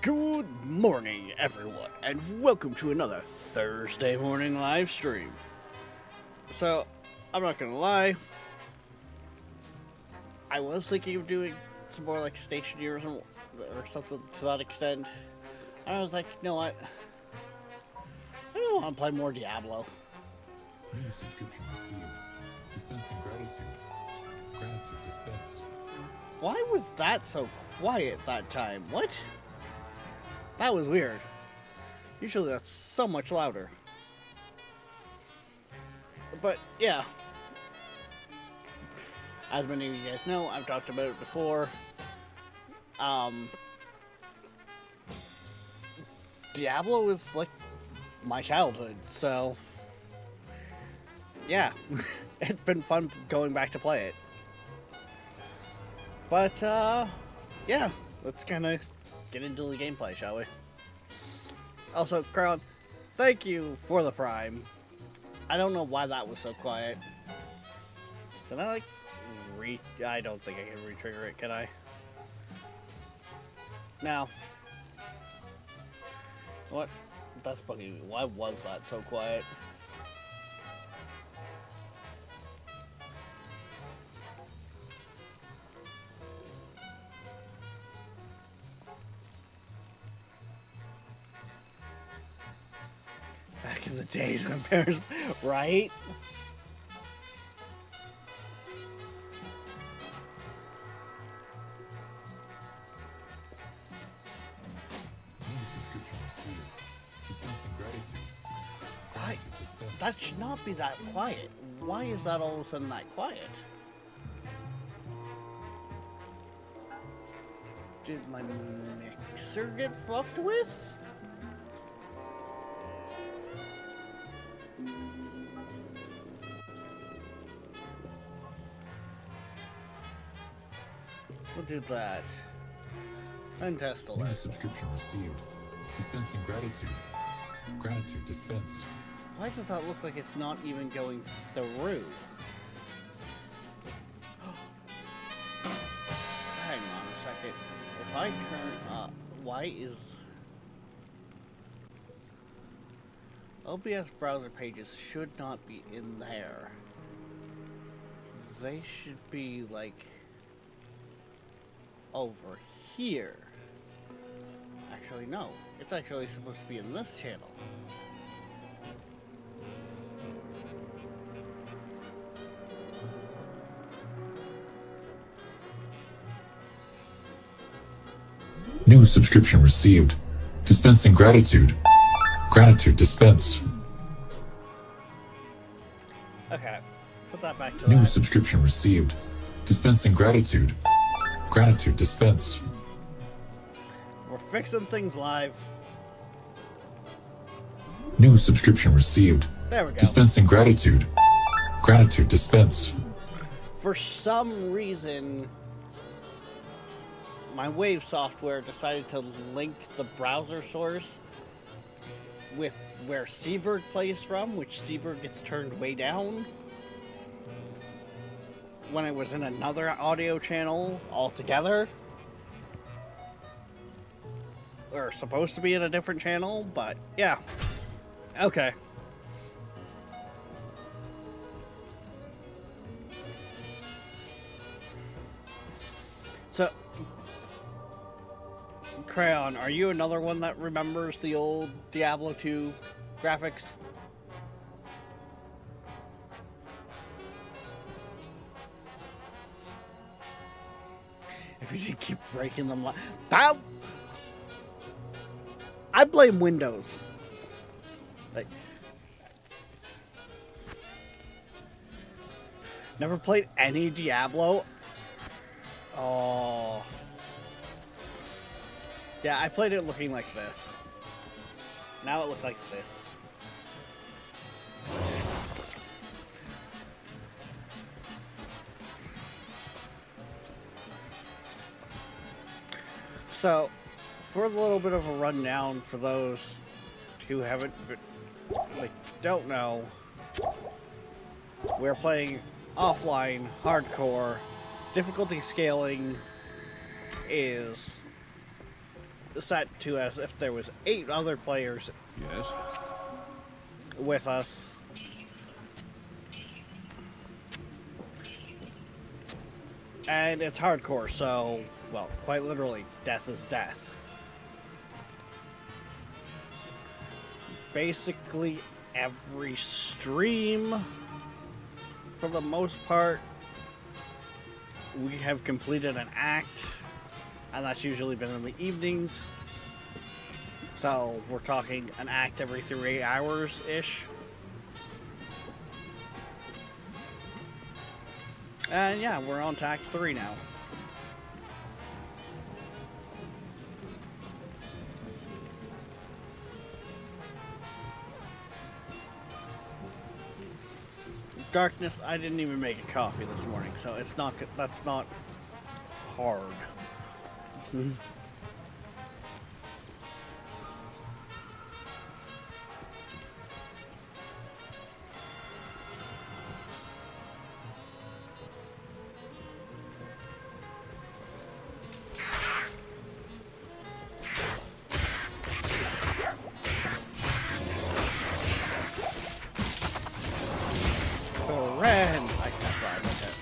Good morning, everyone, and welcome to another Thursday morning live stream. So, I'm not gonna lie, I was thinking of doing some more like station years or something to that extent. And I was like, you know what? I just want to play more Diablo. New subscription received. Dispensing gratitude. Gratitude dispensed. Why was that so quiet that time? What? That was weird. Usually that's so much louder. But yeah. As many of you guys know, I've talked about it before. Diablo is like my childhood, so yeah, it's been fun going back to play it. But yeah, let's kind of get into the gameplay, shall we? Also, Crown, thank you for the Prime. I don't know why that was so quiet. Can I like I don't think I can re-trigger it, can I? Now, what? That's bugging me. Why was that so quiet? Back in the days when parents, right? New subscription received. Dispensing gratitude. Why? Gratitude dispensed. That should not be that quiet. Why is that all of a sudden that quiet? Did my mixer get fucked with? What did that? Untest New alert. subscription received. Dispensing gratitude. Gratitude dispensed. Why does that look like it's not even going through? Hang on a second. If I turn up, why is OBS browser pages should not be in there? They should be like over here. Actually, no. It's actually supposed to be in this channel. New subscription received. Dispensing gratitude. Gratitude dispensed. Okay, put that back to New that. subscription received. Dispensing gratitude. Gratitude dispensed. We're fixing things live. New subscription received. There we go. Dispensing gratitude. Gratitude dispensed. For some reason, my Wave software decided to link the browser source with where Seabird plays from, which Seabird gets turned way down, when it was in another audio channel altogether. Or supposed to be in a different channel, but yeah. Okay. So, Crayon, are you another one that remembers the old Diablo 2 graphics? If you should keep breaking them, that I blame Windows. Like, never played any Diablo. Oh. Yeah, I played it looking like this. Now it looks like this. So, for a little bit of a rundown for those who haven't, like, don't know, we're playing offline, hardcore. Difficulty scaling is set to as if there was 8 other players Yes? with us. And it's hardcore, so, well, quite literally, death is death. Basically, every stream, for the most part, we have completed an act, and that's usually been in the evenings. So, we're talking an act every 3 hours-ish. And yeah, we're on to Act 3 now. Darkness, I didn't even make a coffee this morning, so it's not, that's not hard. Ren! I can't fly, okay.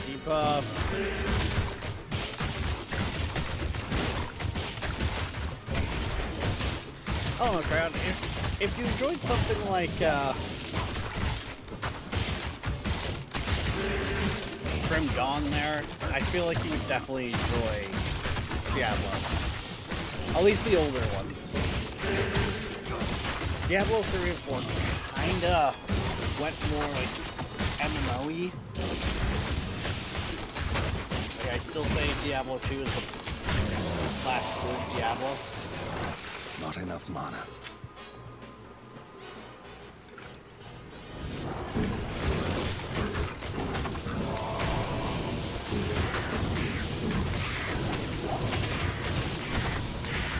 Debuff. Oh no, crowd. If you enjoyed something like Grim Dawn there, I feel like you would definitely enjoy Diablo. At least the older ones. Diablo 3 and 4 kinda went more like MMO-y. Like, I'd still say Diablo 2 is the last good Diablo. Not enough mana.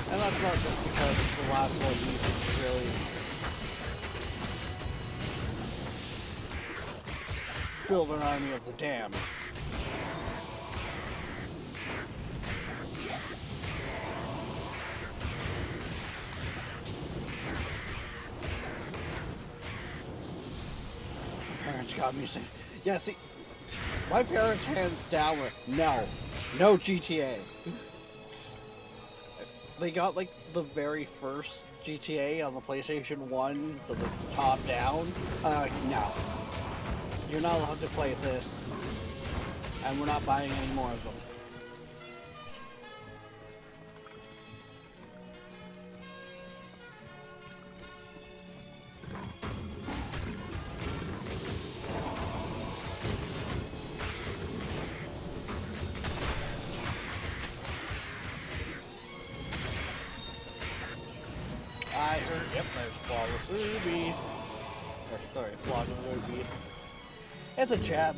And that's not just because it's the last one you can really build an army of the damned. Parents got me saying, yeah, see, my parents hands down were, no GTA. They got like the very first GTA on the PlayStation 1, so the top down. No. You're not allowed to play this. And we're not buying any more of them. I heard, yep, there's Flawless Ruby. Or, sorry, Flawless Ruby. It's a jab.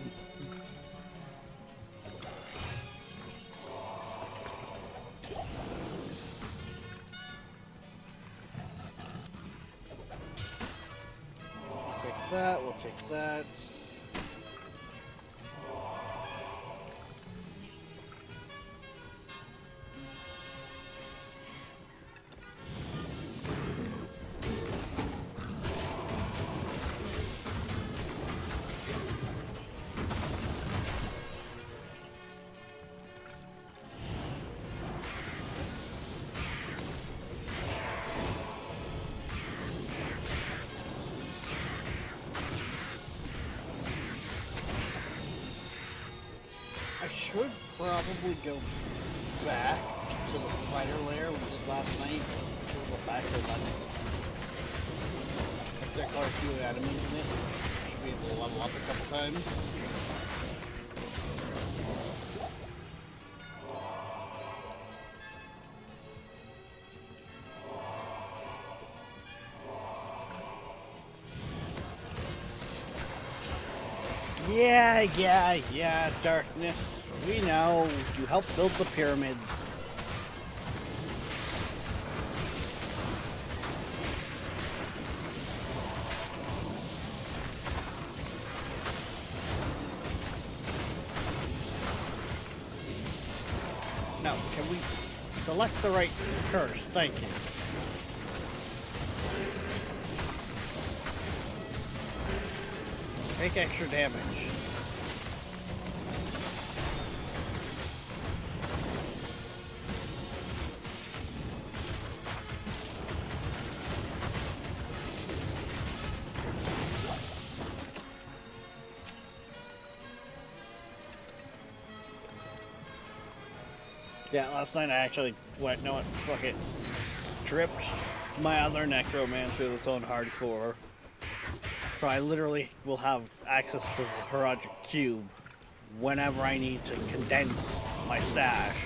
We'll take that, we'll take that. I should probably go back to the spider lair we did last night because of the fact that there are a few enemies in it. Should be able to level up a couple times. Yeah, Darkness. We know. You helped build the pyramids. Now, can we select the right curse? Thank you. Take extra damage. Yeah, last night I actually went, no, what, fuck it. Stripped my other necromancer that's on hardcore. So I literally will have access to the Horadric Cube whenever I need to condense my stash.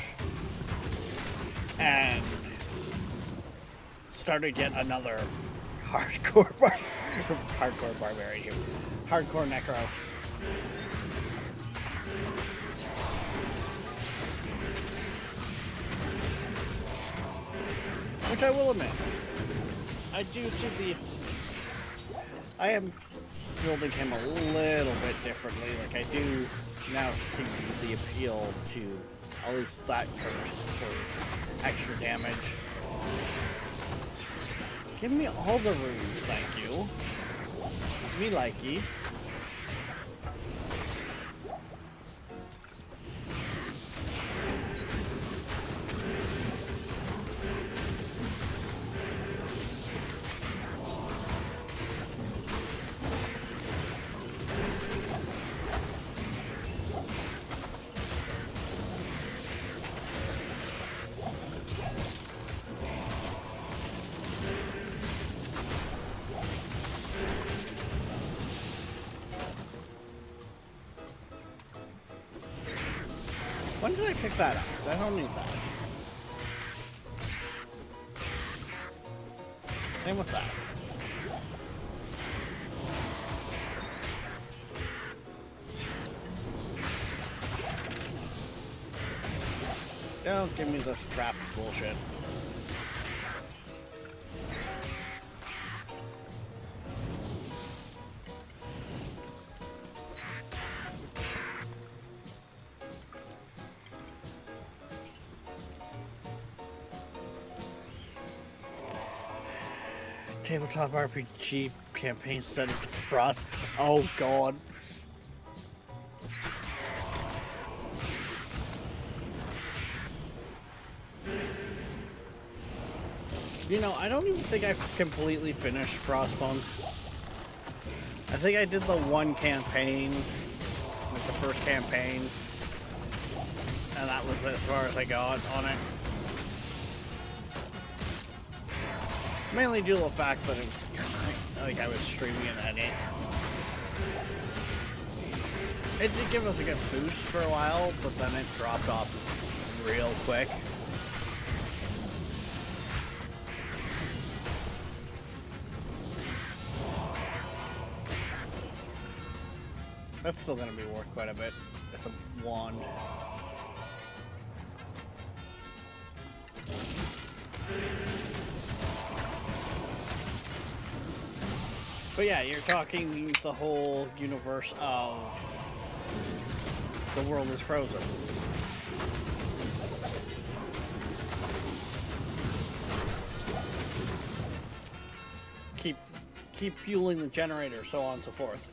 And started yet another hardcore barbarian here. Hardcore necro. Which I will admit, I do see I am building him a little bit differently. Like, I do now see the appeal to at least that curse for extra damage. Give me all the runes, thank you. Me likey. When did I pick that up? I don't need that. Same with that. Don't give me this crap bullshit. Tabletop RPG campaign set of Frost. Oh god. You know, I don't even think I've completely finished Frostpunk. I think I did the one campaign, like the first campaign, and that was as far as I got on it. Mainly due to the fact that it was like I was streaming it at it. It did give us a good boost for a while, but then it dropped off real quick. That's still going to be worth quite a bit. It's a wand. But yeah, you're talking the whole universe of the world is frozen. Keep fueling the generator, so on and so forth.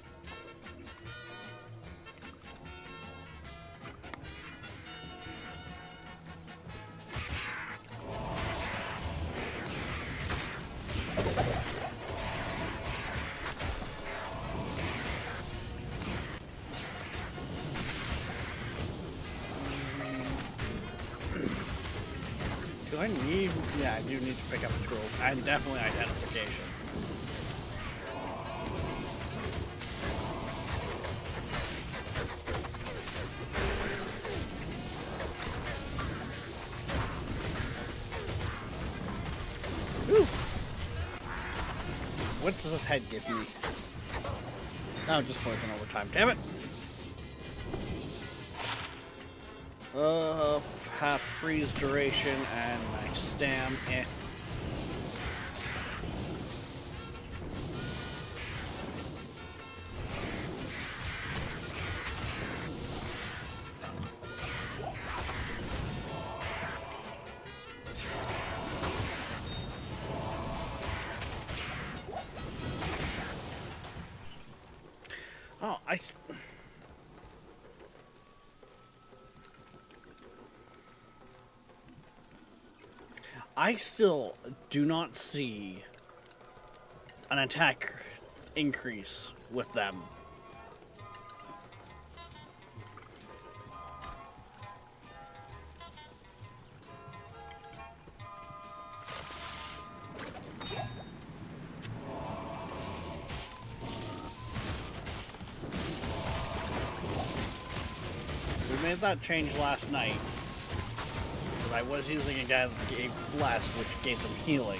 Do I need... Yeah, I do need to pick up the scrolls. And definitely identification. Ooh. What does this head give me? Oh, just poison over time. Damn it! Half freeze duration and max stam. Eh. I still do not see an attack increase with them. We made that change last night. But I was using a guy that gave bless, which gave them healing.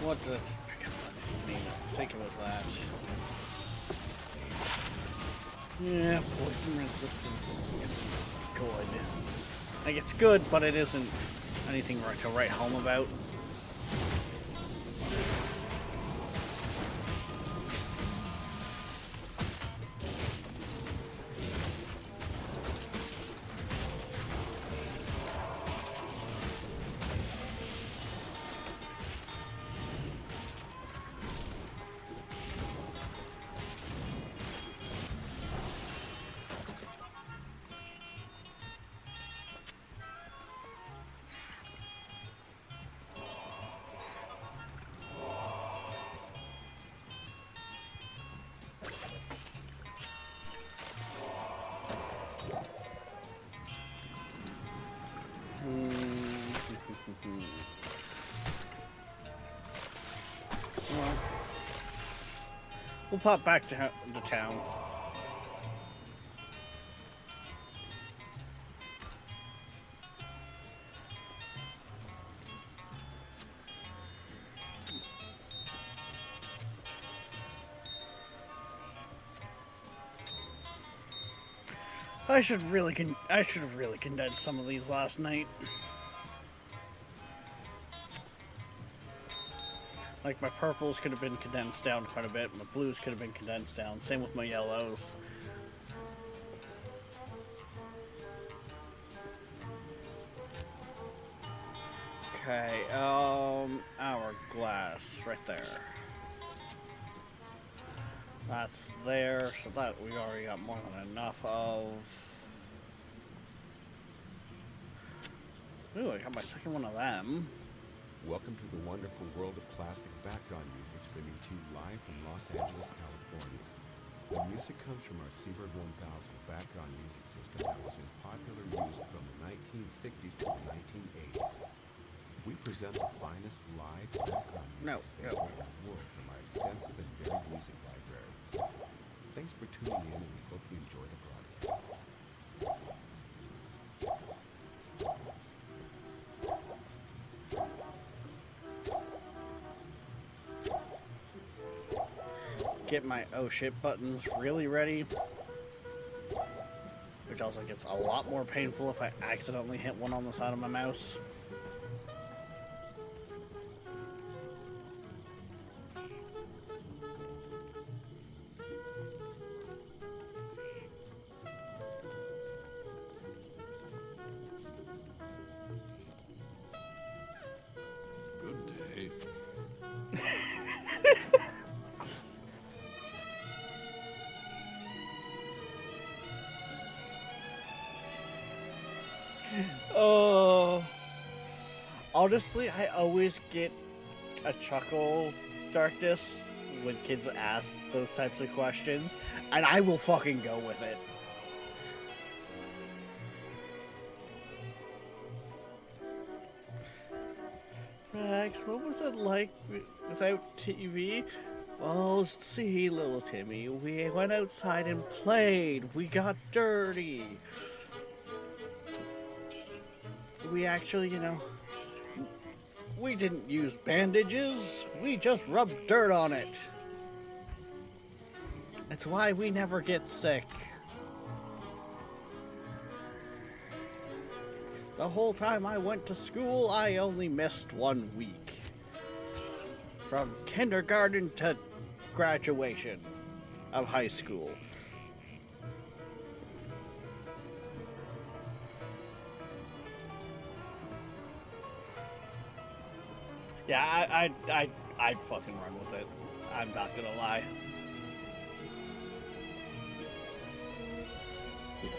What the? I think it was that. Yeah, poison resistance isn't good. Like, it's good, but it isn't anything to write home about. Well, we'll pop back to town. I should have really condensed some of these last night. Like, my purples could have been condensed down quite a bit, my blues could have been condensed down, same with my yellows. Okay, hourglass, right there. That's there, so that we already got more than enough of. Ooh, I got my second one of them. Welcome to the wonderful world of classic background music, streaming to you live from Los Angeles, California. The music comes from our Seabird 1000 background music system that was in popular use from the 1960s to the 1980s. We present the finest live background music available in the world from our extensive and varied music library. Thanks for tuning in, and we hope you enjoy the broadcast. Get my oh shit buttons really ready, which also gets a lot more painful if I accidentally hit one on the side of my mouse. Good day. Oh, honestly, I always get a chuckle, Darkness, when kids ask those types of questions, and I will fucking go with it. Max, what was it like without TV? Well, see, little Timmy, we went outside and played. We got dirty. We actually, we didn't use bandages. We just rubbed dirt on it. That's why we never get sick. The whole time I went to school, I only missed 1 week. From kindergarten to graduation of high school. Yeah, I'd fucking run with it. I'm not gonna lie. Yes.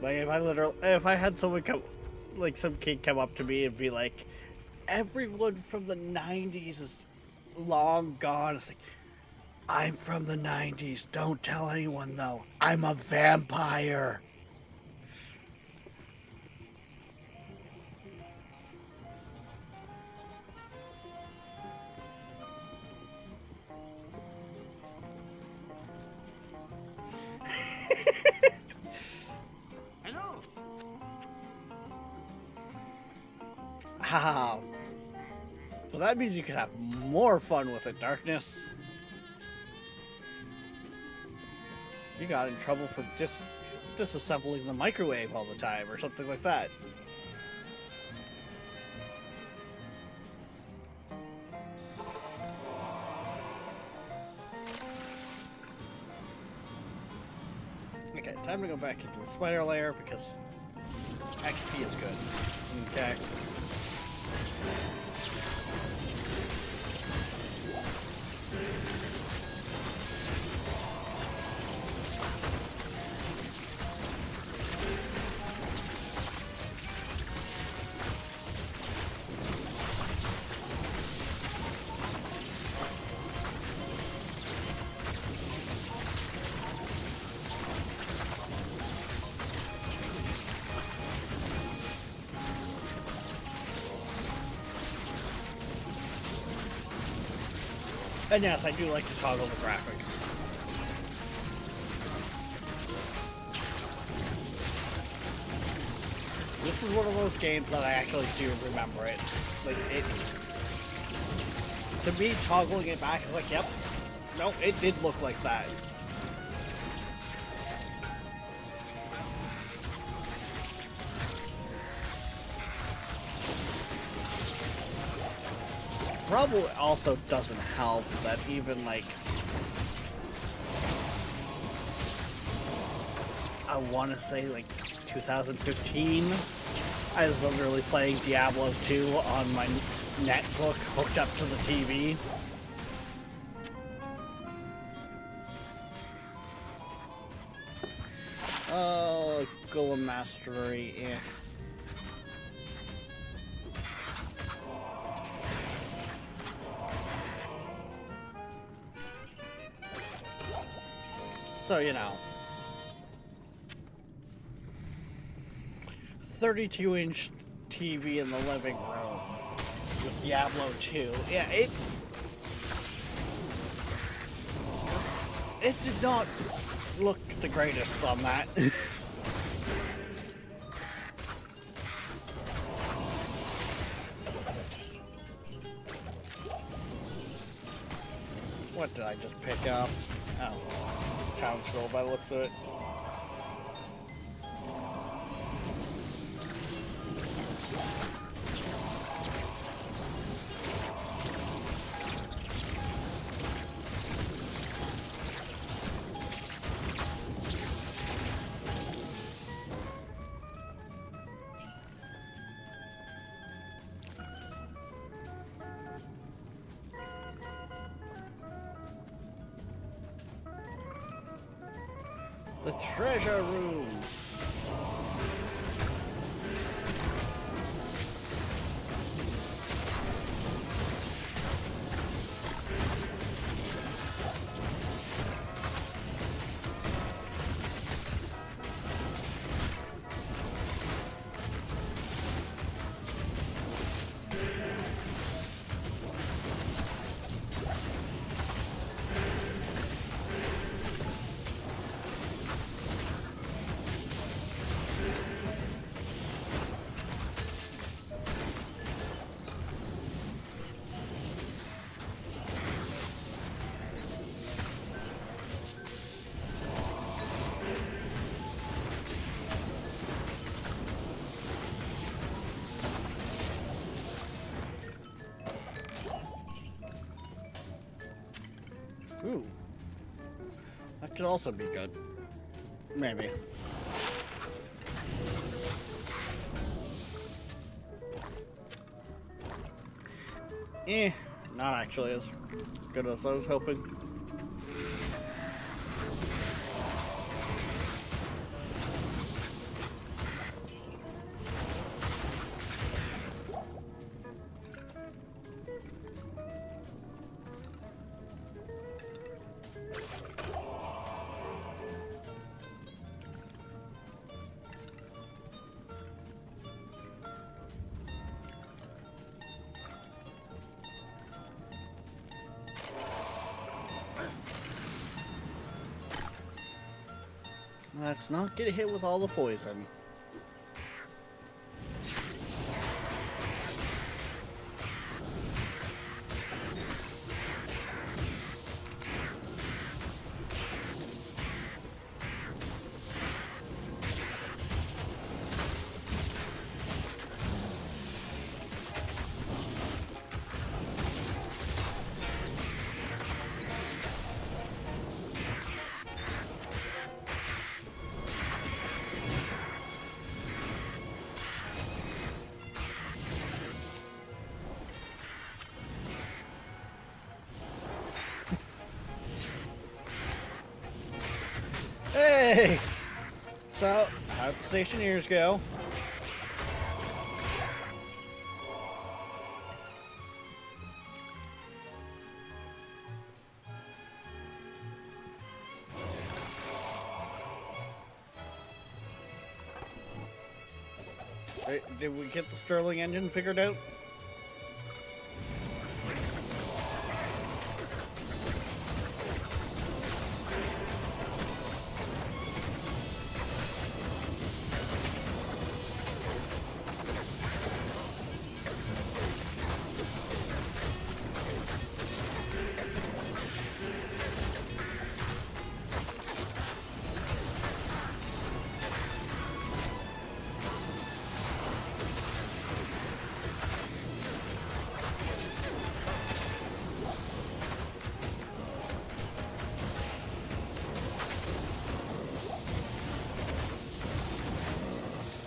Like if I had someone come, like some kid come up to me and be like, everyone from the 90s is long gone. It's like, I'm from the 90s. Don't tell anyone though. I'm a vampire. Hello. Haha. So that means you can have more fun with it, Darkness. You got in trouble for just disassembling the microwave all the time or something like that. Okay, time to go back into the spider lair because XP is good. Okay. And yes, I do like to toggle the graphics. This is one of those games that I actually do remember it. Like, it... To me, toggling it back is like, yep. No, it did look like that. Probably also doesn't help that even like I want to say like 2015 I was literally playing Diablo 2 on my netbook hooked up to the TV. Oh, Golem Mastery, eh. So, you know, 32-inch TV in the living room with Diablo 2. Yeah, it did not look the greatest on that. What did I just pick up? Oh. Town scroll by the looks of it. The treasure room. Ooh. That could also be good. Maybe. Not actually as good as I was hoping. Let's not get hit with all the poison. Hey! So, how'd the stationeers go? Hey, did we get the Sterling engine figured out?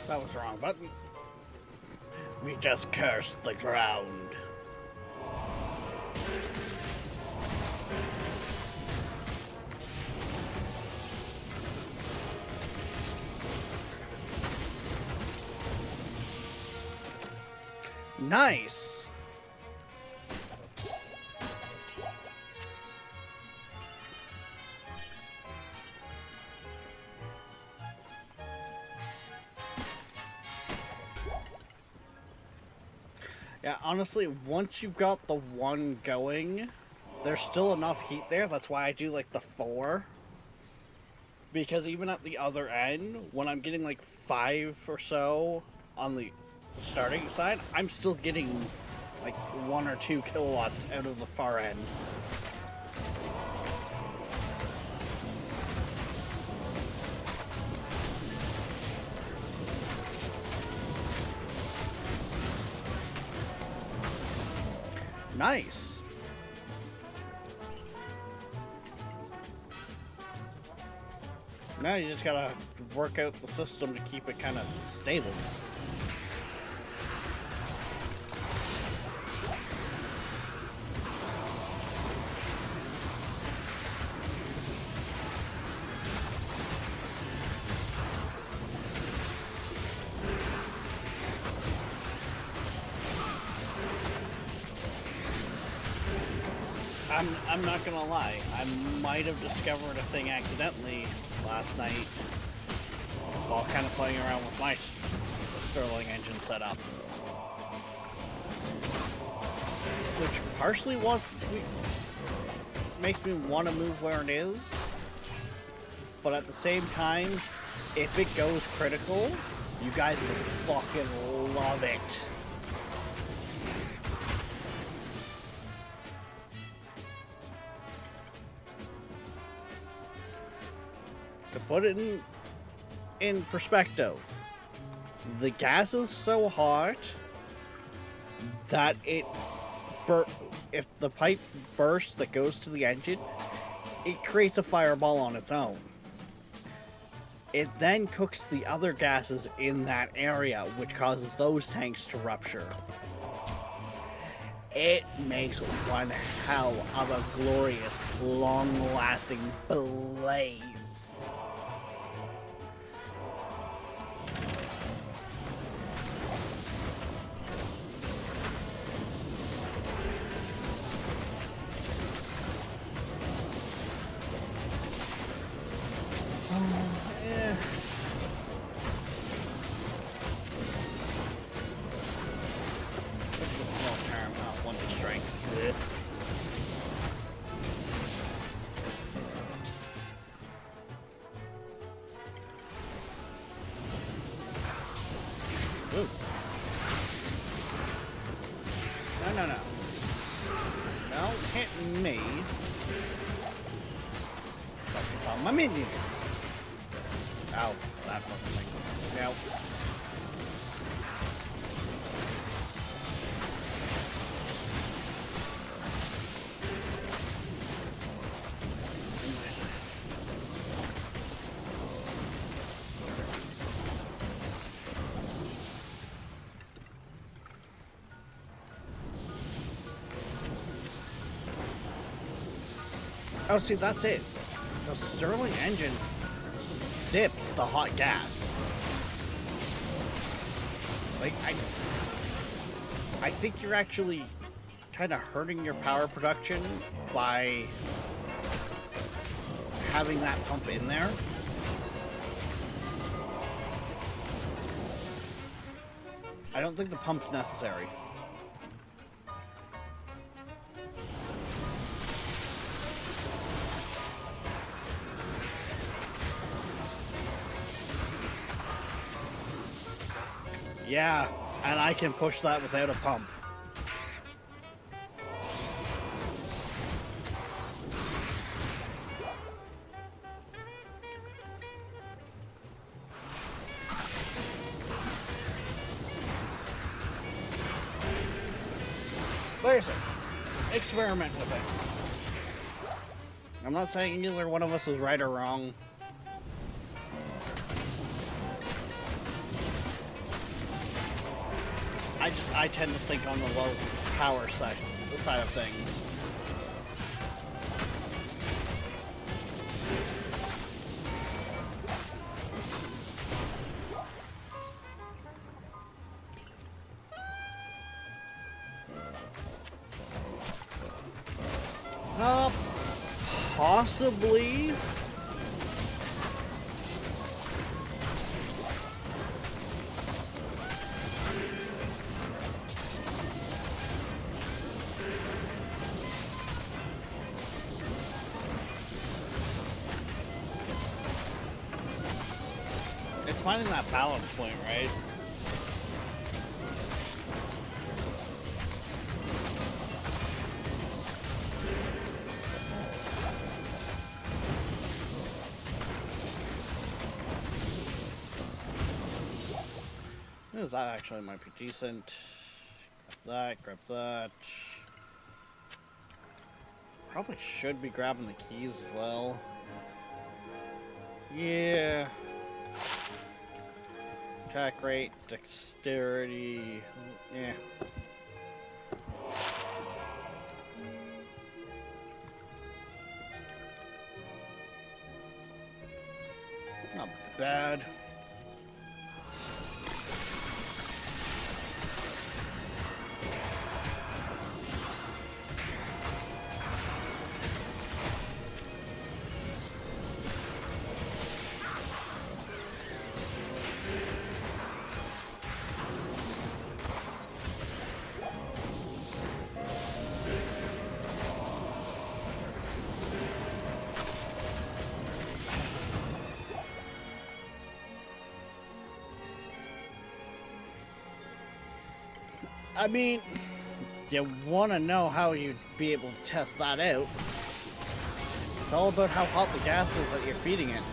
That was the wrong button. We just cursed the ground. Nice. Yeah, honestly, once you got the one going, there's still enough heat there. That's why I do like the 4. Because even at the other end, when I'm getting like 5 or so on the starting side, I'm still getting like 1 or 2 kilowatts out of the far end. Nice. Now you just gotta work out the system to keep it kind of stable. I'm not gonna lie, I might have discovered a thing accidentally last night while kind of playing around with my Sterling engine setup. Which partially makes me want to move where it is, but at the same time, if it goes critical, you guys will fucking love it. To put it in perspective, the gas is so hot that if the pipe bursts that goes to the engine, it creates a fireball on its own. It then cooks the other gases in that area, which causes those tanks to rupture. it makes one hell of a glorious, long-lasting blaze. Yeah. Just a small charm, not one to strength. Ugh. Ooh. No. Don't hit me. Focus on my minions. Ow, that fucking thing. Nope. Oh, see, that's it. The Stirling engine sips the hot gas. Like, I think you're actually kind of hurting your power production by having that pump in there. I don't think the pump's necessary. Yeah, and I can push that without a pump. Listen, experiment with it. I'm not saying either one of us is right or wrong. I tend to think on the low power side of things. Possibly. It's finding that balance point, right? That actually might be decent. Grab that. Probably should be grabbing the keys as well. Yeah. Attack rate, dexterity. Yeah. Not bad. I mean, you want to know how you'd be able to test that out. It's all about how hot the gas is that you're feeding it.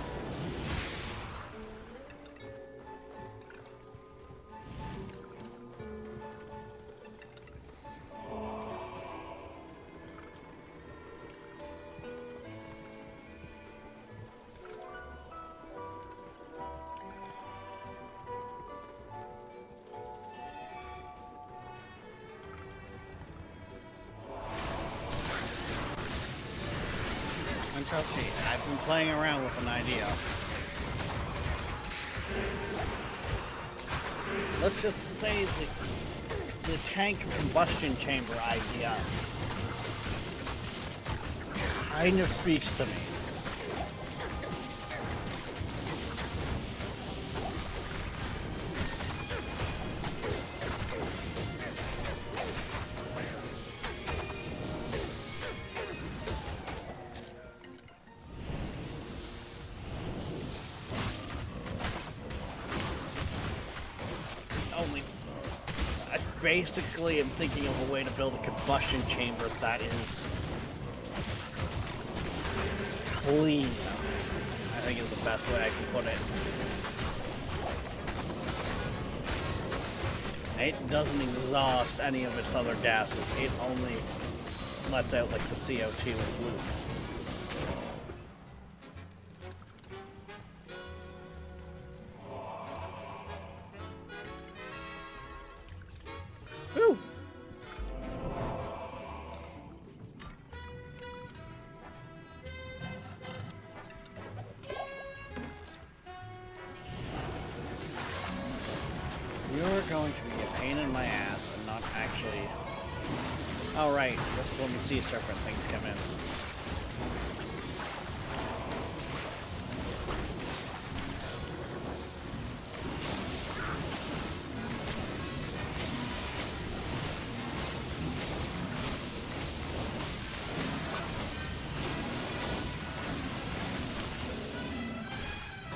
Trust me, I've been playing around with an idea. Let's just say the tank combustion chamber idea kind of speaks to me. Basically, I'm thinking of a way to build a combustion chamber that is clean. I think is the best way I can put it. It doesn't exhaust any of its other gases. It only lets out like the CO2 and blue. Woo! You're going to be a pain in my ass and not actually... Oh right, this is when the sea serpent things come in.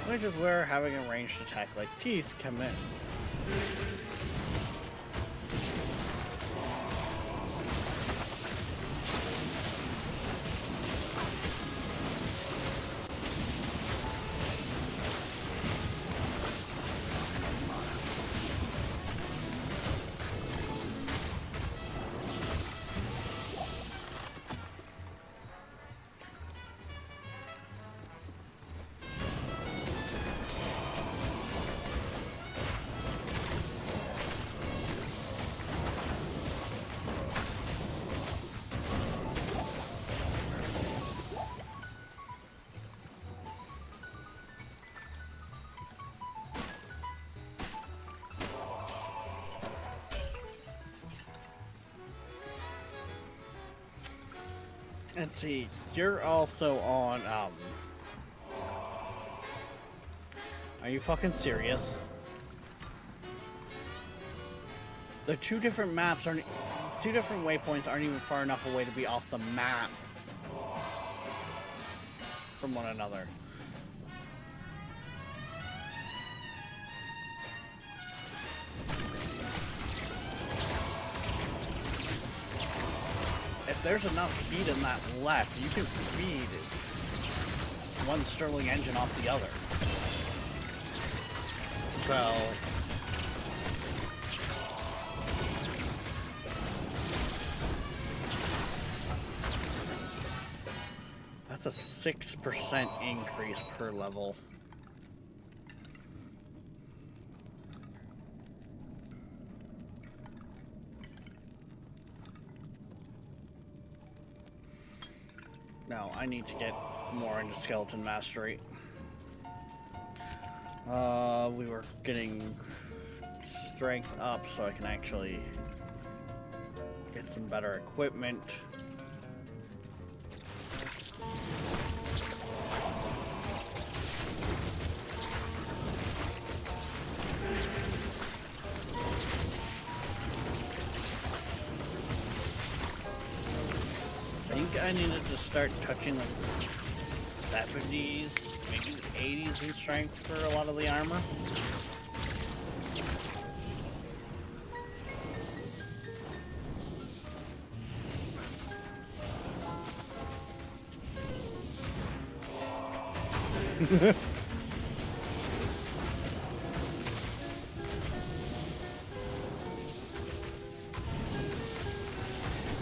Which is where having a ranged attack like teeth come in. And see, you're also on, are you fucking serious? The two different maps aren't, two different waypoints aren't even far enough away to be off the map from one another. If there's enough speed in that left, you can feed one Stirling engine off the other. So... that's a 6% increase per level. No, I need to get more into Skeleton Mastery. We were getting strength up so I can actually get some better equipment. I think I needed to start touching like 70s, maybe 80s in strength for a lot of the armor.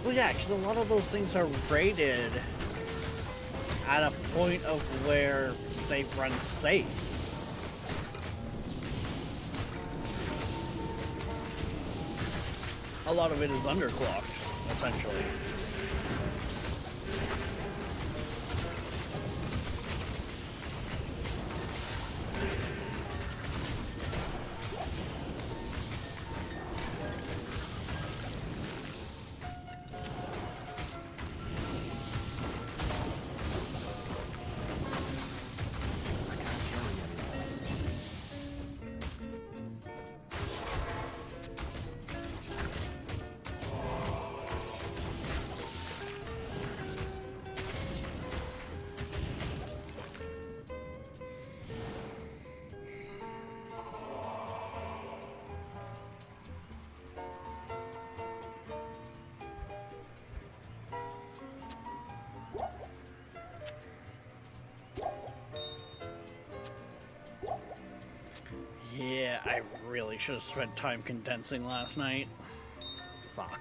Well, yeah, because a lot of those things are rated at a point of where they run safe. A lot of it is underclocked, essentially. really should have spent time condensing last night. Fuck.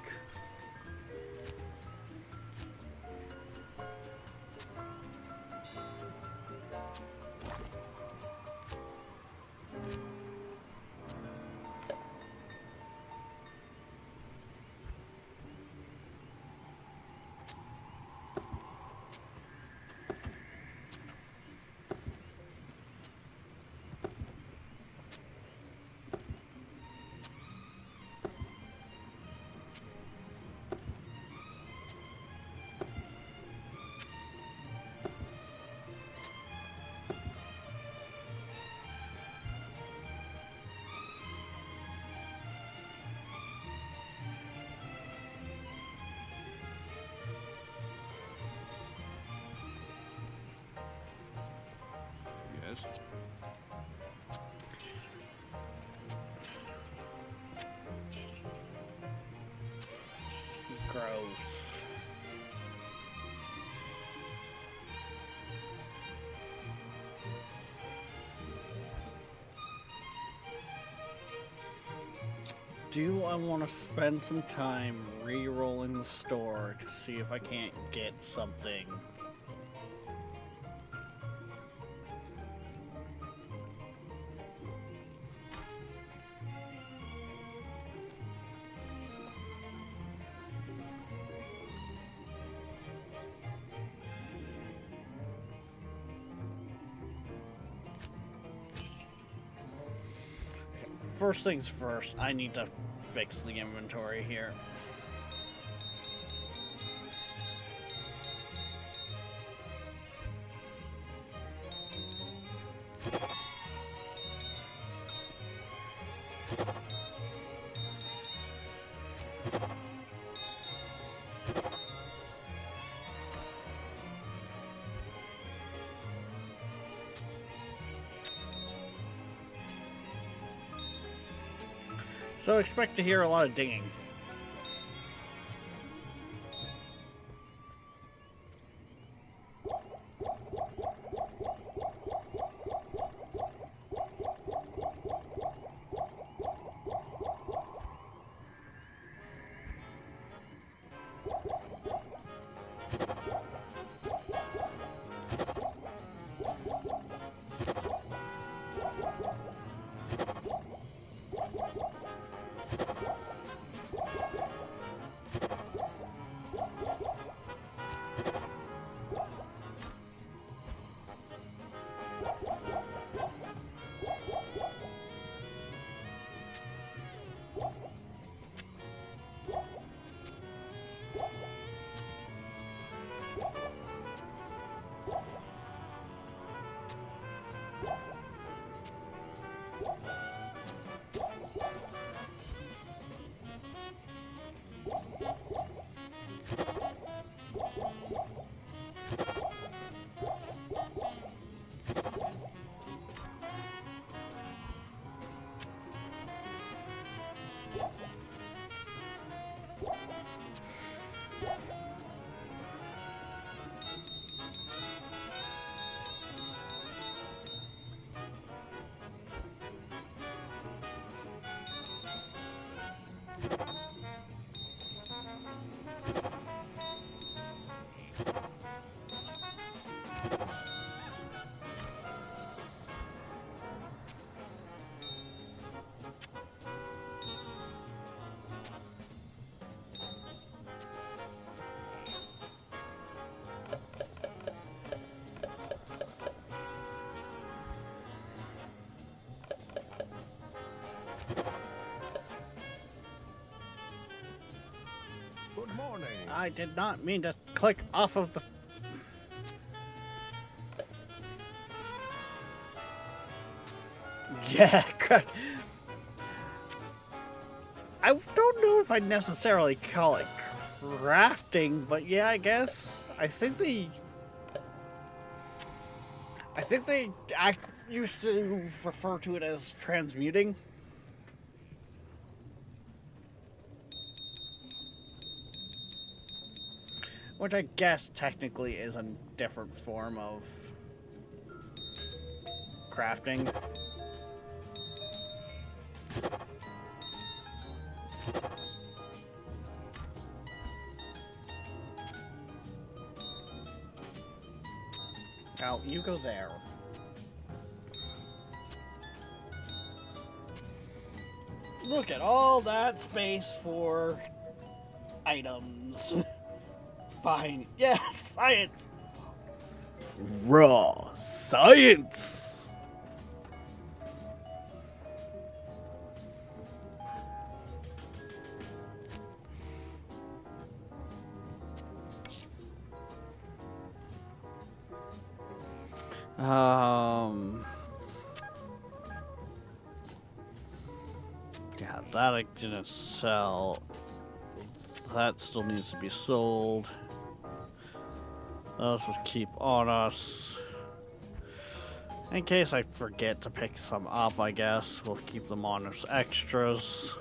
Yes? Gross. Do I want to spend some time re-rolling the store to see if I can't get something? First things first, I need to fix the inventory here. So expect to hear a lot of dinging. Good morning. I did not mean to click off of the... Yeah, correct. I don't know if I'd necessarily call it crafting, but yeah, I guess. I think they used to refer to it as transmuting. Which I guess technically is a different form of crafting. Cal, you go there. Look at all that space for items. Fine. Yes, science. Raw science. Yeah, that I didn't sell. That still needs to be sold. Those will keep on us. In case I forget to pick some up, I guess we'll keep them on as extras.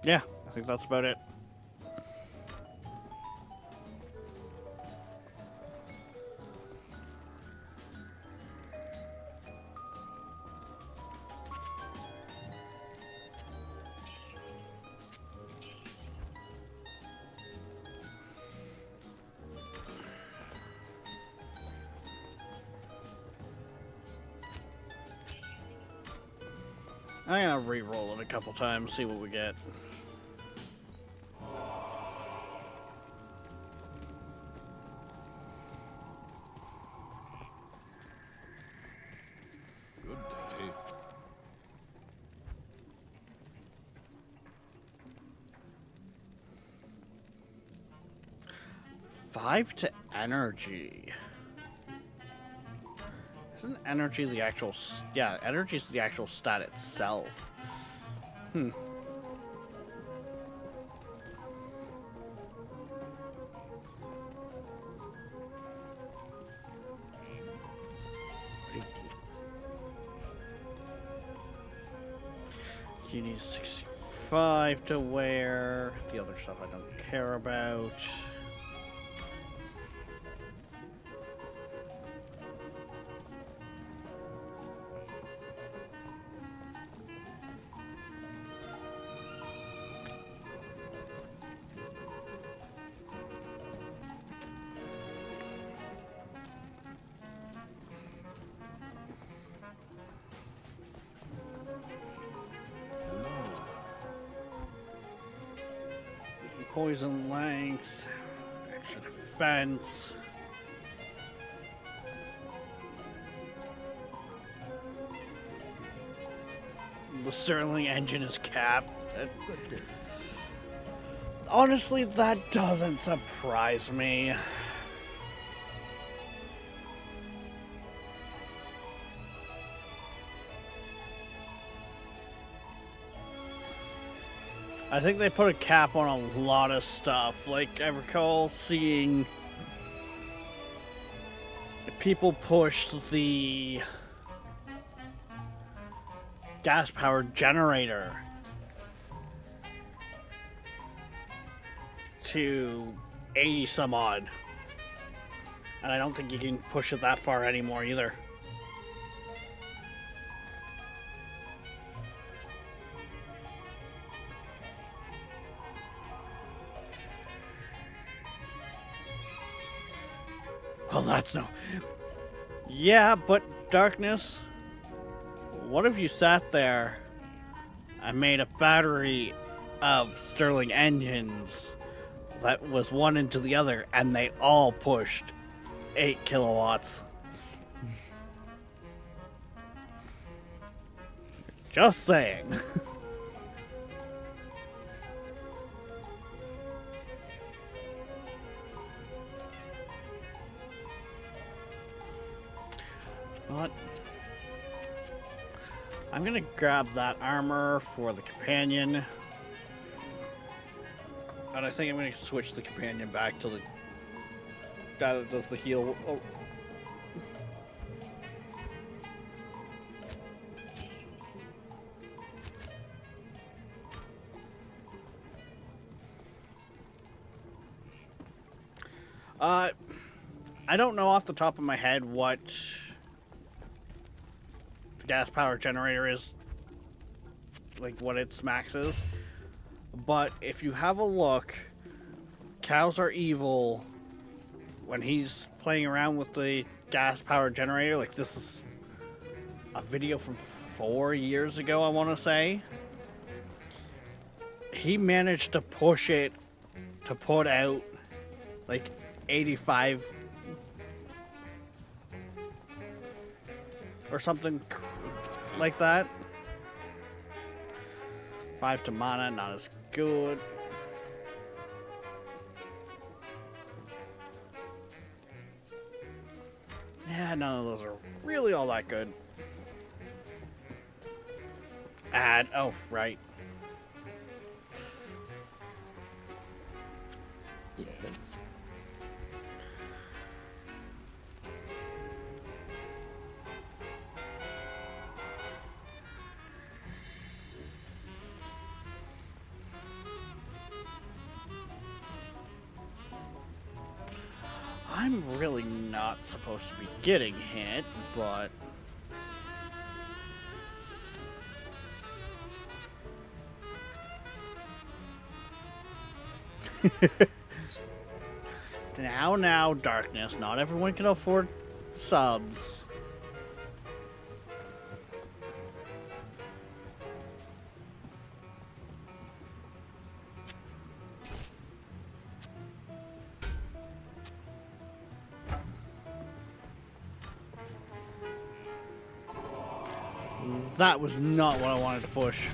Yeah, I think that's about it. I'm gonna re-roll it a couple times, see what we get. Good day. Five to energy. Isn't energy the actual... Yeah, energy is the actual stat itself. You need 65 to wear. The other stuff I don't care about. Poison length, extra defense. The Sterling engine is capped. Honestly, that doesn't surprise me. I think they put a cap on a lot of stuff. Like, I recall seeing people push the gas-powered generator to 80 some odd. And I don't think you can push it that far anymore either. Well, that's no... Yeah, but Darkness, what if you sat there and made a battery of Sterling engines that was one into the other and they all pushed 8 kilowatts? Just saying. What? I'm gonna grab that armor for the companion. And I think I'm gonna switch the companion back to the guy that does the heal. I don't know off the top of my head what the gas power generator is like what its max is. But if you have a look, Cows Are Evil, when he's playing around with the gas powered generator, like this is a video from 4 years ago, I want to say. He managed to push it to put out like 85 or something like that. 5 to mana, not as good. Yeah, none of those are really all that good. Add, oh, right. Yes. I'm really not supposed to be getting hit, but... Now, darkness. Not everyone can afford subs. That was not what I wanted to push.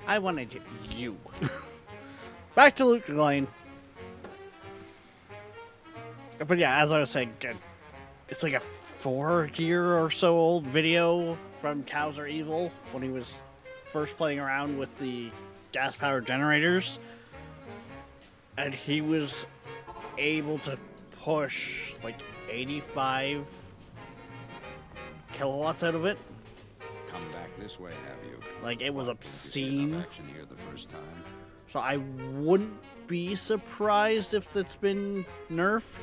I wanted you. Back to Luke Lane. But yeah, as I was saying, it's like a 4-year or so old video from Cows Are Evil when he was first playing around with the gas-powered generators. And he was able to push like 85 kilowatts out of it. Come back this way, have you? Like, it was Did you see obscene. enough action here the first time? So I wouldn't be surprised if that's been nerfed.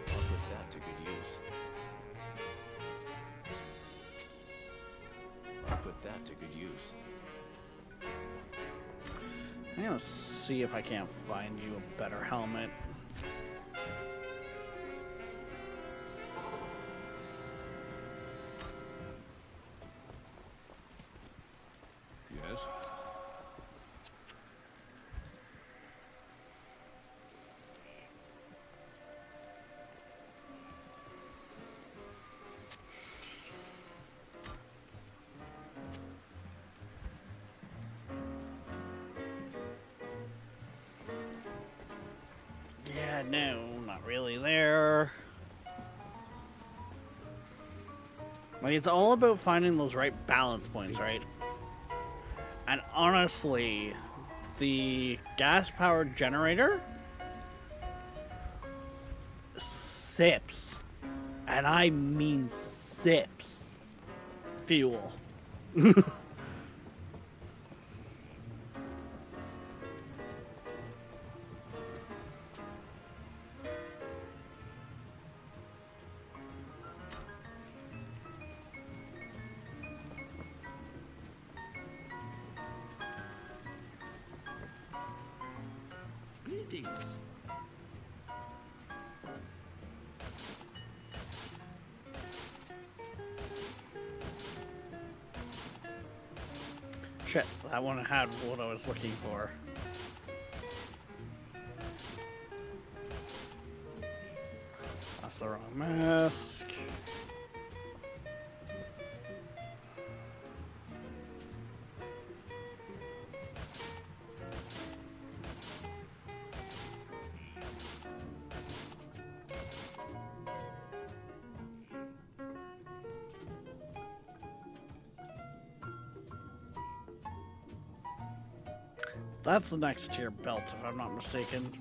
I'll put that to good use. I'll put that to good use. I'm gonna see if I can't find you a better helmet. Yes? Yeah, no, not really there. Like, it's all about finding those right balance points, right? And honestly, the gas-powered generator sips, and I mean sips, fuel. Greetings. Shit, that one had what I was looking for. That's the wrong mask. That's the next tier belt, if I'm not mistaken.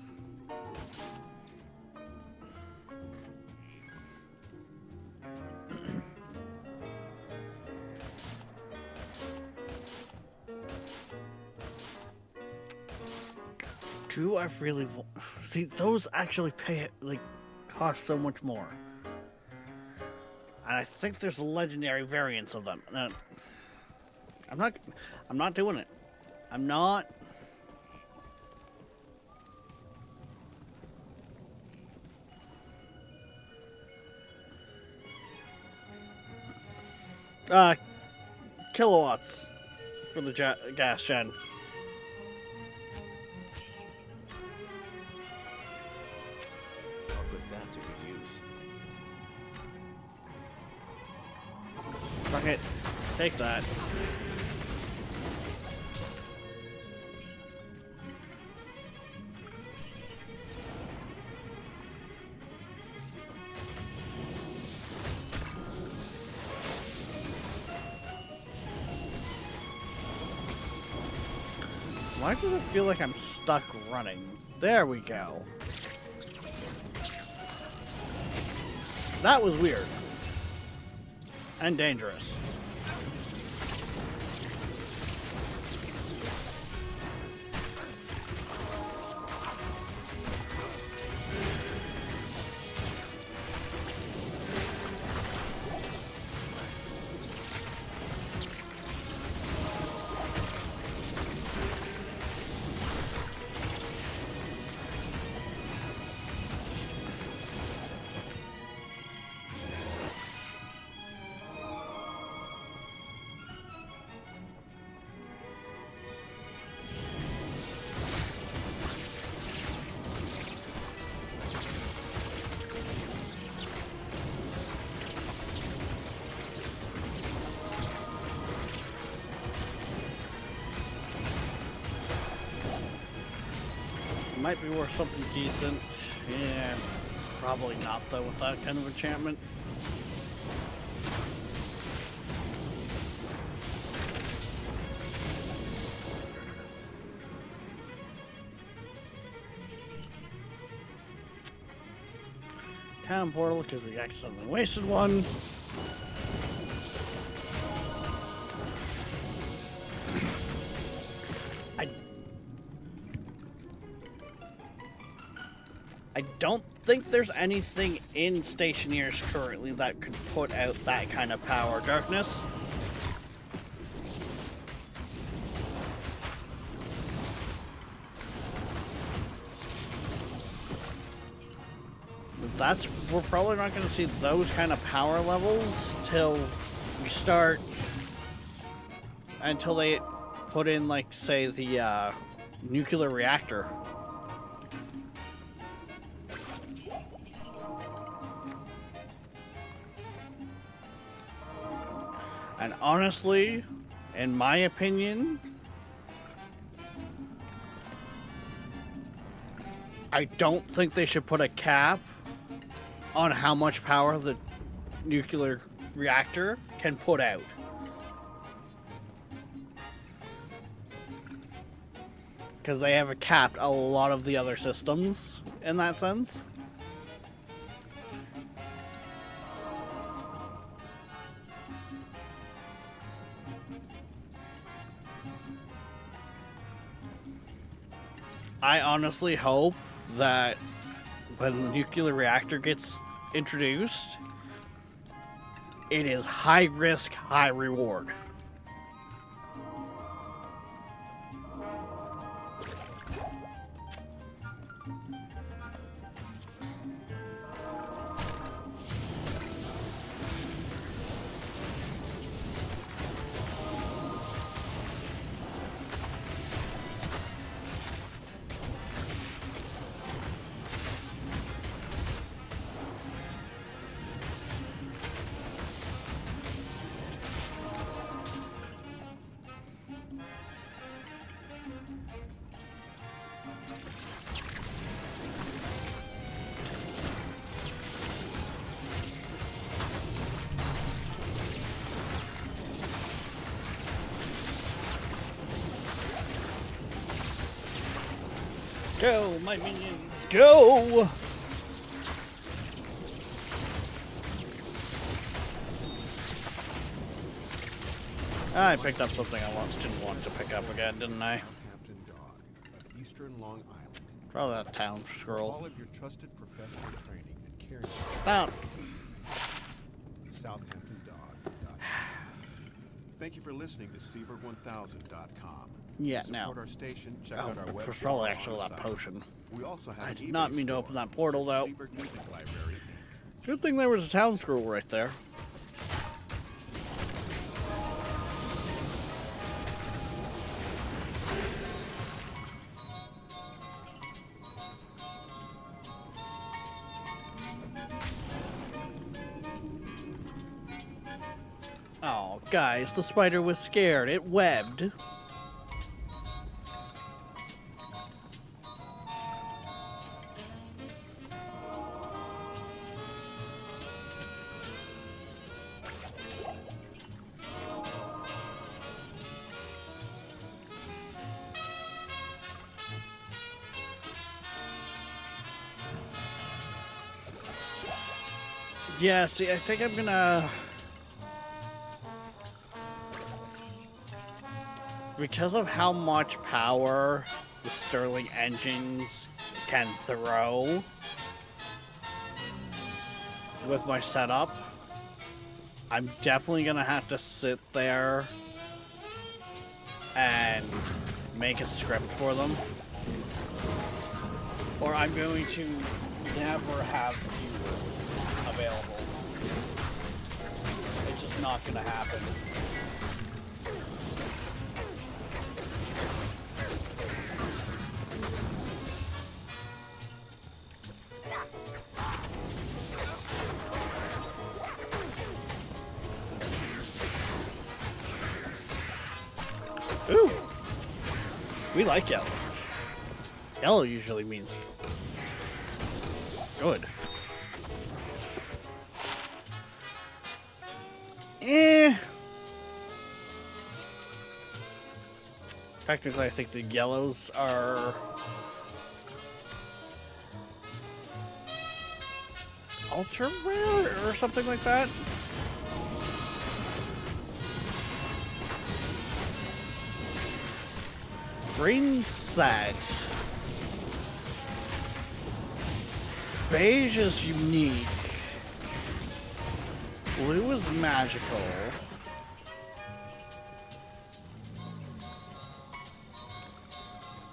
Do I really want... See, those actually cost so much more. And I think there's legendary variants of them. I'm not doing it. I'm not. Kilowatts for the gas gen. I'll put that to good use. Fuck it. Take that. Why does it feel like I'm stuck running? There we go. That was weird. And dangerous. Might be worth something decent. Yeah, probably not though with that kind of enchantment. Town portal because we accidentally wasted one. I don't think there's anything in Stationeers currently that could put out that kind of power. Darkness? We're probably not going to see those kind of power levels till we start, until they put in, like, say, the nuclear reactor. And honestly, in my opinion, I don't think they should put a cap on how much power the nuclear reactor can put out. Because they have capped a lot of the other systems in that sense. I honestly hope that when the nuclear reactor gets introduced, it is high risk, high reward. Go, my minions, go! I picked up something I didn't want to pick up again, didn't I? Captain Dog of Eastern Long Island Probably that town For scroll. all of your trusted professional training and caring Down. SouthamptonDog.com. Thank you for listening to Seabird1000.com. Yeah, to now. support our station, check Oh, out our website. it's probably on actually our that site. potion. We also have I an did not eBay mean to store. open that portal, though. Seabird Music Library, Inc. Good thing there was a town scroll right there. Oh, guys, the spider was scared. It webbed. Yeah, see, I think I'm gonna... Because of how much power the Sterling engines can throw with my setup, I'm definitely gonna have to sit there and make a script for them. Or I'm going to never have viewer available. It's just not gonna happen. Ooh! We like yellow. Yellow usually means good. Technically, I think the yellows are ultra rare or something like that. Green set. Beige is unique. Blue is magical.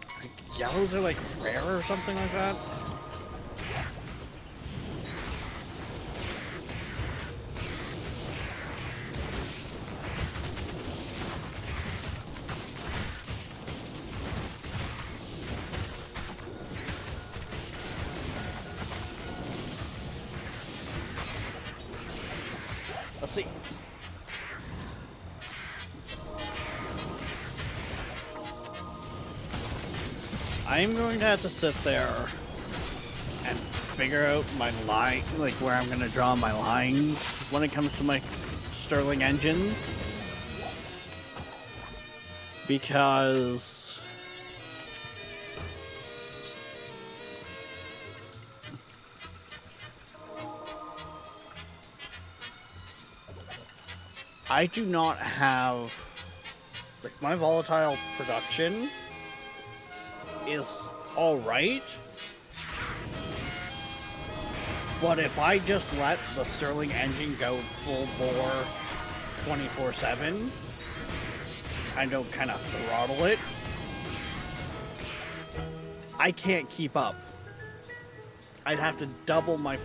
I think yellows are like rare or something like that. Let's see. I'm going to have to sit there and figure out my line, like where I'm going to draw my lines when it comes to my Sterling engines. Because I do not have, like, my volatile production is alright, but if I just let the Sterling engine go full bore 24/7 and don't kind of throttle it, I can't keep up. I'd have to double my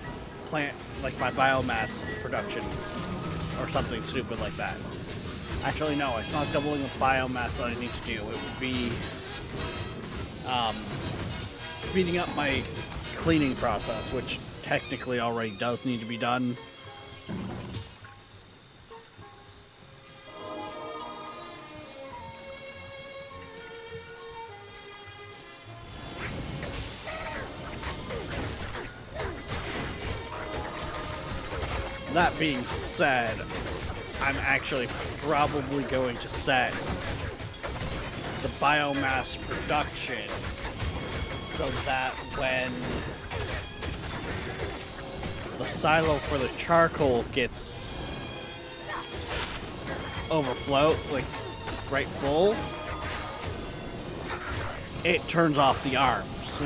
plant, like my biomass production or something stupid like that. Actually, no, it's not doubling the biomass that I need to do. It would be speeding up my cleaning process, which technically already does need to be done. That being said, I'm actually probably going to set the biomass production so that when the silo for the charcoal gets overflow, like right full, it turns off the arms.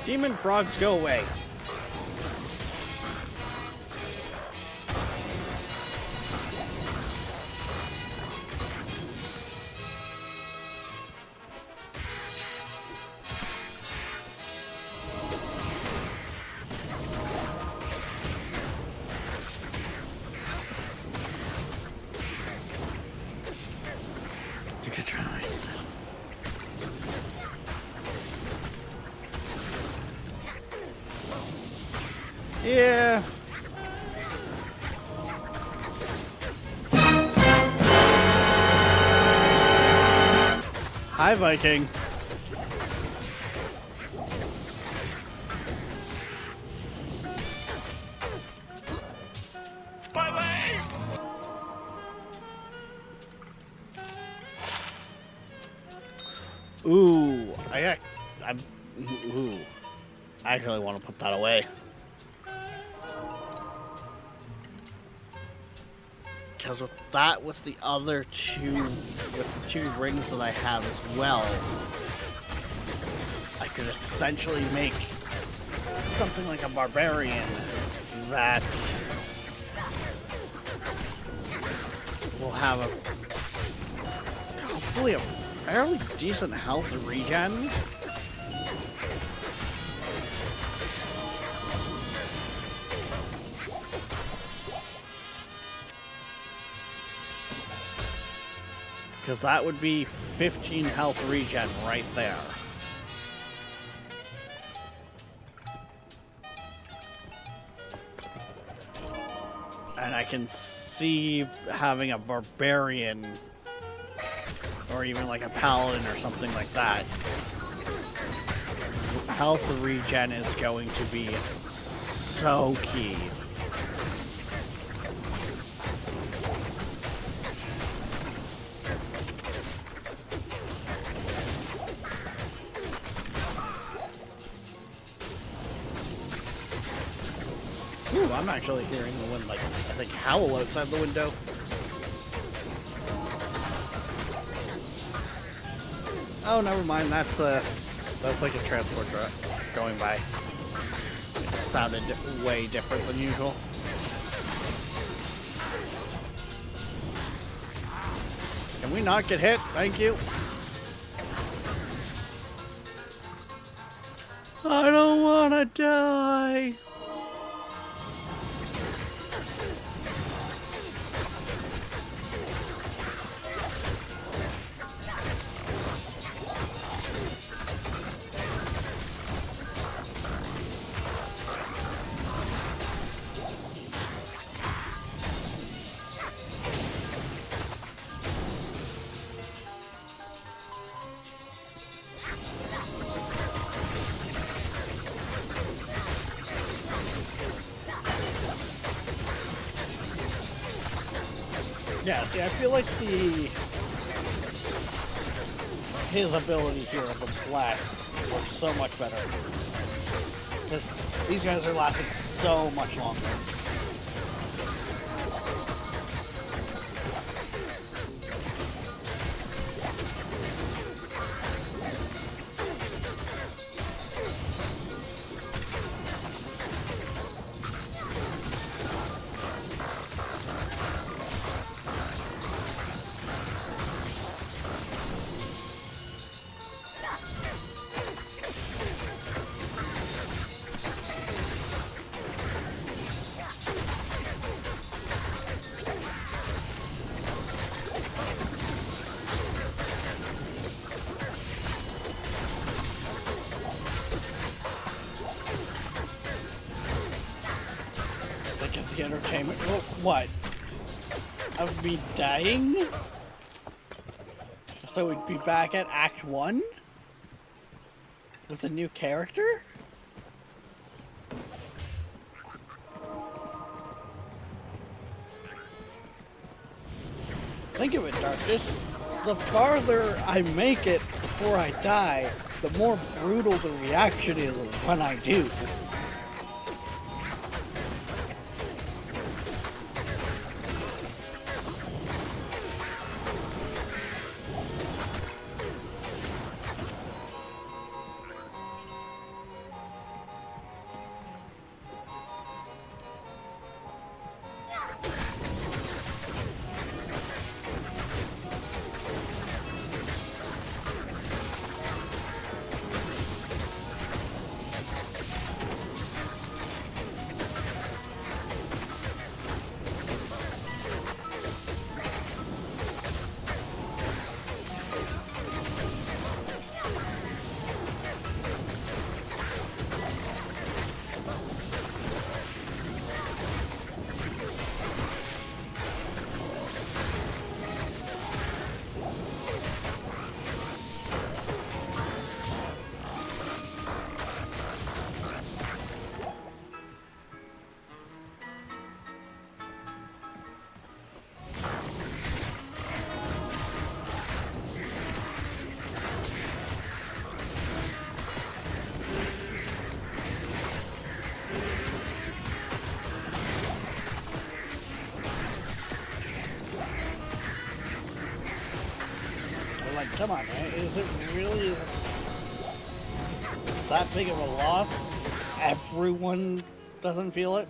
Demon frogs, go away. You could try. Yeah. Hi, Viking. Ooh, ooh. I actually want to put that away. Because with the other two, with the 2 rings that I have as well, I could essentially make something like a barbarian that will have hopefully a fairly decent health regen. Because that would be 15 health regen right there. And I can see having a barbarian or even like a paladin or something like that. Health regen is going to be so key. Ooh, I'm actually hearing the wind, like, I think howl outside the window. Oh, never mind, that's like a transport truck going by. It sounded way different than usual. Can we not get hit? Thank you. I don't wanna die. Yeah, see, I feel like his ability here, the blast, works so much better. Because these guys are lasting so much longer. The entertainment. What? Of me dying? So we'd be back at Act 1? With a new character? Think of it, Darkness. The farther I make it before I die, the more brutal the reaction is when I do. come on, man. Is it really that big of a loss? Everyone doesn't feel it?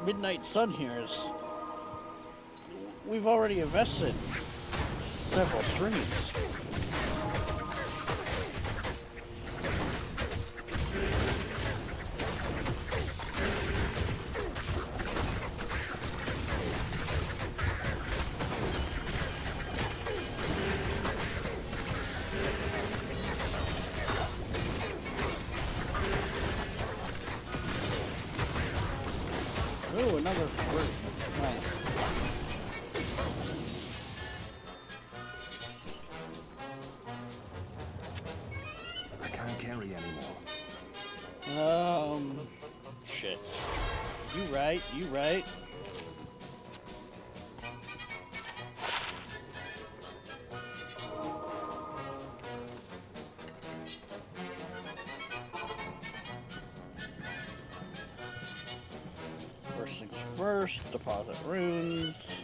Midnight Sun here is... We've already invested several streams. Ooh, another fruit. Nice. I can't carry anymore. Shit. You right, you right. First things first, deposit runes.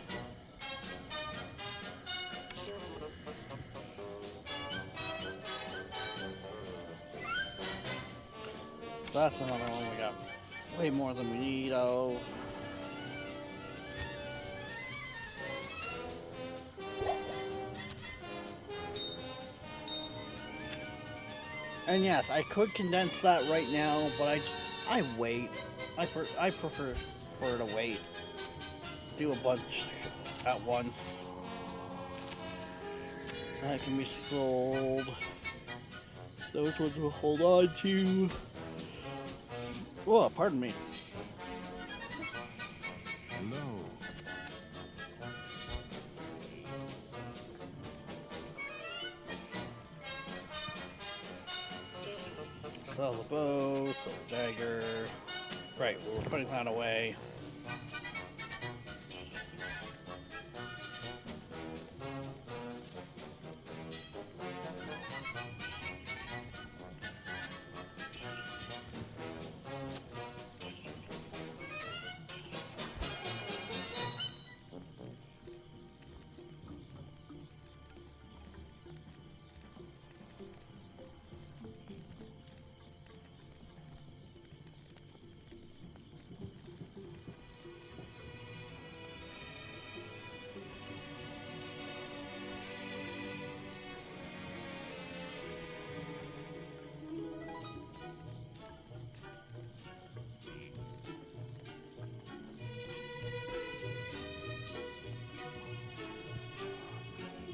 That's another one we got way more than we need of. And yes, I could condense that right now, but I wait. I prefer to wait. Do a bunch at once. That can be sold. Those ones we'll hold on to. Oh, pardon me. Hello. Sell the bow, sell the dagger. Right, we're putting that away.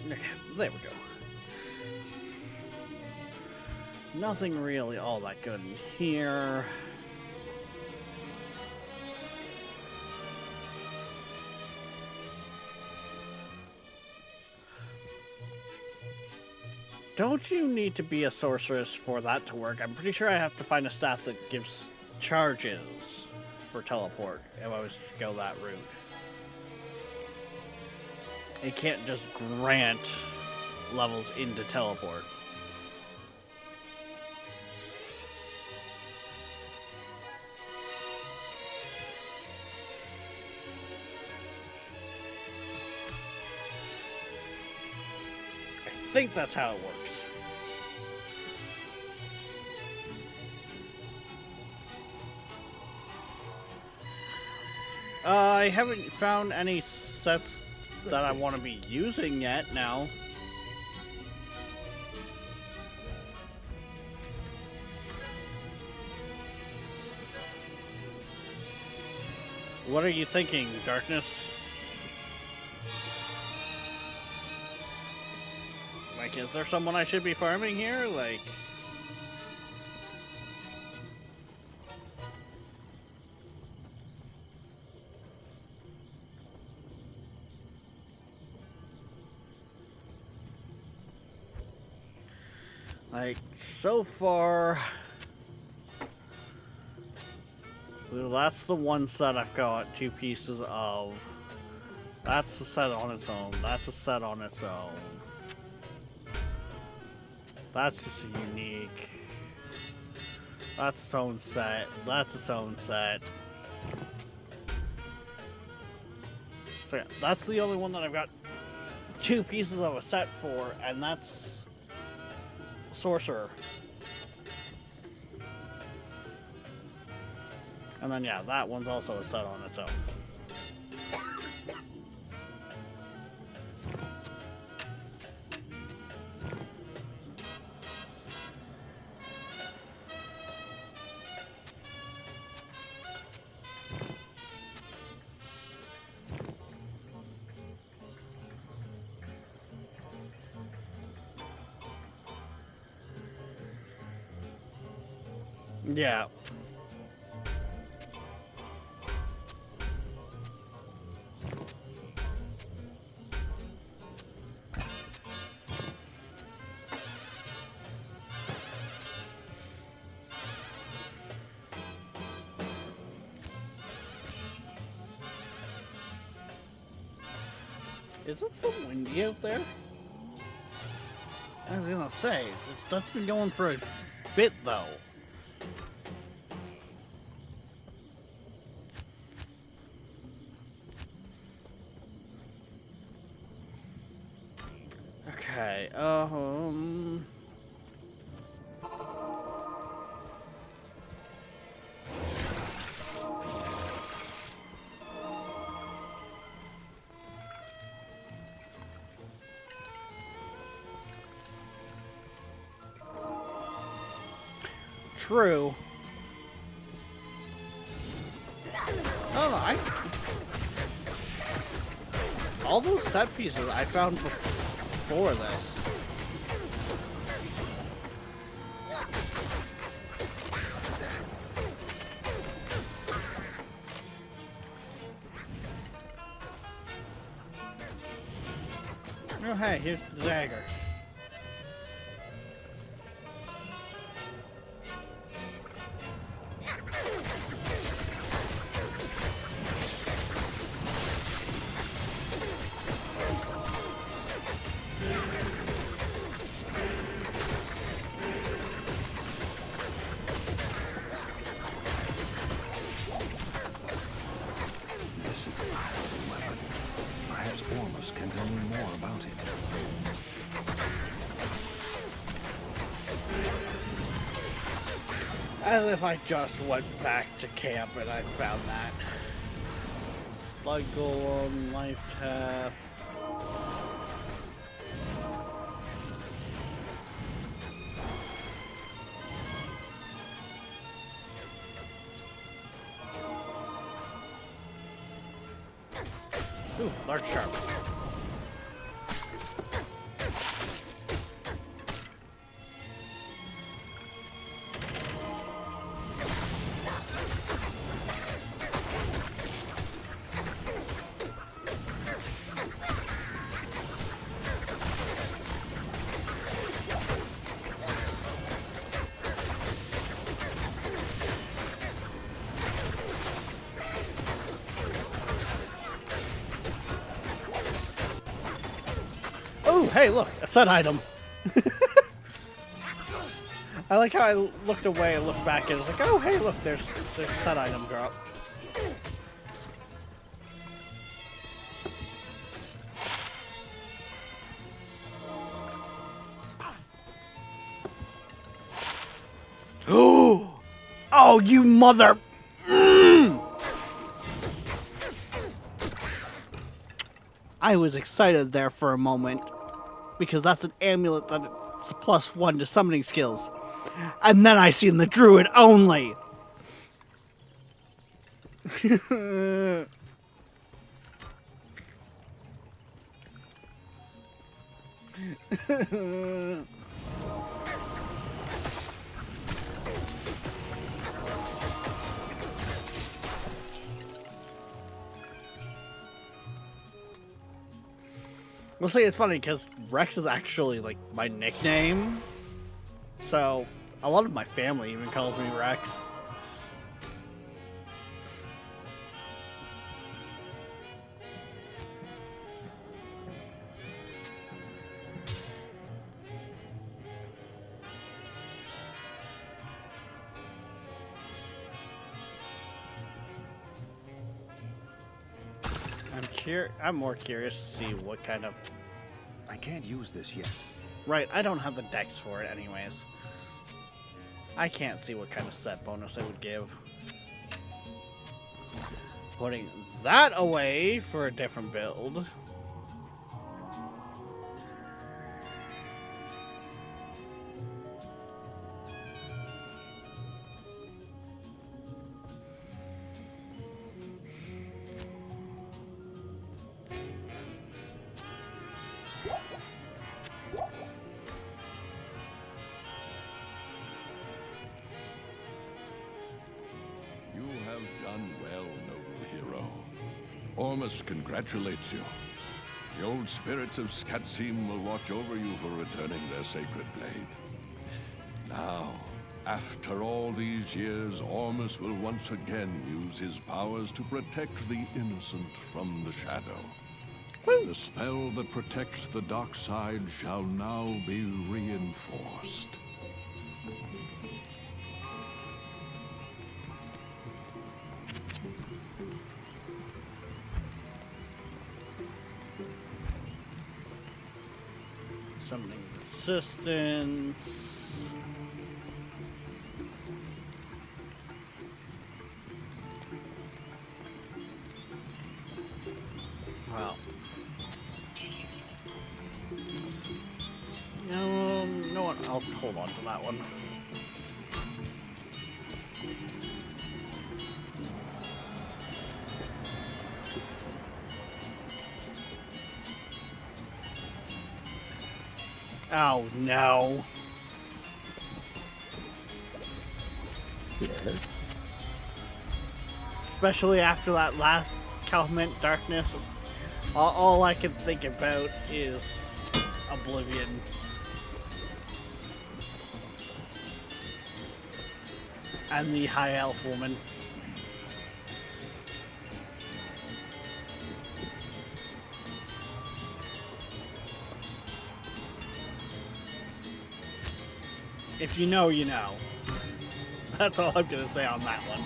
Okay, there we go. Nothing really all that good in here. Don't you need to be a sorceress for that to work? I'm pretty sure I have to find a staff that gives charges for teleport if I was to go that route. It can't just grant levels into teleport. I think that's how it works. I haven't found any sets that I want to be using yet now. What are you thinking, Darkness? Like, is there someone I should be farming here? Like... Like, so far... Well, that's the one set I've got 2 pieces of. That's a set on its own. That's a set on its own. That's just unique. That's its own set. That's its own set. So yeah, that's the only one that I've got 2 pieces of a set for, and that's Sorcerer. And then yeah, that one's also a set on its own. Yeah. Is it so windy out there? I was gonna say, that's been going for a bit though. Okay, true. Oh, all those set pieces I found before this. Oh, hey, here's the dagger. This is a powerful weapon. Perhaps Ormus can tell me more about it. As if I just went back to camp and I found that. Blood Golem, Life Tap. Ooh, large sharp. Oh, hey, look, a set item. I like how I looked away and looked back and was like, oh, hey, look, there's a set item drop. Oh, you mother! I was excited there for a moment because that's an amulet that's +1 to summoning skills. And then I seen the druid only. Well, see, it's funny because Rex is actually like my nickname. So a lot of my family even calls me Rex. I'm more curious to see what kind of. I can't use this yet. Right, I don't have the dex for it, anyways. I can't see what kind of set bonus it would give. Putting that away for a different build. You have done well, noble hero. Ormus congratulates you. The old spirits of Skatsim will watch over you for returning their sacred blade. Now, after all these years, Ormus will once again use his powers to protect the innocent from the shadow. The spell that protects the dark side shall now be reinforced. Summoning resistance. Wow. No one. I'll hold on to that one. Oh no. Yes. Especially after that last Calment Darkness, all I can think about is Oblivion. And the High Elf woman. If you know, you know. That's all I'm gonna say on that one.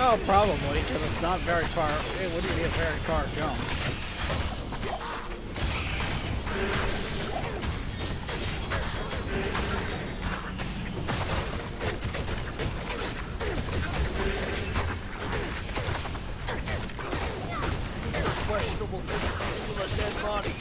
Oh, probably, because it's not very far. It wouldn't be a very far jump. Questionable thing with a dead body.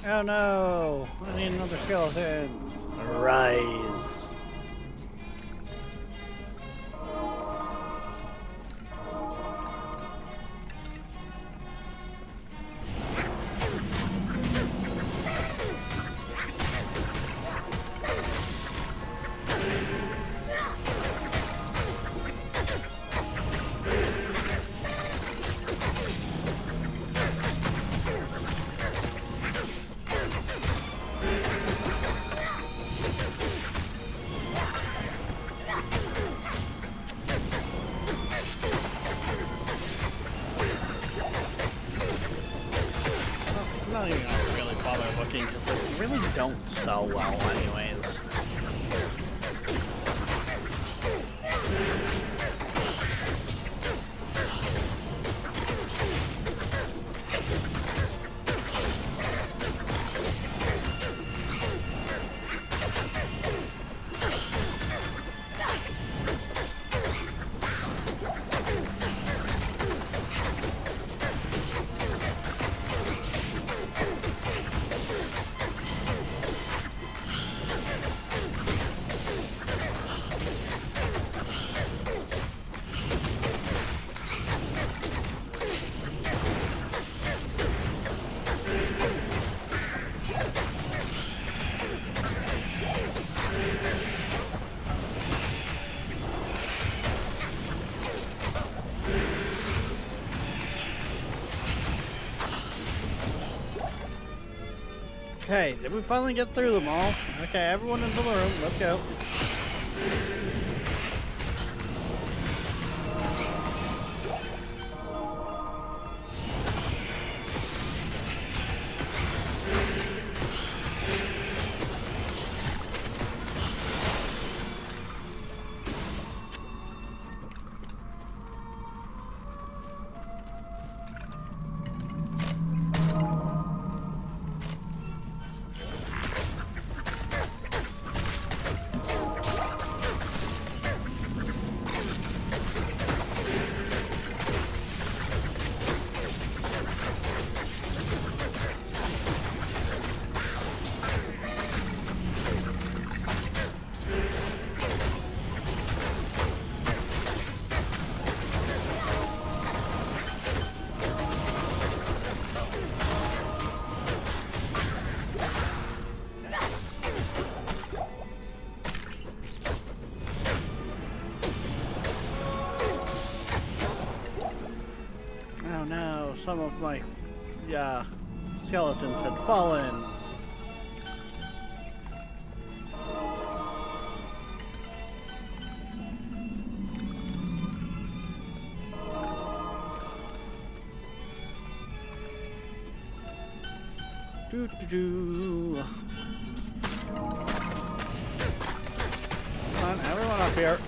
Oh no! I need another skeleton. Rise. really bother looking because they really don't sell well anyways. Okay, did we finally get through them all? Okay, everyone into the room, let's go. Oh no, some of my skeletons had fallen. Doo doo doo. Come on, everyone up here.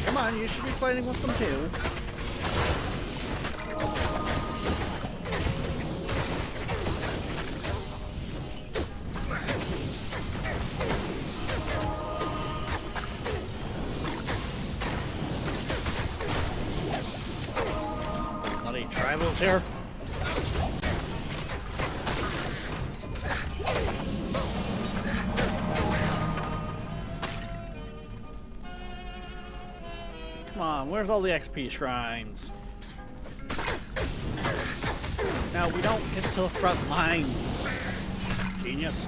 Come on, you should be fighting with them too. Bloody tribals here. Come on, where's all the XP shrines? Now we don't get to the front line. Genius.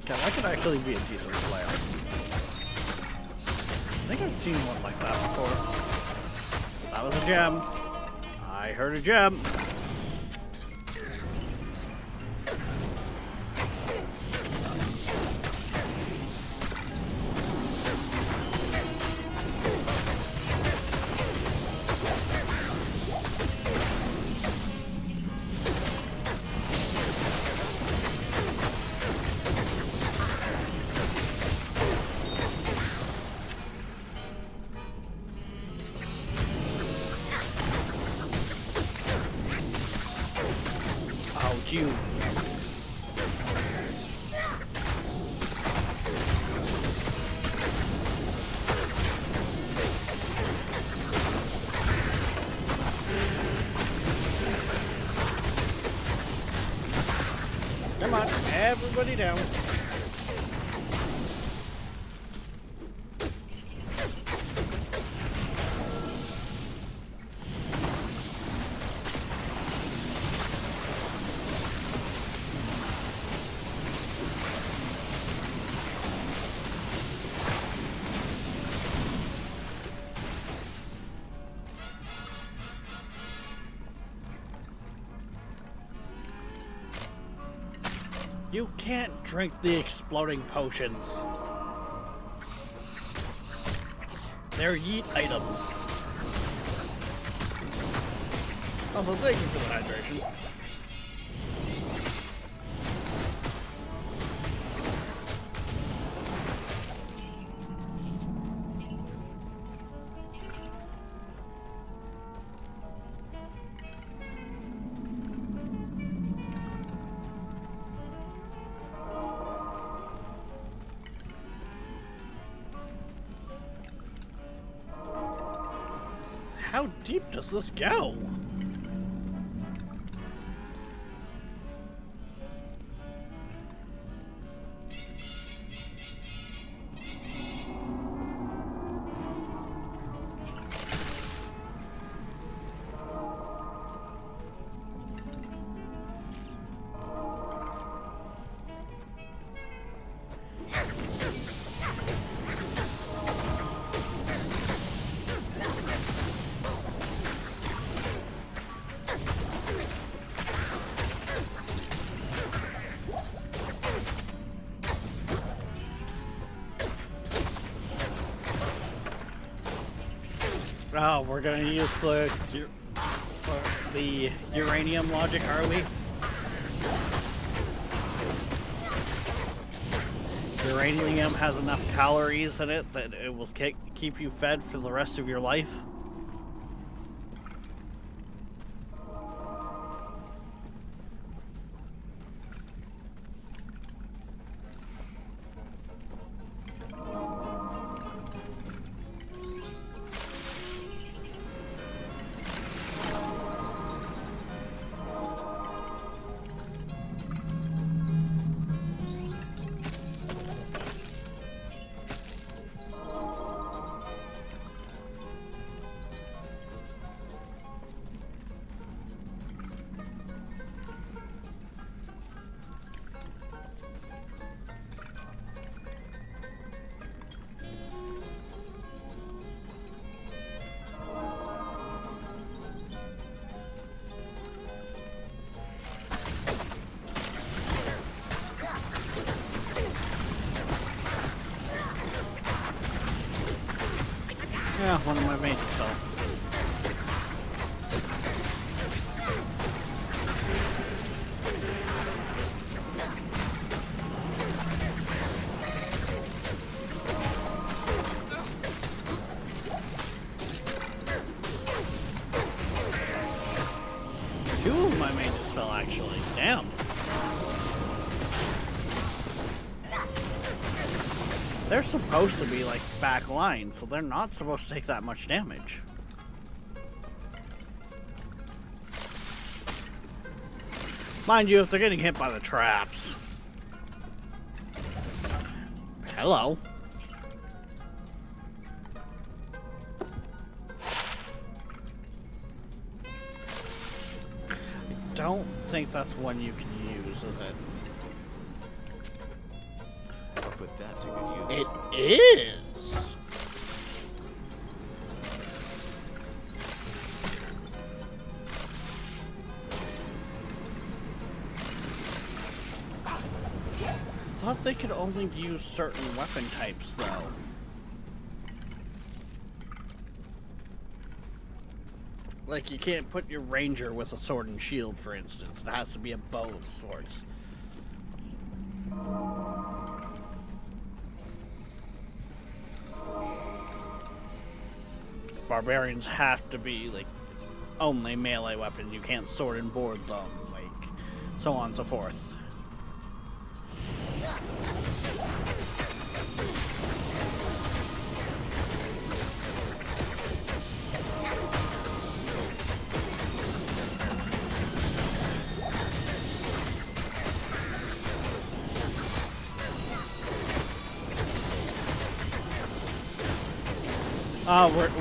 God, that could actually be a decent player. I think I've seen one like that before. That was a gem. I heard a gem. You. Come on, everybody down. You can't drink the exploding potions. They're yeet items. Also, thank you for the hydration. How deep does this go? Oh, we're gonna use the uranium logic, are we? Uranium has enough calories in it that it will keep you fed for the rest of your life. Yeah, one of my mages fell. Two of my mages fell, actually. Damn. They're supposed to be like back line, so they're not supposed to take that much damage. Mind you, if they're getting hit by the traps. Hello. I don't think that's one you can use, is it? I'll put that to good use. It is. I thought they could only use certain weapon types, though. Like, you can't put your ranger with a sword and shield, for instance. It has to be a bow of sorts. Barbarians have to be, like, only melee weapons. You can't sword and board them, like, so on and so forth.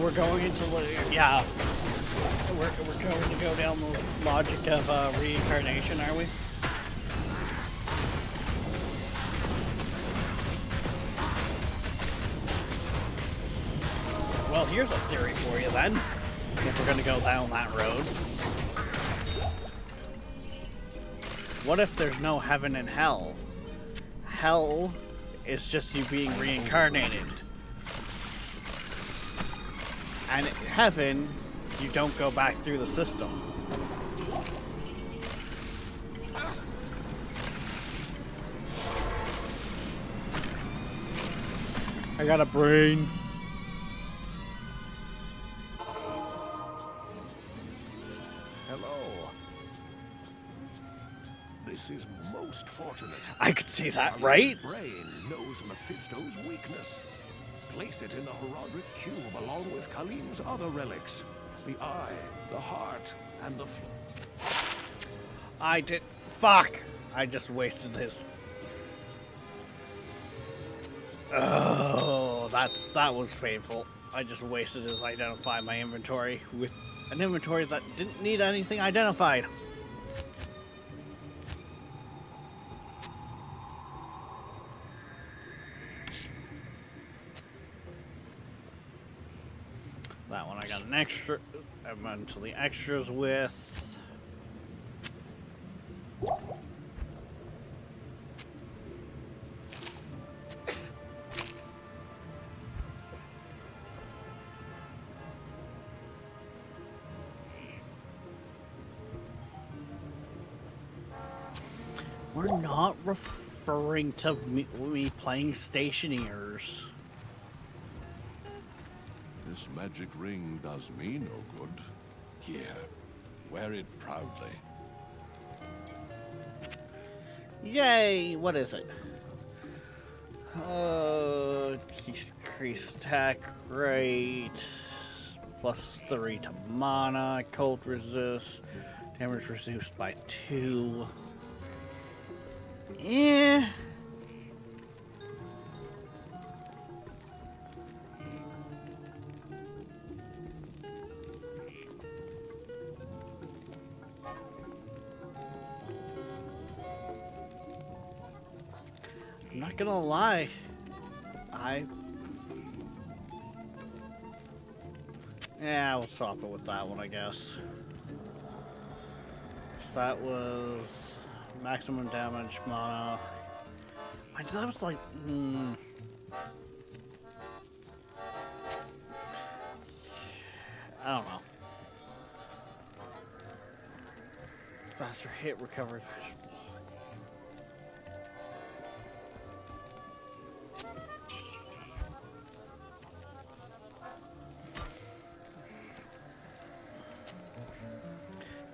We're going into yeah. We're going to go down the logic of reincarnation, are we? Well, here's a theory for you then. If we're going to go down that road. What if there's no heaven and hell? hell is just you being reincarnated. And heaven, you don't go back through the system. I got a brain. Hello. This is most fortunate. I could see that, right? Brain knows Mephisto's weakness. Place it in the Herodric Cube along with Khalim's other relics. The eye, the heart, and the I did. Fuck! I just wasted his. Oh, that was painful. I just wasted his identify my inventory with an inventory that didn't need anything identified. That one I got an extra. I went to the extras with. We're not referring to me playing Stationeers. This magic ring does me no good. Here, wear it proudly. Yay! What is it? Increased attack rate, +3 to mana, cold resist, damage reduced by 2. Eh. I'm not gonna lie. Yeah, we'll swap it with that one, I guess. So that was maximum damage, mana. That was like, I don't know. Faster hit, recovery, faster.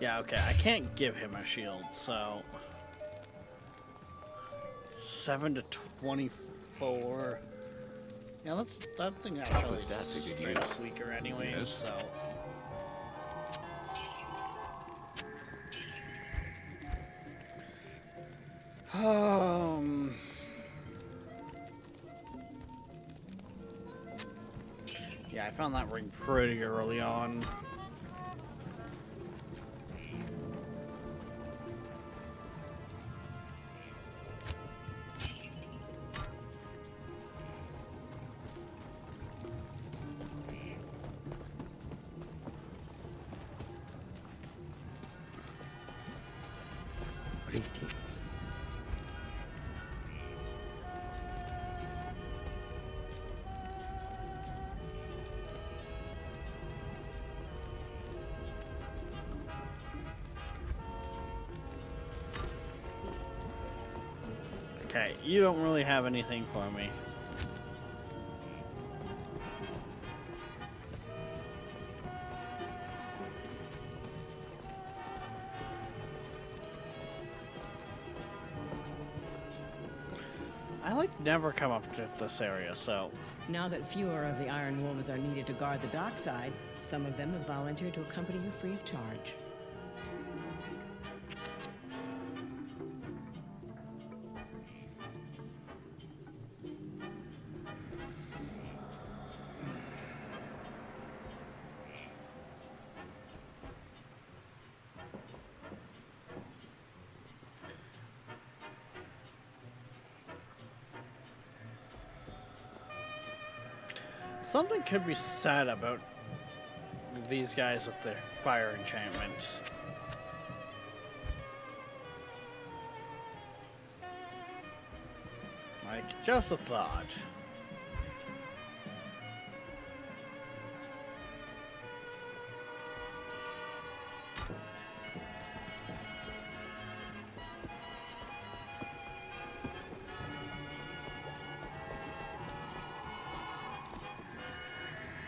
Yeah, okay, I can't give him a shield, so 7 to 24. Yeah, that thing actually put that to good straight up use. weaker anyways, Yes. so. Yeah, I found that ring pretty early on. Greetings. Okay, you don't really have anything for me. I never come up to this area, so Now that fewer of the Iron Wolves are needed to guard the dockside, some of them have volunteered to accompany you free of charge. something could be said about these guys with their fire enchantments. like. Just a thought.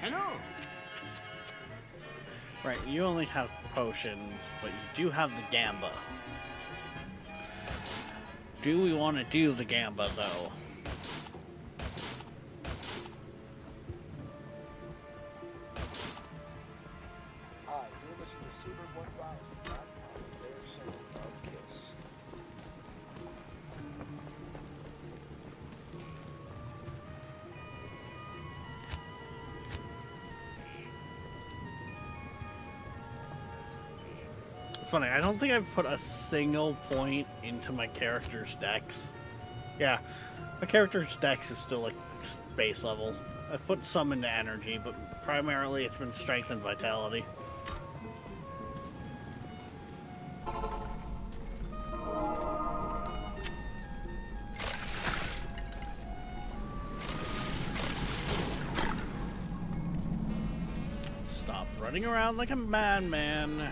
Hello. Right, you only have potions, but you do have the Gamba. Do we want to do the Gamba, though? Hi, you're listening to Seabird 1000, their singer of Kiss. It's funny, I don't think I've put a single point into my character's dex. Yeah, my character's dex is still like base level. I've put some into energy, but primarily it's been strength and vitality. Stop running around like a madman.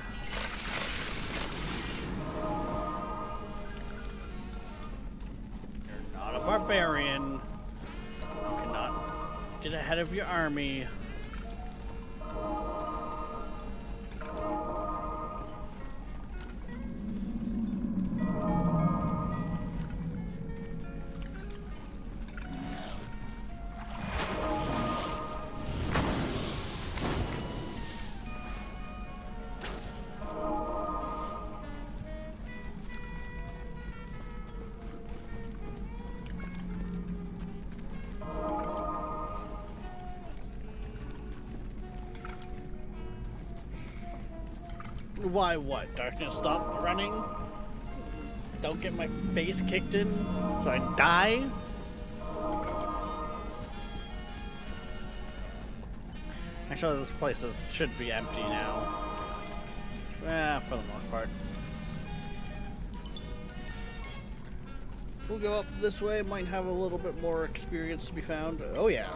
You're not a barbarian. You cannot get ahead of your army. Why what? Darkness, stop running? Don't get my face kicked in so I die? Actually, this place should be empty now. For the most part. We'll go up this way, might have a little bit more experience to be found. Oh yeah.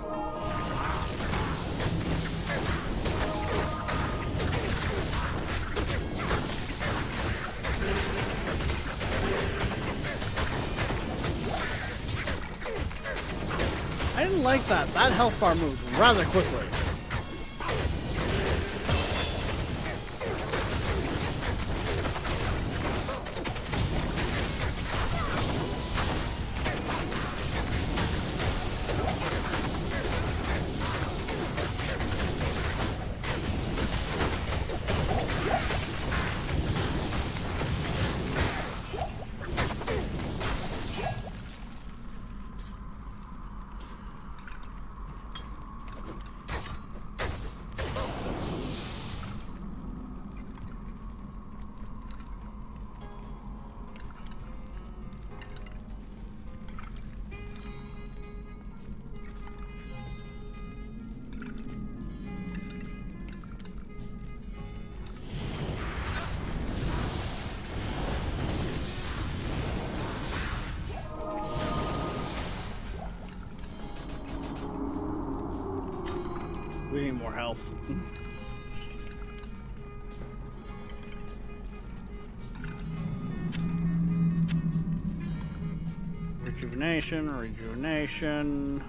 I didn't like that. That health bar moved rather quickly. We need more health. Rejuvenation.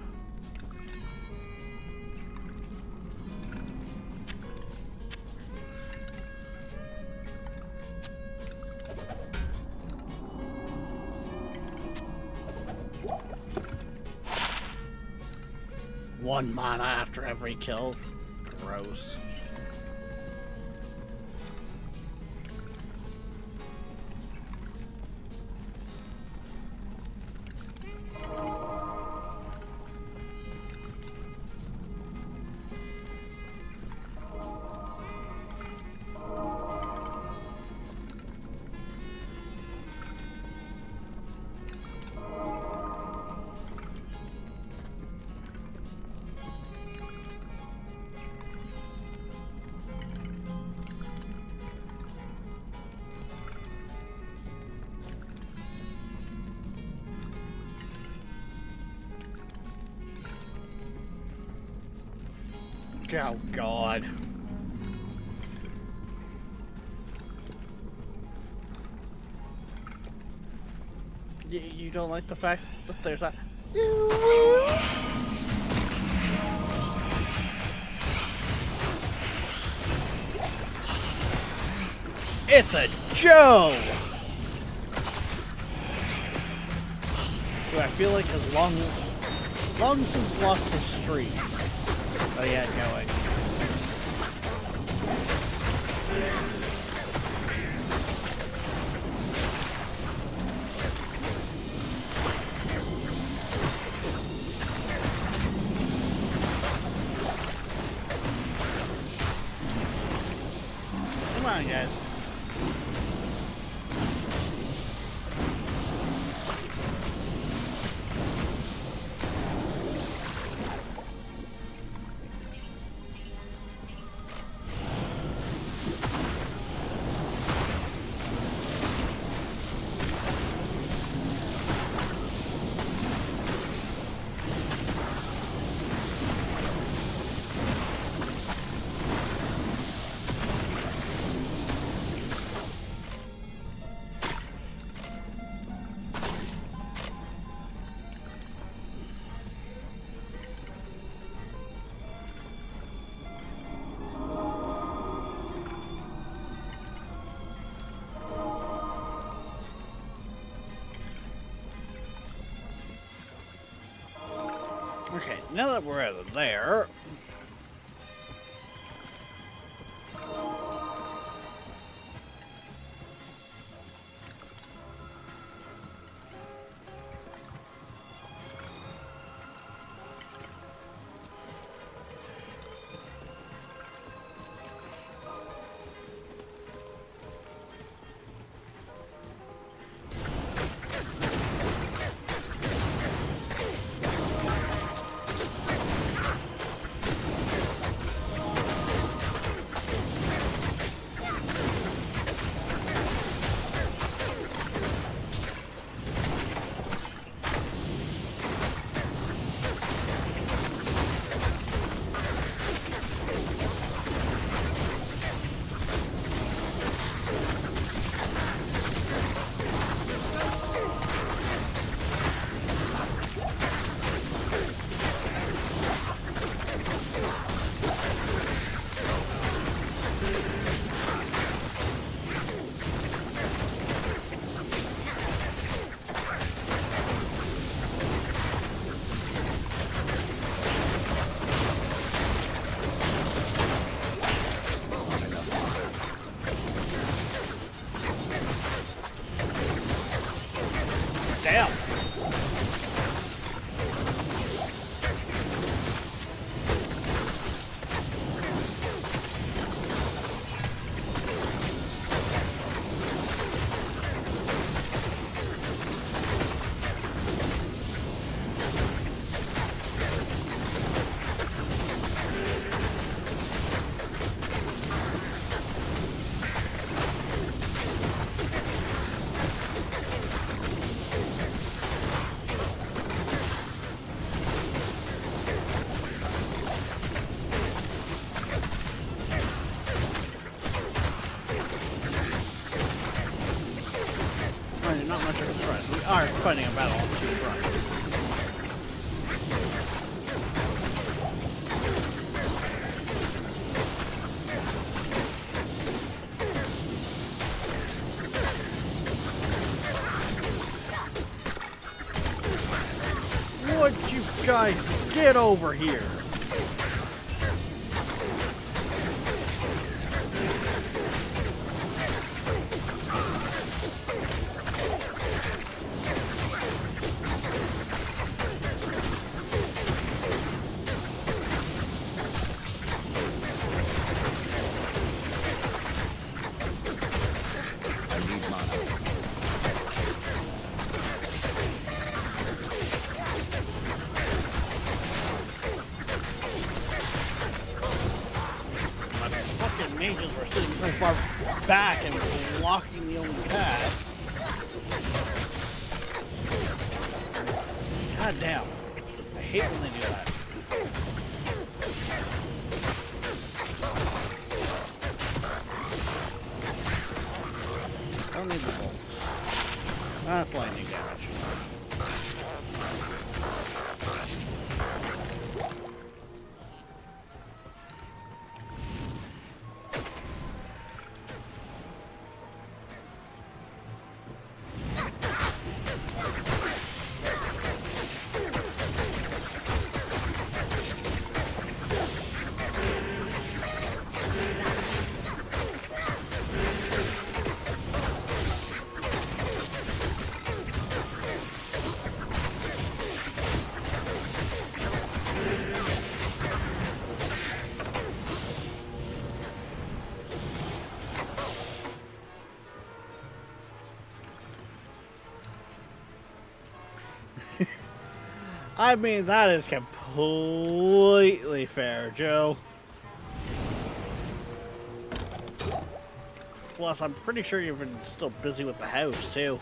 One mana after every kill. Gross. Oh, God. You don't like the fact that there's a... It's a Joe! Who I feel like has long since lost his streak. Oh yeah, going. Come on, guys. Okay, now that we're out of there... Damn! Not much of a threat. We are fighting a battle on two fronts. Would you guys get over here? Mages were sitting so far back and blocking the only path. God damn. I hate when they do that. Don't need the bolts. That's lightning damage. I mean, that is completely fair, Joe. Plus, I'm pretty sure you've been still busy with the house, too.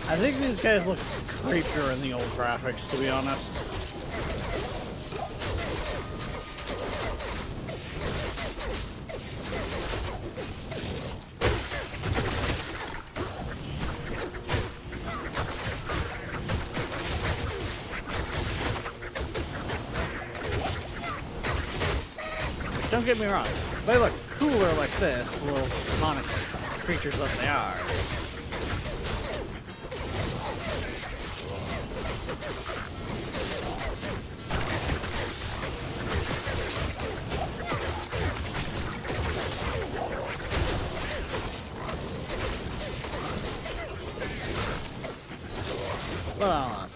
I think these guys look creepier in the old graphics, to be honest. Don't get me wrong, they look cooler like this, little demonic creatures that they are. Hold on.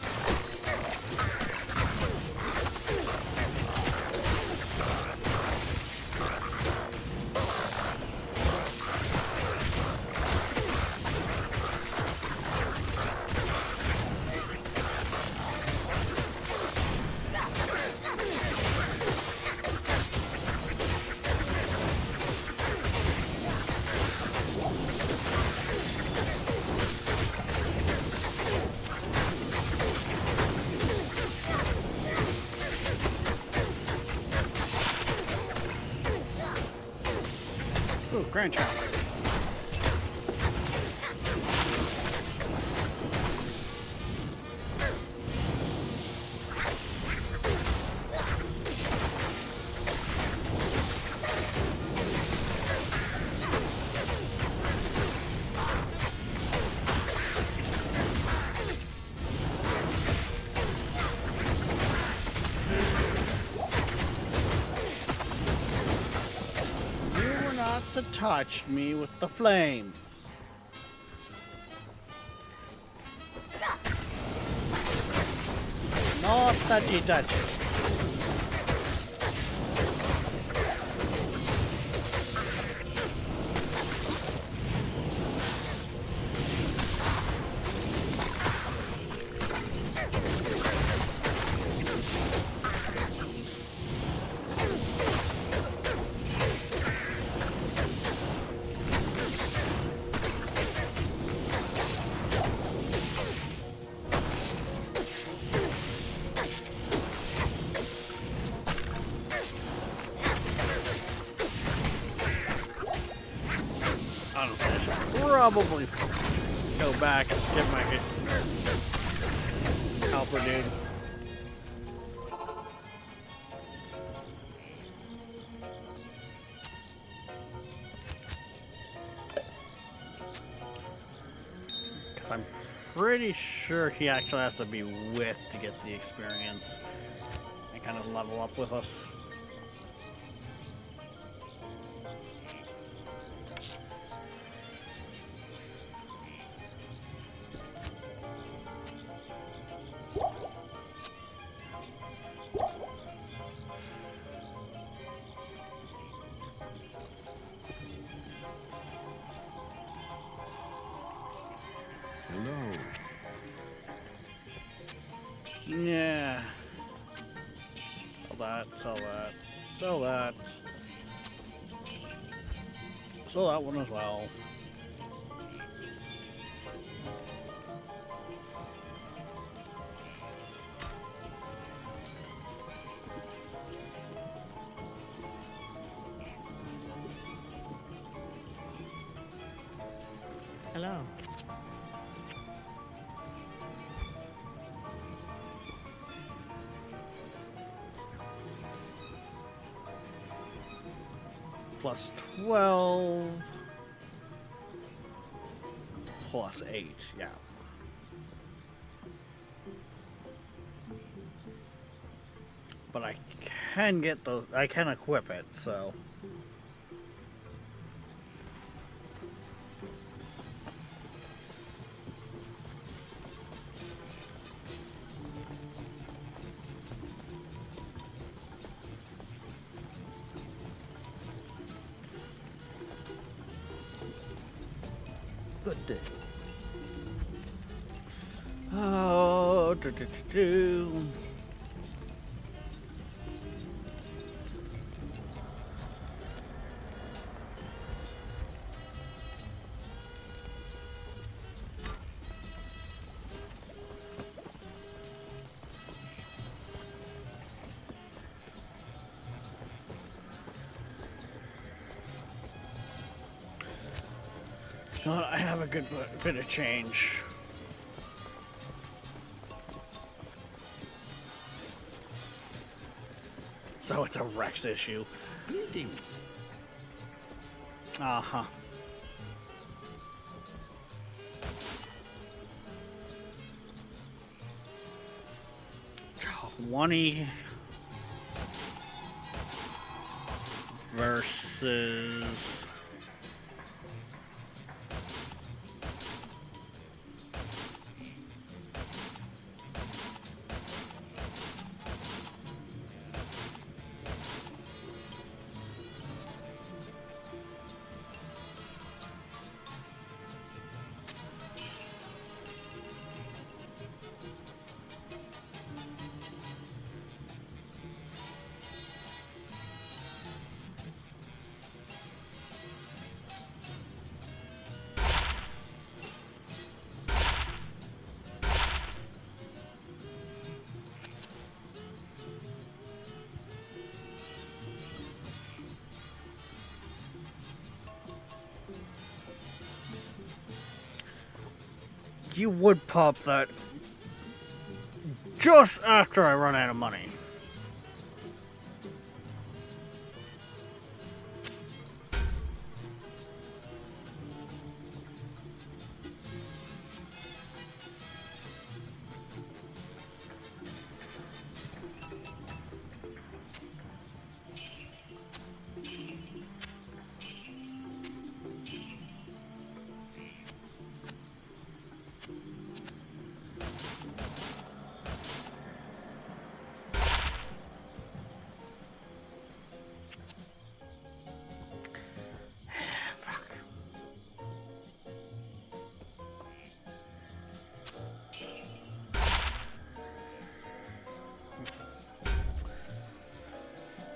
Ooh, grandchild. To touch me with the flames. No touchy touchy. I should probably go back and get my helper dude. Because I'm pretty sure he actually has to be with to get the experience and kind of level up with us. Hello. Yeah. Sell that, sell that, sell that. Sell that one as well. Hello. Plus 12. Plus 8, yeah. But I can get those, I can equip it, so. Good day. Oh, I have a good bit of change. So it's a Rex issue. Greetings. Uh-huh. 20 versus you would pop that just after I run out of money.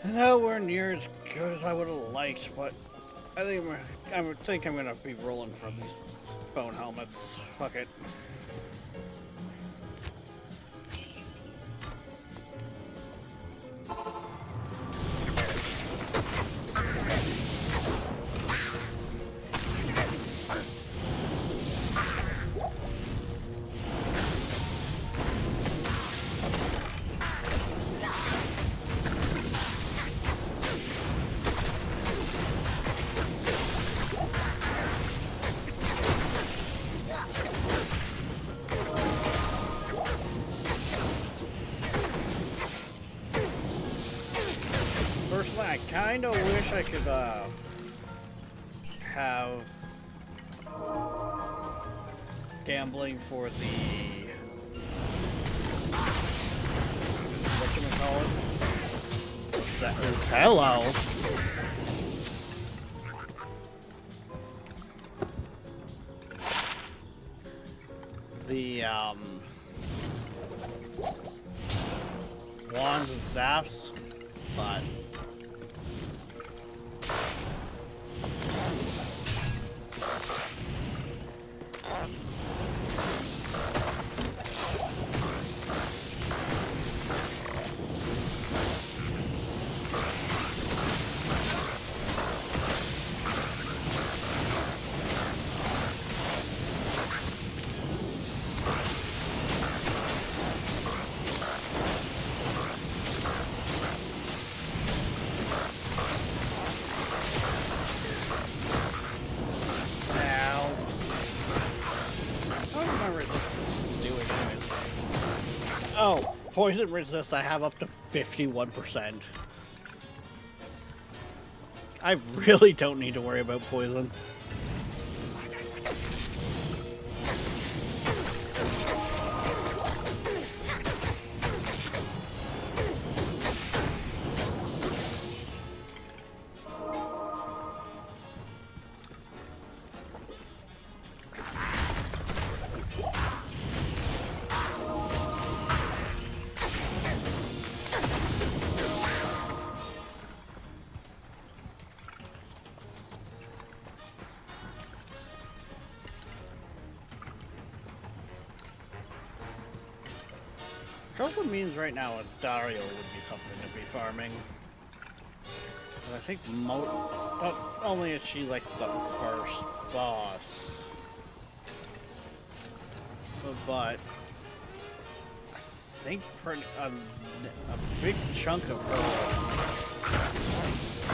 Nowhere near as good as I would have liked, but I think I'm gonna be rolling for these bone helmets. Fuck it. I kind of wish I could have gambling for the whatchamacallit? Hello. The wands and staffs, but oh, poison resist I have up to 51%. I really don't need to worry about poison. Which also means right now a Dario would be something to be farming. But I think not only is she like the first boss, but I think a big chunk of her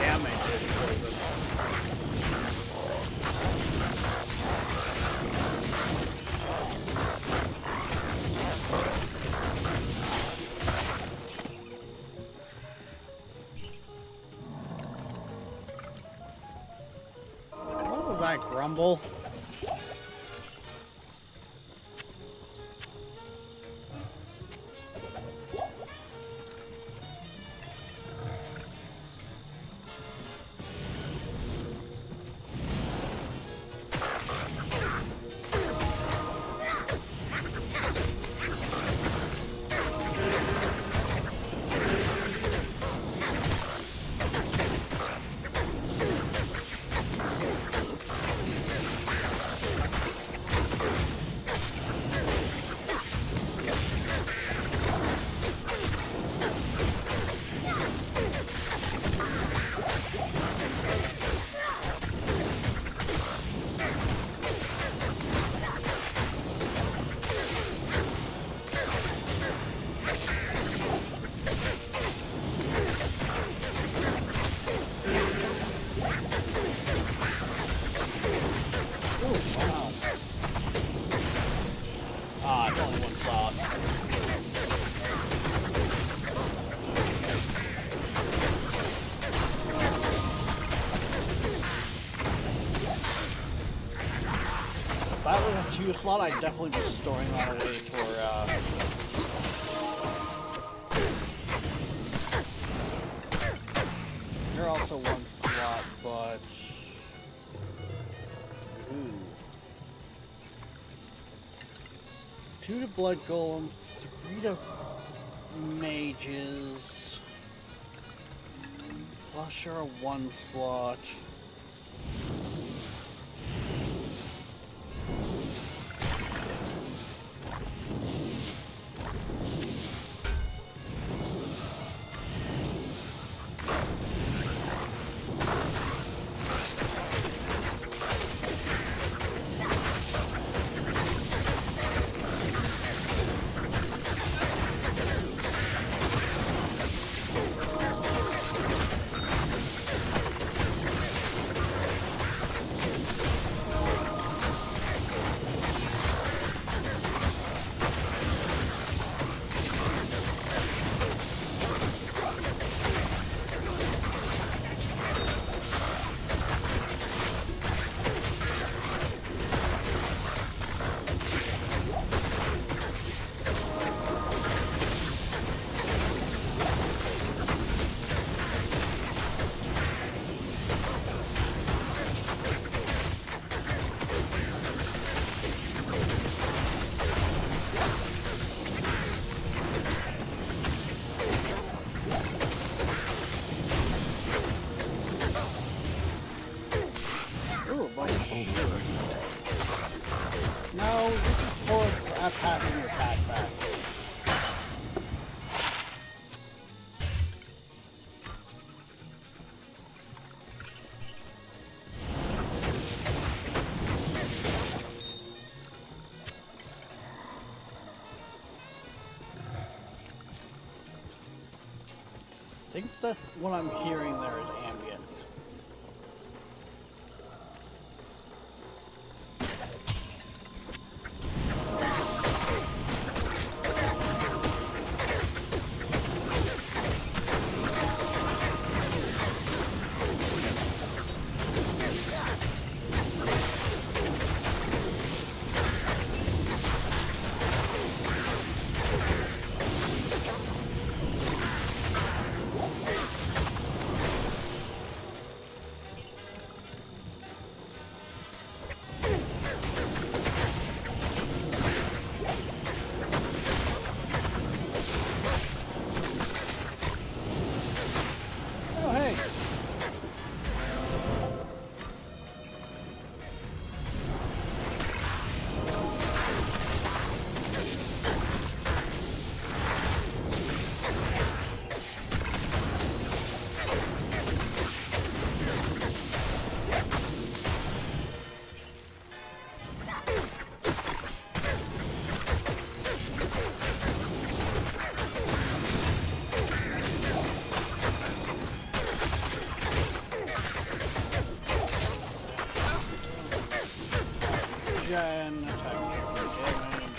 damage is poison. That grumble. That was a 2 slot, I'd definitely be storing that away for, You're also 1 slot, but... Ooh. 2 to blood golems, 3 to mages... Plus sure a 1 slot... No, you just pull it at passing your attack back. I think that what I'm hearing there is ambient. Oh, hey! Gen attack damage.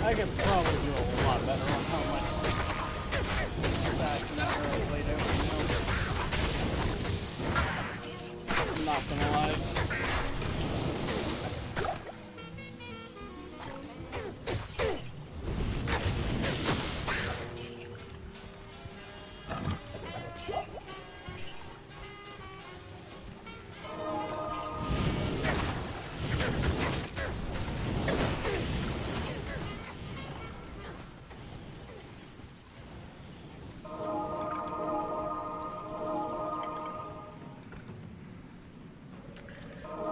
I could probably do a lot better on how much attacks and that really played out, you know. I'm not gonna lie.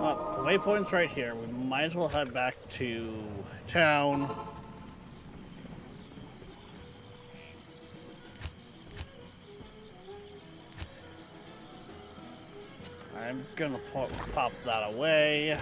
Well, the waypoint's right here. We might as well head back to town. I'm gonna pop that away.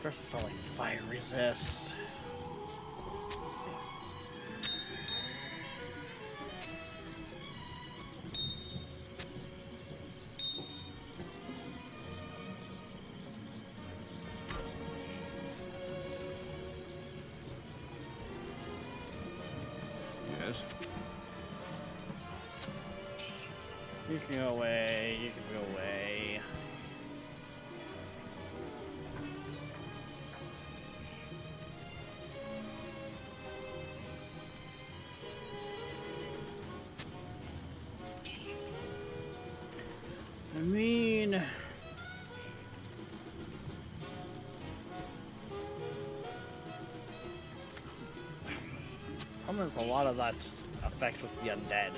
There's only fire resist. Yes? You can go away, you can go away. I mean... There's a lot of that effect with the undead.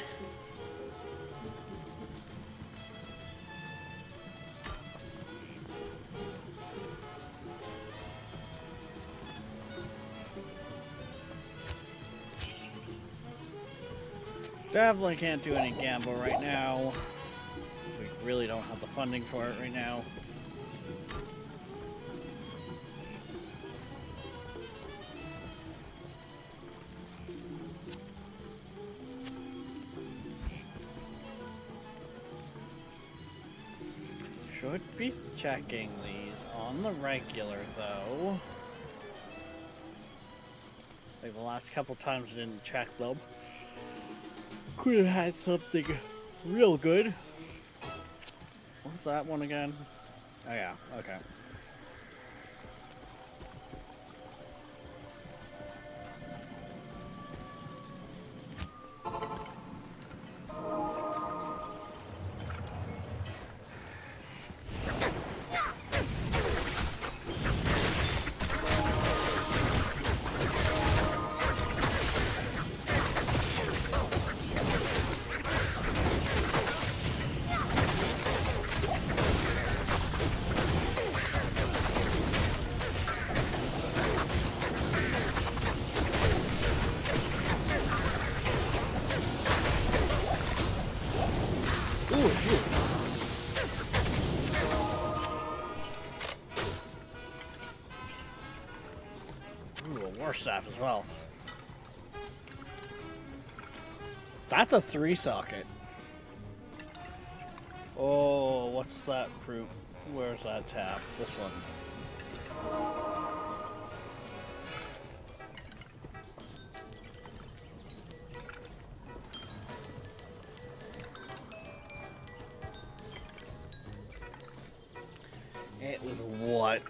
Definitely can't do any gamble right now. We really don't have the funding for it right now. Should be checking these on the regular though. Like the last couple times I didn't check them. Could have had something real good. What's that one again? Oh yeah, okay. Ooh, a war staff as well. That's a 3-socket. Oh, what's that fruit? Where's that tab? This one. It was what?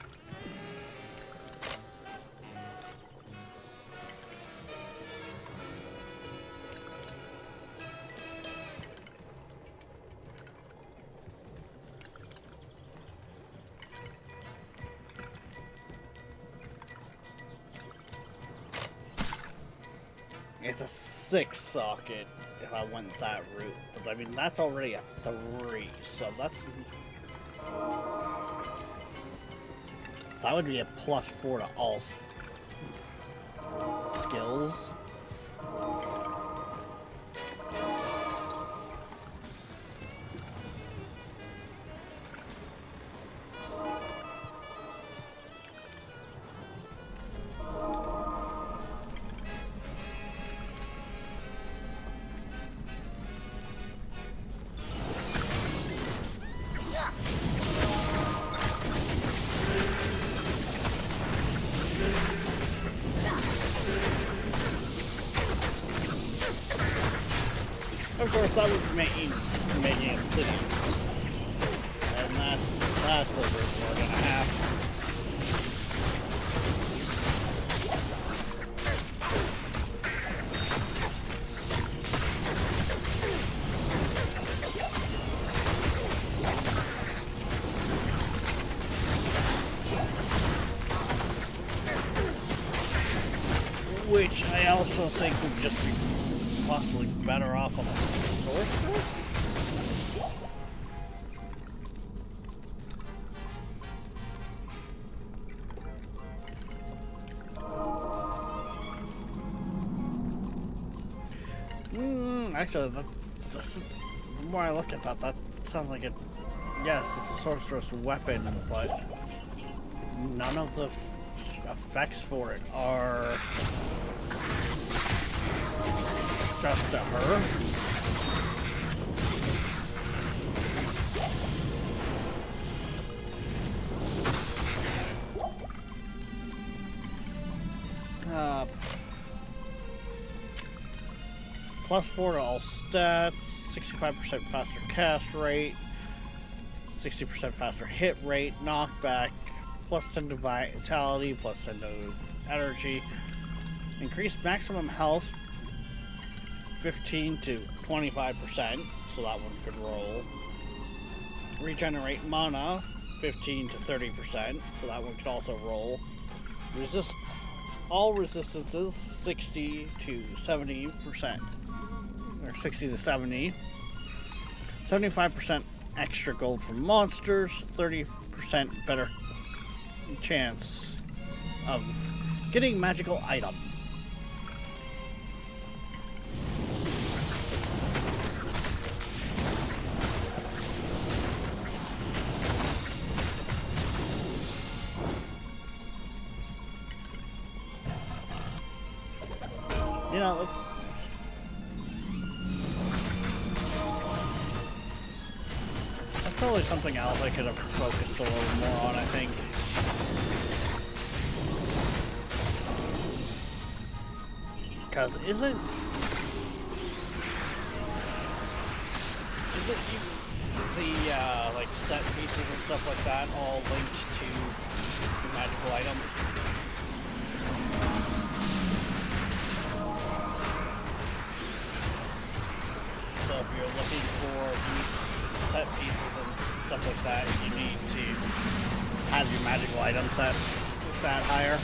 It's a 6-socket if I went that route. But I mean, that's already a 3, so that's... That would be a +4 to all skills. Of course, I was making obsidian, and that's over 4.5. Which I also think would just be possibly better off on the sorceress? Actually, the more I look at that, that sounds like it. Yes, it's a sorceress weapon, but none of the effects for it are just to her. +4 to all stats, 65% faster cast rate, 60% faster hit rate, knockback, +10 to vitality, +10 to energy, increased maximum health 15 to 25%, so that one could roll. Regenerate mana 15 to 30%, so that one could also roll. Resist all resistances 60 to 70%, or 60 to 70. 75% extra gold from monsters, 30% better chance of getting magical item. You know, that's probably something else I could have focused a little more on, I think. Because is it like set pieces and stuff like that all linked to the magical item. So if you're looking for these set pieces and stuff like that, you need to have your magical item set higher.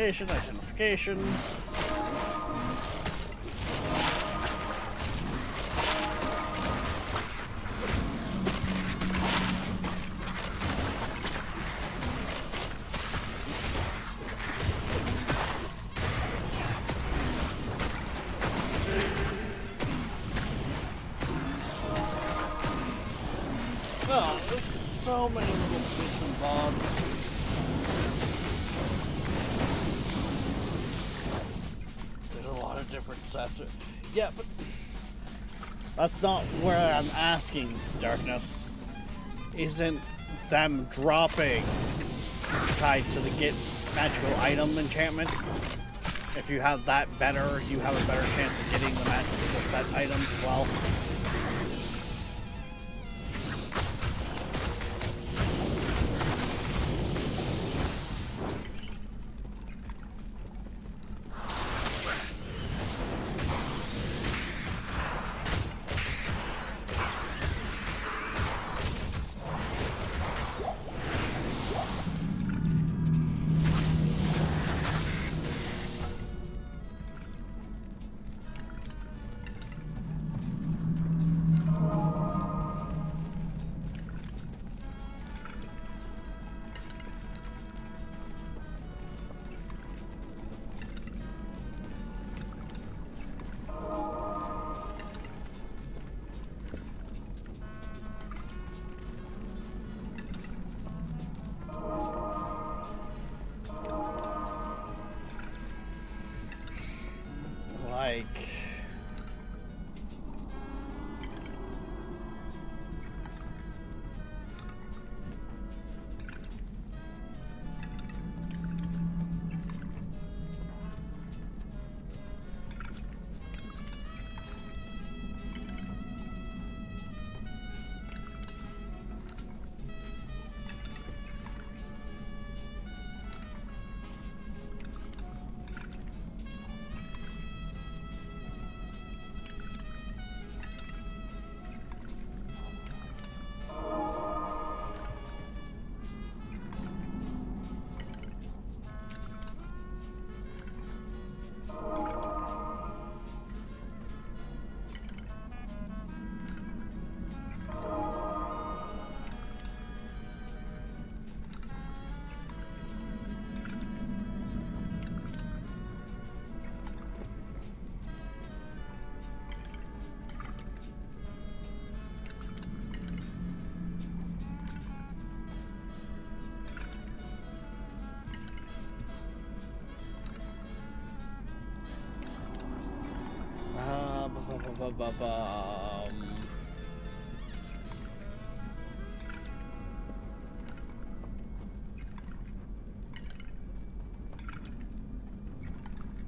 Identification. Oh, there's so many little bits and bobs. Different sets. Yeah, but that's not where I'm asking, Darkness. Isn't them dropping tied to the get magical item enchantment? If you have that better, you have a better chance of getting the magical set items as well.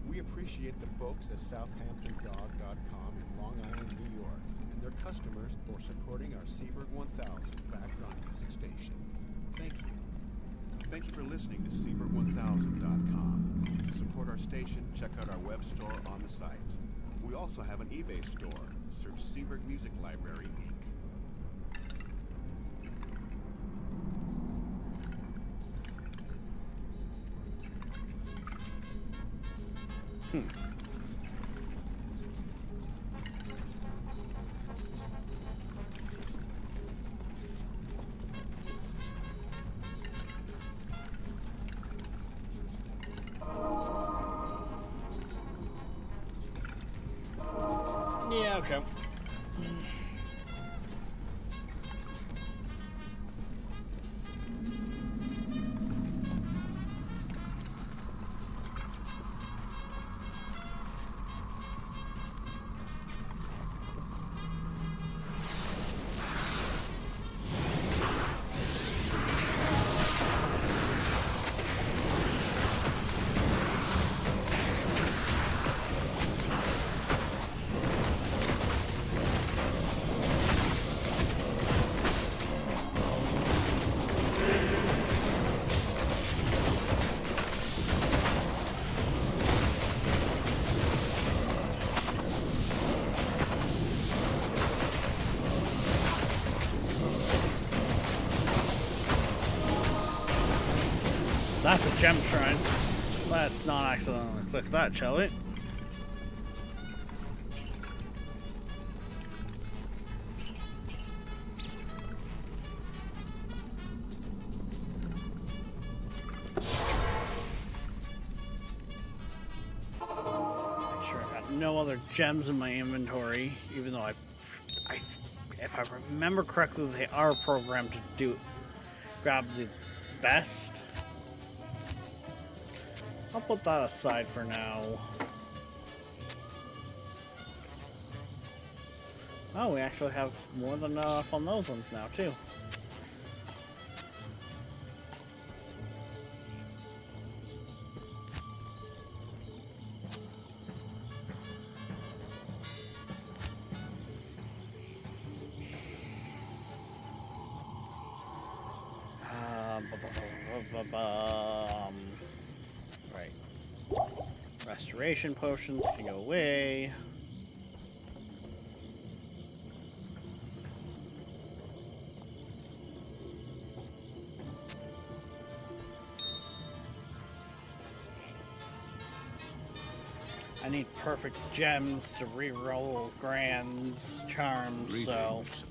We appreciate the folks at SouthamptonDog.com in Long Island, New York, and their customers for supporting our Seaburg 1000 background music station. Thank you. Thank you for listening to Seaburg1000.com. To support our station, check out our web store on the site. We also have an eBay store. Search Seaburg Music Library, Inc. Yeah, okay. That's a gem shrine. Let's not accidentally click that, shall we? Make sure I got no other gems in my inventory, even though if I remember correctly, they are programmed to grab the best. I'll put that aside for now. Oh, we actually have more than enough on those ones now, too. Right. Restoration potions can go away. I need perfect gems to reroll Grand's charms, so... Greetings.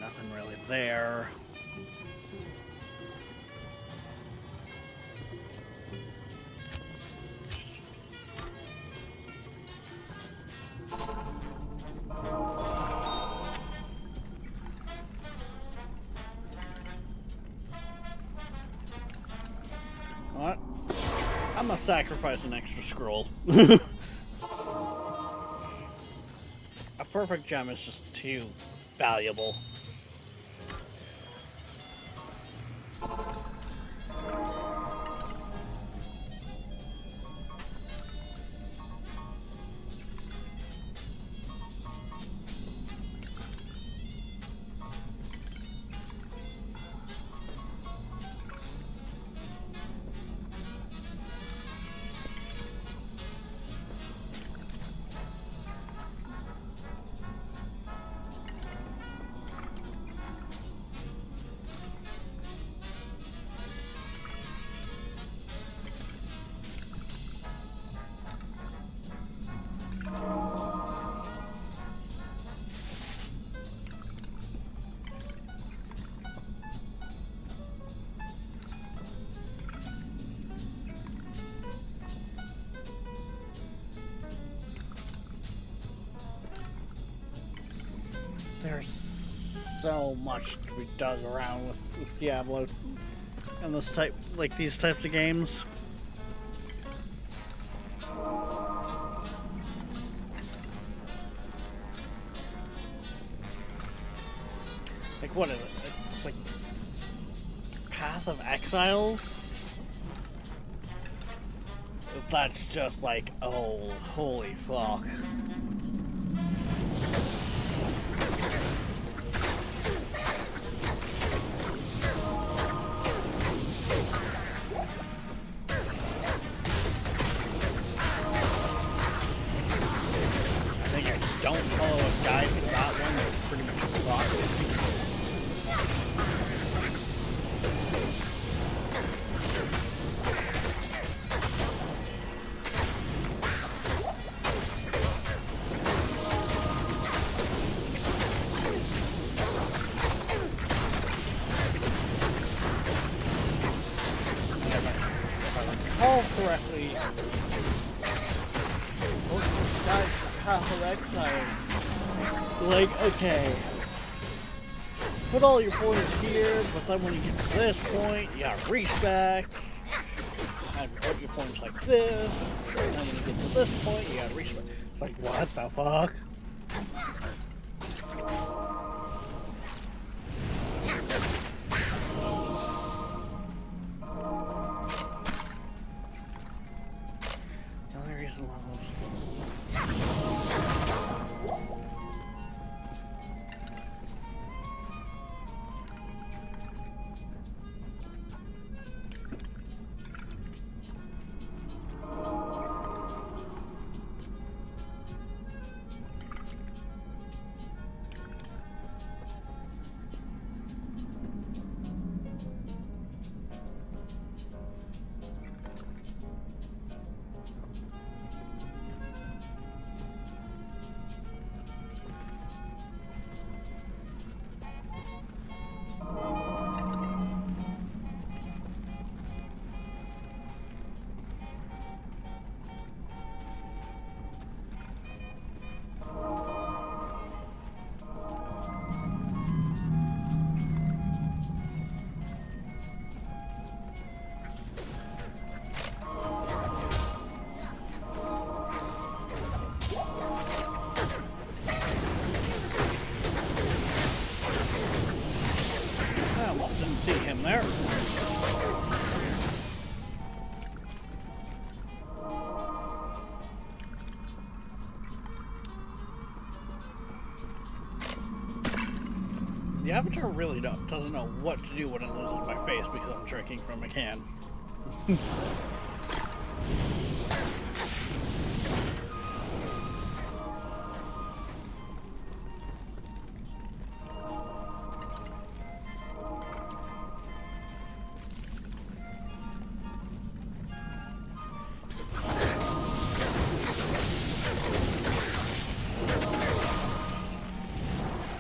Nothing really there. What? I'm gonna sacrifice an extra scroll. A perfect gem is just too valuable. There's so much to be dug around with Diablo and this type, like these types of games. Like, what is it? It's like Path of Exiles? That's just like, oh, holy fuck. Don't follow a guide for that one, that's pretty much fucked. If I recall correctly, most of the guys for Path of Exile, like, okay, put all your points here, but then when you get to this point, you gotta respec, and put your points like this, and then when you get to this point, you gotta respec. It's like, what the fuck? The only reason levels character really doesn't know what to do when it loses my face because I'm drinking from a can.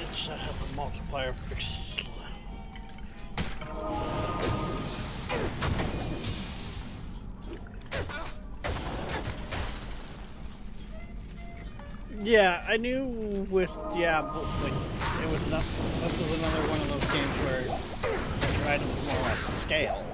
It should have a multiplier fixed. Yeah, I knew with, but like, it was not, this is another one of those games where your items more or less scale.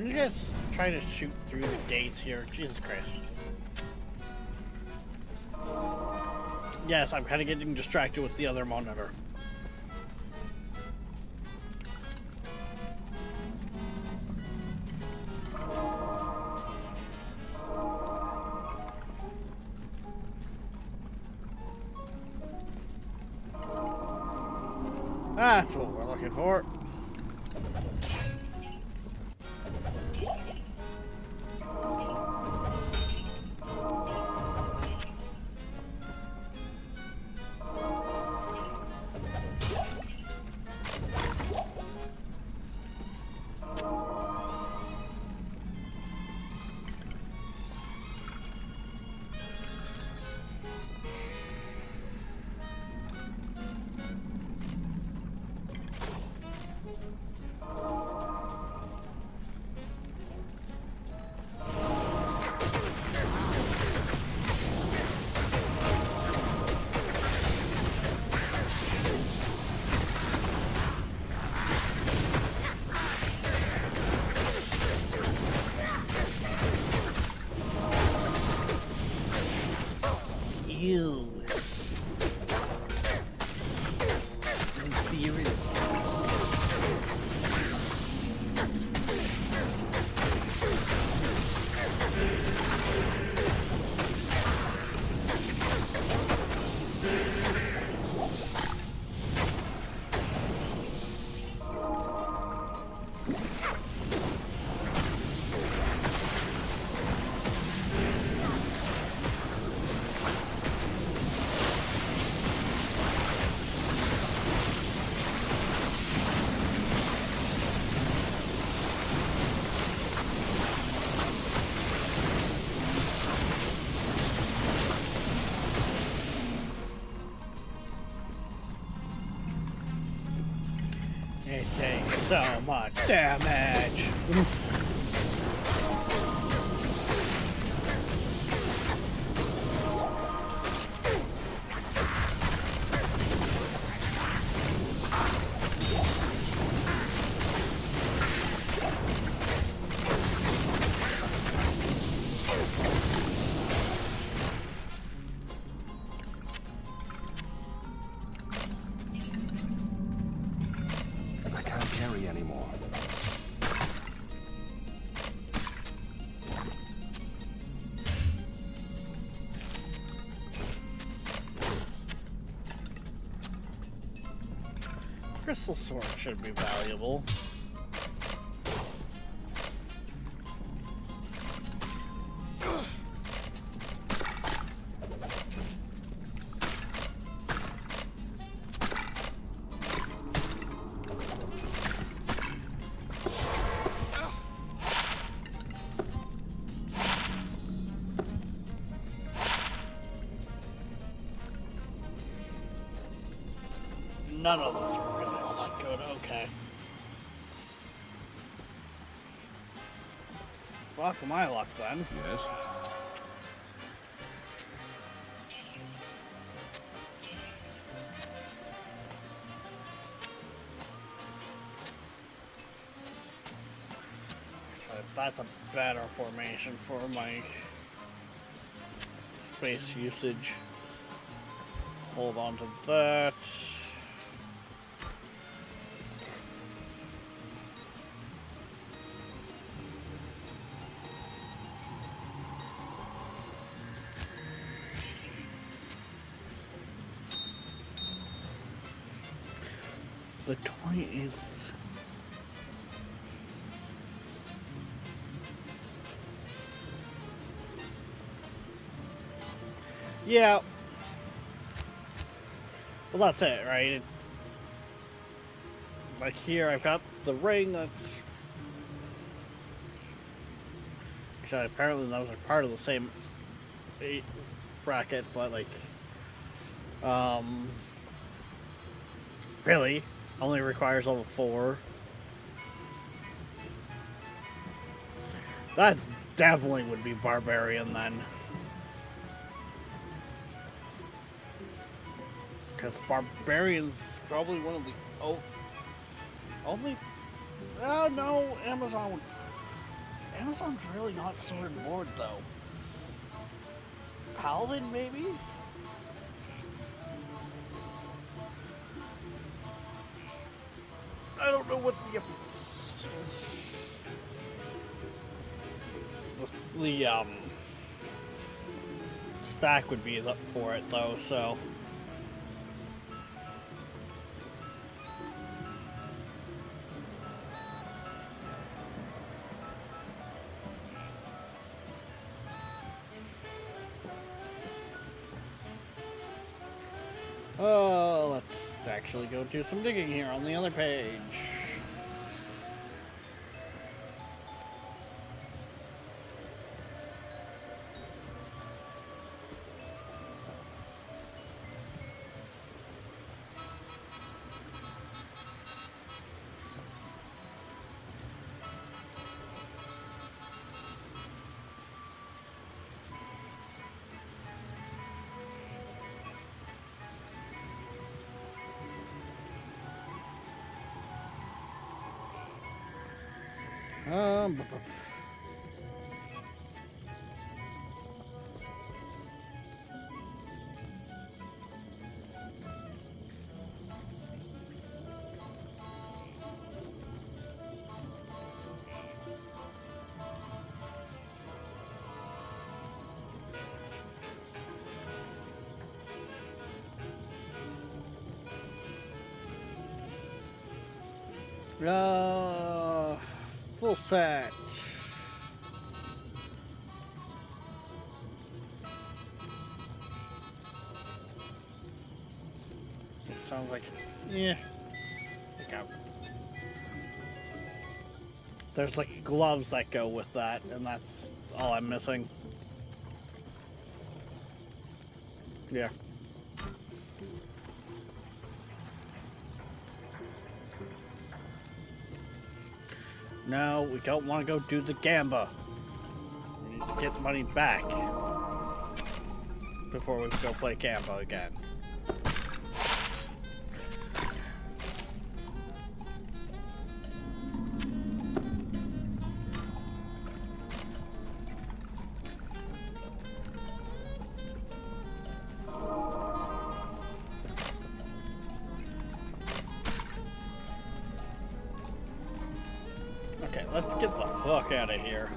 You guys try to shoot through the gates here. Jesus Christ. Yes, I'm kind of getting distracted with the other monitor. That's what we're looking for. Ew. It takes so much damage. I can't carry anymore. crystal sword should be valuable. None of those are really all that good. Okay. Fuck my luck then. Yes? That's a better formation for my space usage. Hold on to that. The 28th. Yeah. Well, that's it, right? Like here, I've got the ring that's... Actually, apparently those are part of the same bracket, but like... Really? Only requires level 4. That's definitely would be Barbarian then. Because Barbarian's probably one of the only... no, Amazon. Amazon's really not sword and board though. Paladin maybe? I don't know what the stack would be up for it though, so. Let's actually go do some digging here on the other page. Bu- bu- full set. It sounds like, yeah. There's like gloves that go with that, and that's all I'm missing. Yeah. No, we don't want to go do the Gamba. We need to get the money back before we go play Gamba again. Okay, let's get the fuck out of here.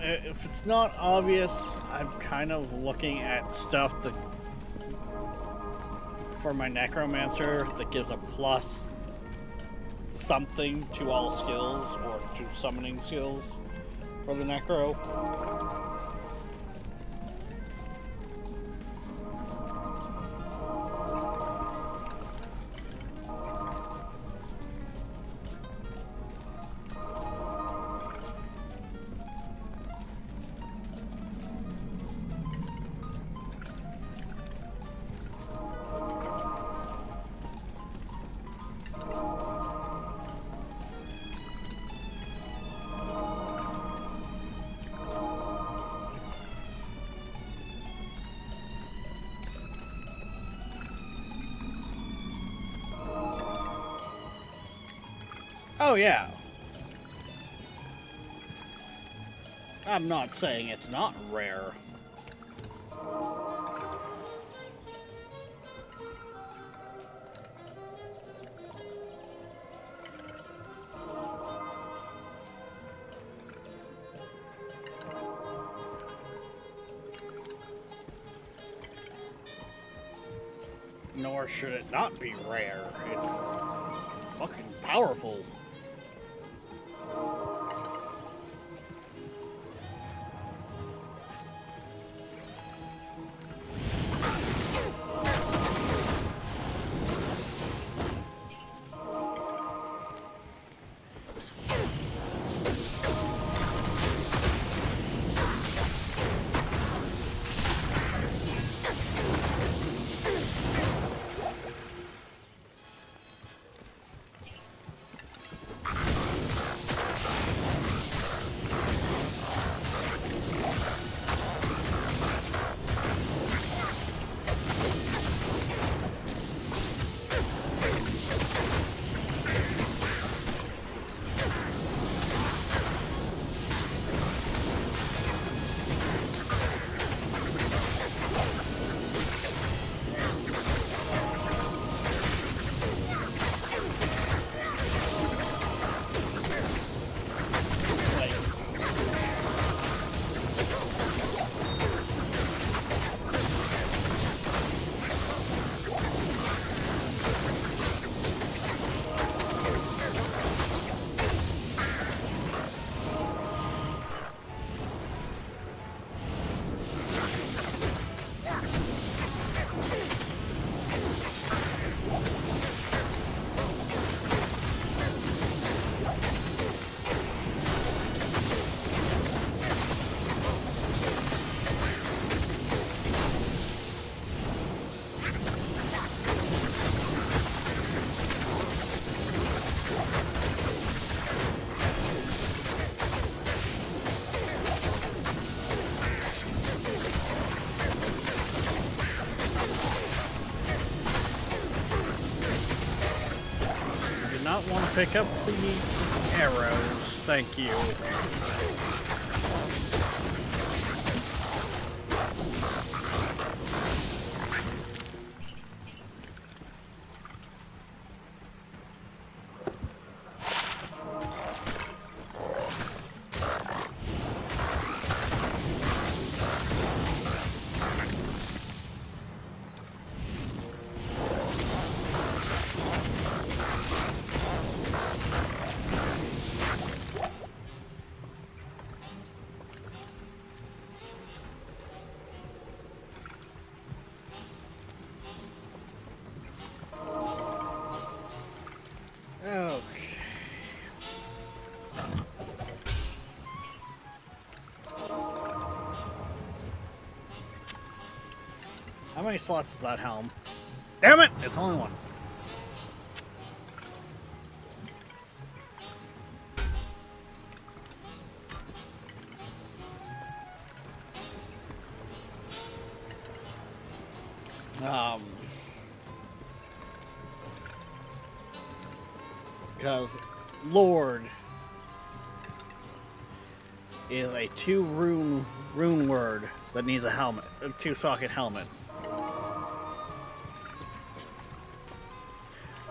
if it's not obvious, I'm kind of looking at stuff that for my necromancer that gives a plus something to all skills or to summoning skills for the necro. Oh yeah. I'm not saying it's not rare. Nor should it not be rare. It's fucking powerful. Not want to pick up the arrows. Thank you. How many slots is that helm? Damn it! It's only one. Because Lord is a 2-rune word that needs a helmet, a 2-socket helmet.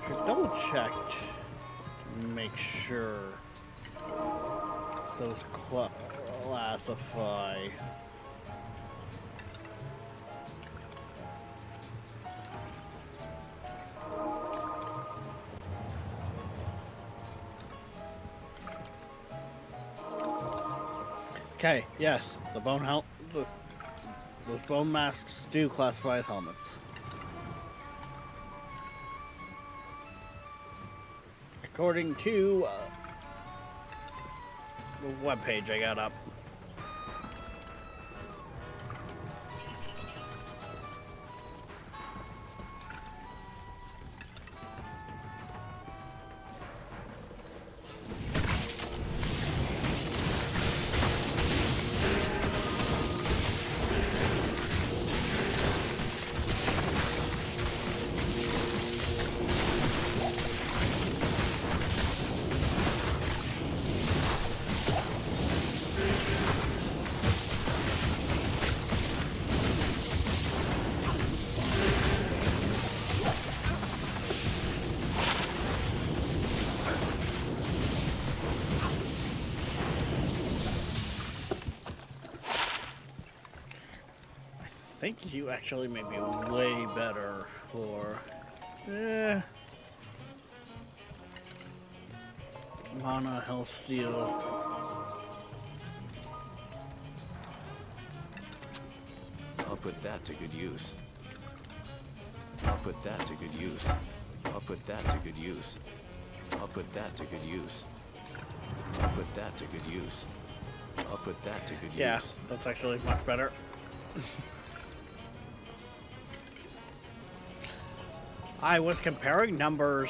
Should double check to make sure those Classify. Okay, yes, the those bone masks do classify as helmets. According to the webpage I got up. I think you actually may be way better for mana, health steal. I'll put that to good use. I'll put that to good use. I'll put that to good use. I'll put that to good use. I'll put that to good use. I'll put that to good use. Yeah, that's actually much better. I was comparing numbers.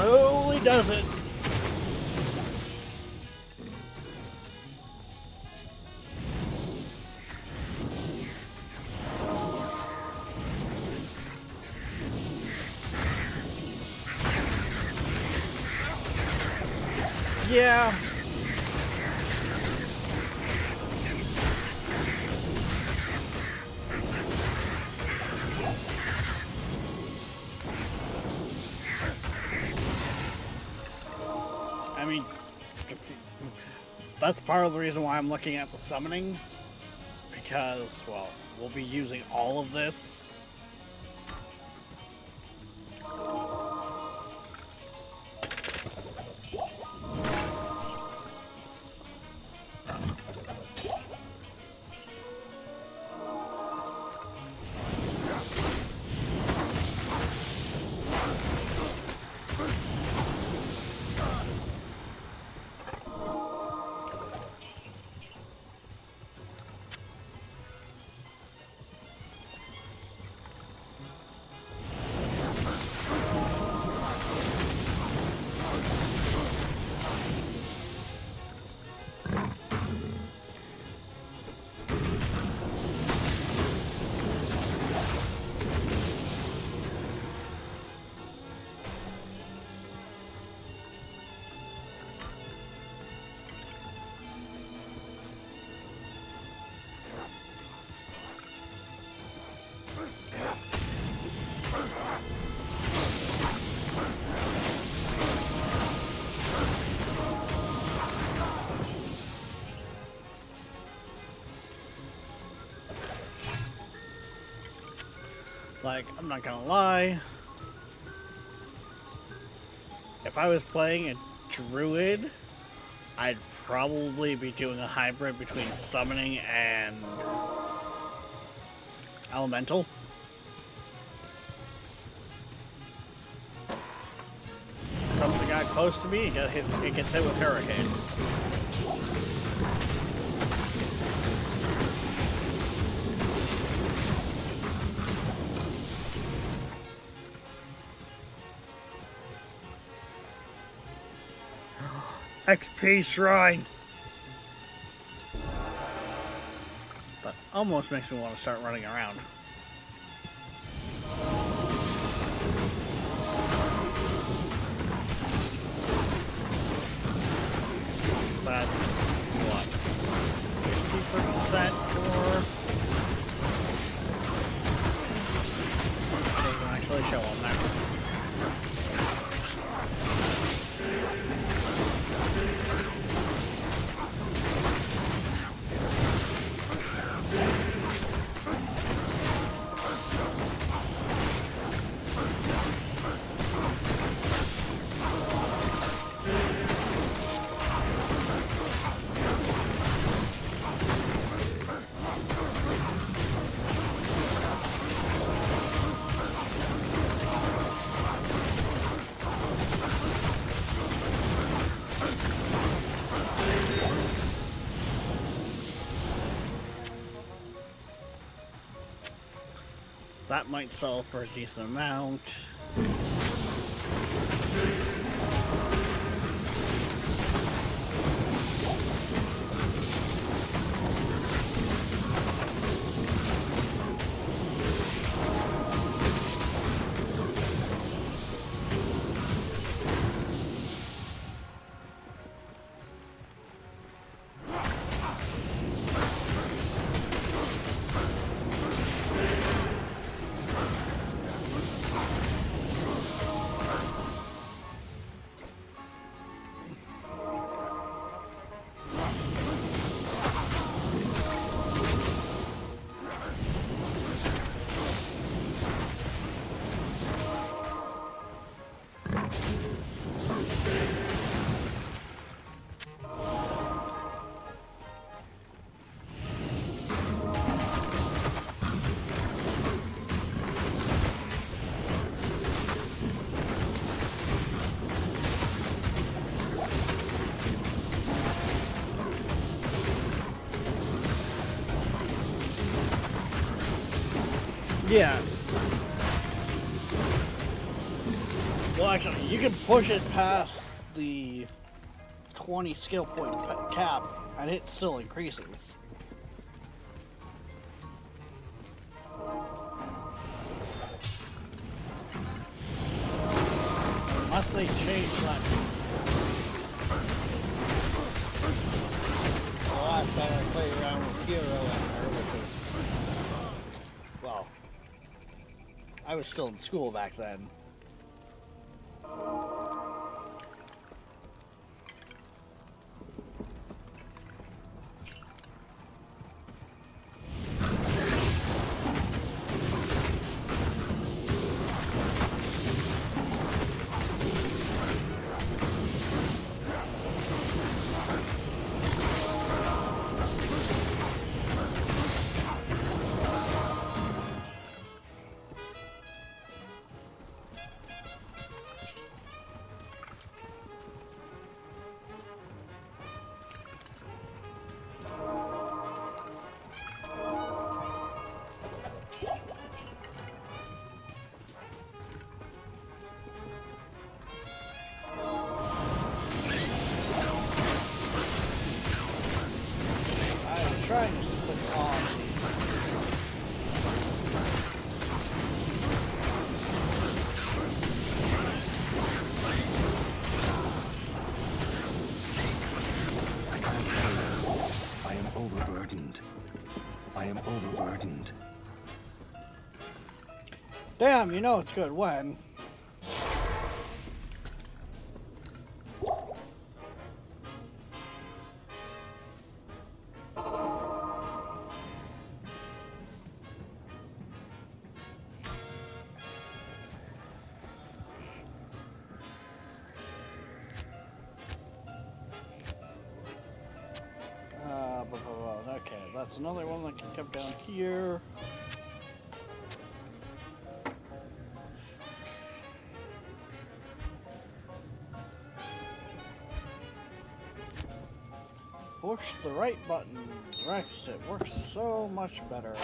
Slowly does it. Yeah. I mean, that's part of the reason why I'm looking at the summoning, because, well, we'll be using all of this. Like, I'm not gonna lie, if I was playing a druid, I'd probably be doing a hybrid between summoning and elemental. Something guy close to me, it gets hit with hurricane. XP shrine. That almost makes me want to start running around. That's what? 50% for. Doesn't actually show on there. That might sell for a decent amount. Yeah. Well, actually, you can push it past the 20 skill point cap, and it still increases. Unless they change that. The last time I played around with Hero and her, which was, well, I was still in school back then. Trying to put on I am overburdened. I am overburdened. Damn, you know it's good when. Okay, that's another one that can come down here. Push the right buttons. Rex, it works so much better.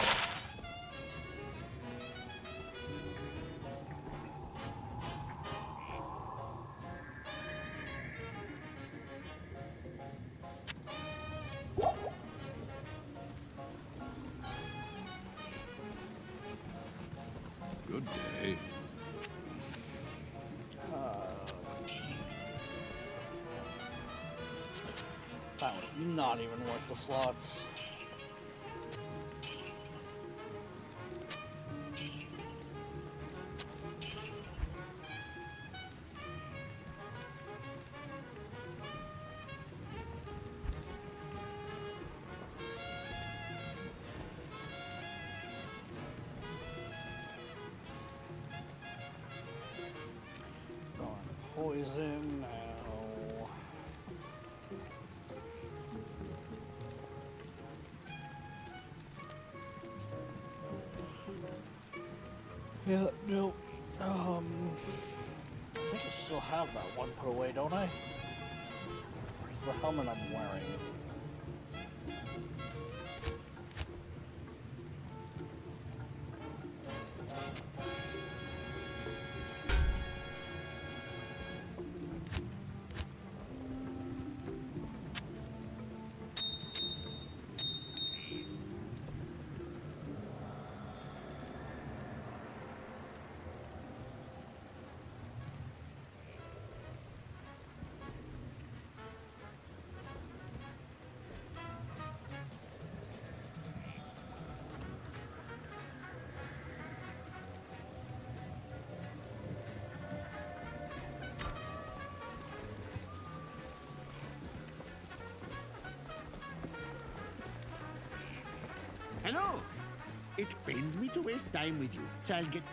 Good day. That was not even worth the slots. Poison now. Yeah, no. I think I still have that one put away, don't I? Where's the helmet I'm wearing? Hello! It pains me to waste time with you, so I'll get...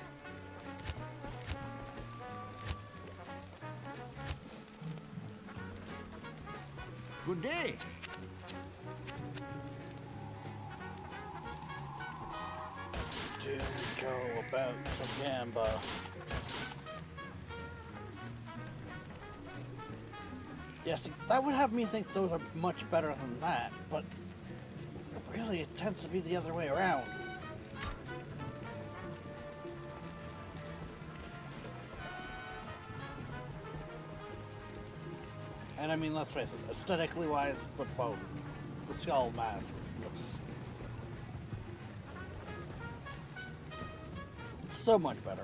Good day. To go about some Gamba. Yes, that would have me think those are much better than that, but really it tends to be the other way around. And I mean, let's face it, aesthetically wise, the skull mask looks so much better.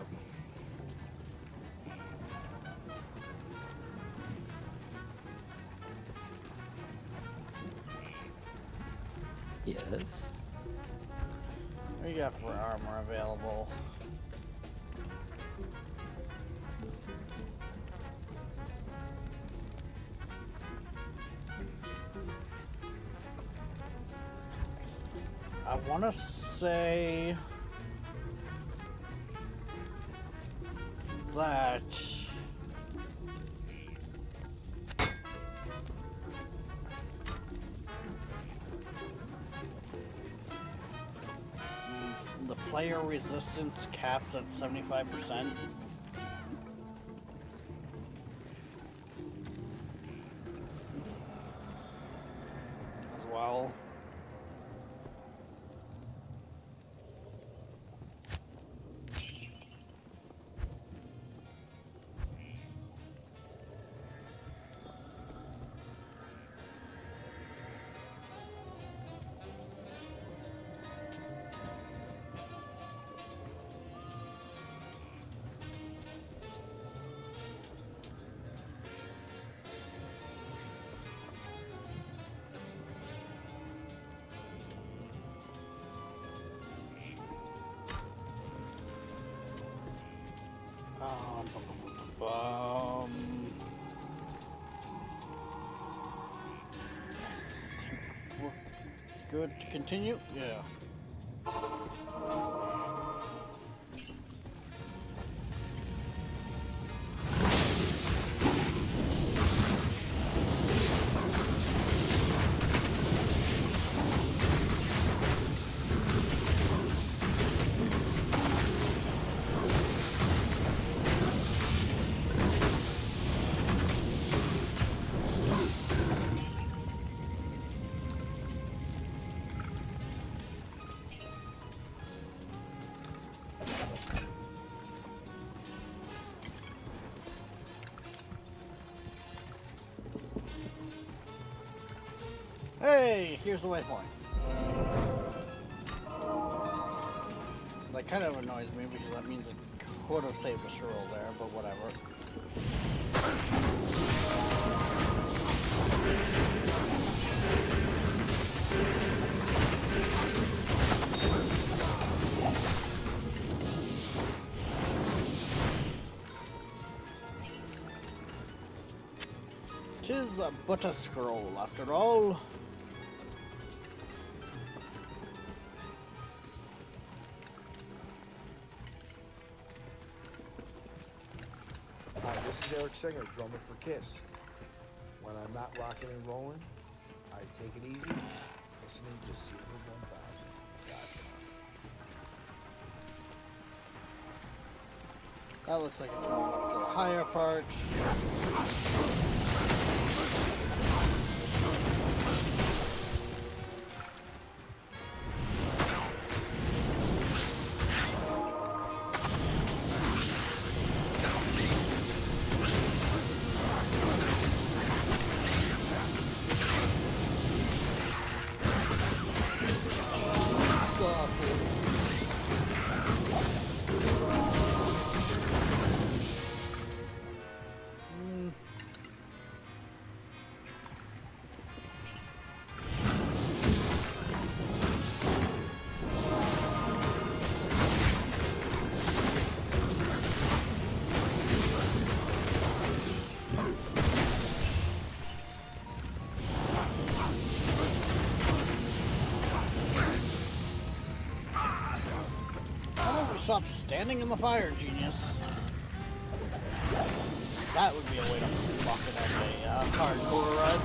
Yes? What do you got for armor available? I want to say that the player resistance caps at 75%. As well. We're good to continue? Yeah. Hey, here's the waypoint. That kind of annoys me because that means I could have saved a scroll there, but whatever. Tis but a scroll after all. Hi, this is Eric Singer, drummer for KISS. When I'm not rocking and rolling, I take it easy, listening to Seabird1000.com. That looks like it's going up to the higher part. Stop standing in the fire, genius. That would be a way to fuck it up a hardcore run.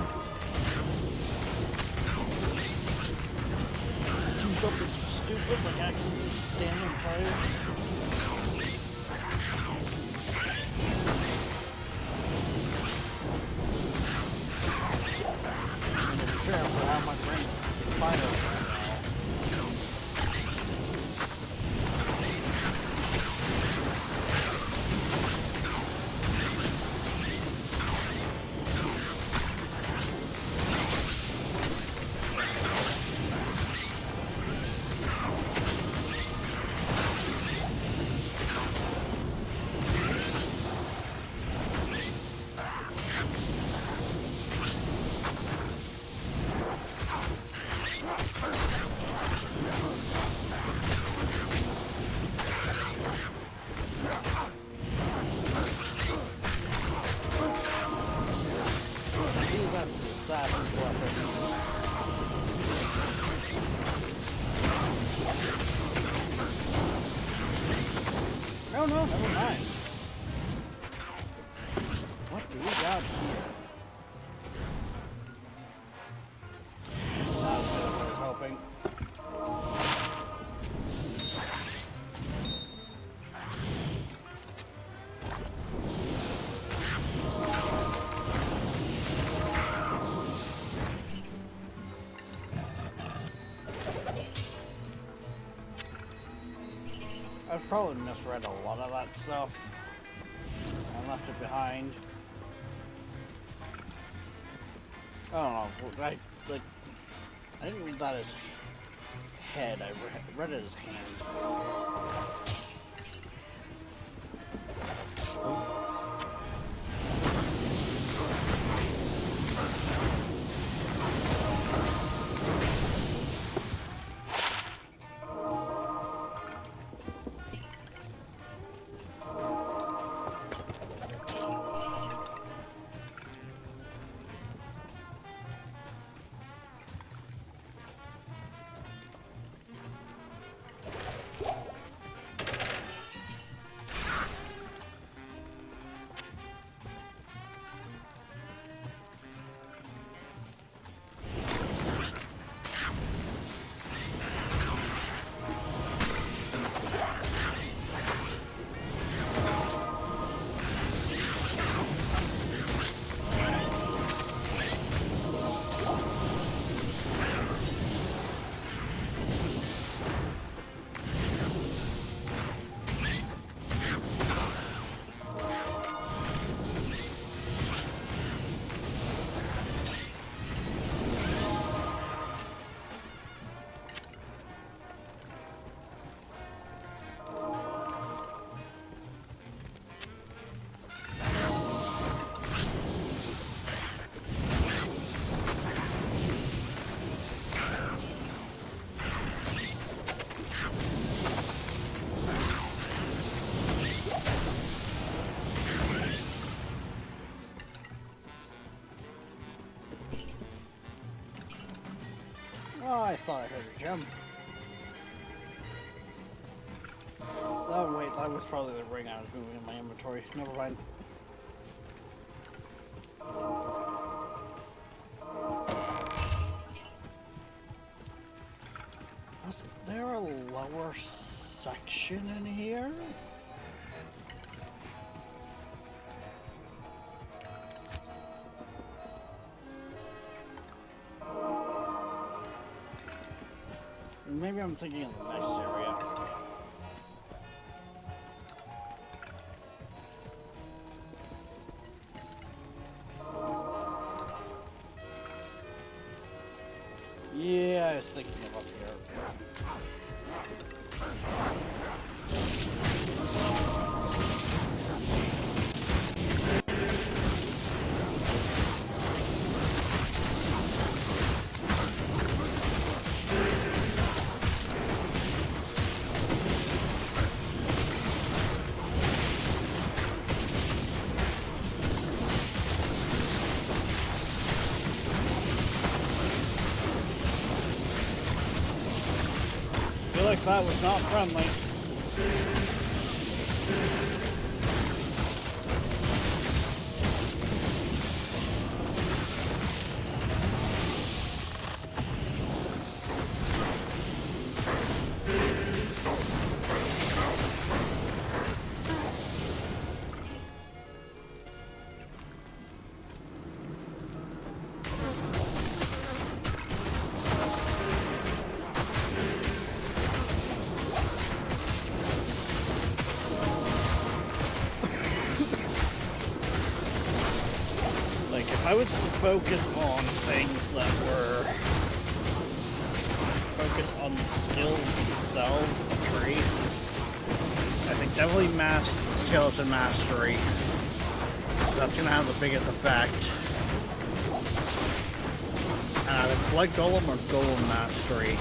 Do something stupid like actually stand in fire. I'm gonna be careful how my brain's fire. Oh no, never mind. What do we got here? That's what I was hoping. I've probably misread a lot of that stuff. I left it behind. I don't know. I didn't read that as head. I read it as hand. Oh, I thought I heard a gem. Oh wait, that was probably the ring I was moving in my inventory. Never mind. Was there a lower section in here? Maybe I'm thinking of the next area. Yeah, I was thinking of up here. I feel like that was not friendly. If I was to focus on things that were focused on the skills themselves of the tree, I think definitely skeleton mastery. That's gonna have the biggest effect. And either blood golem or golem mastery.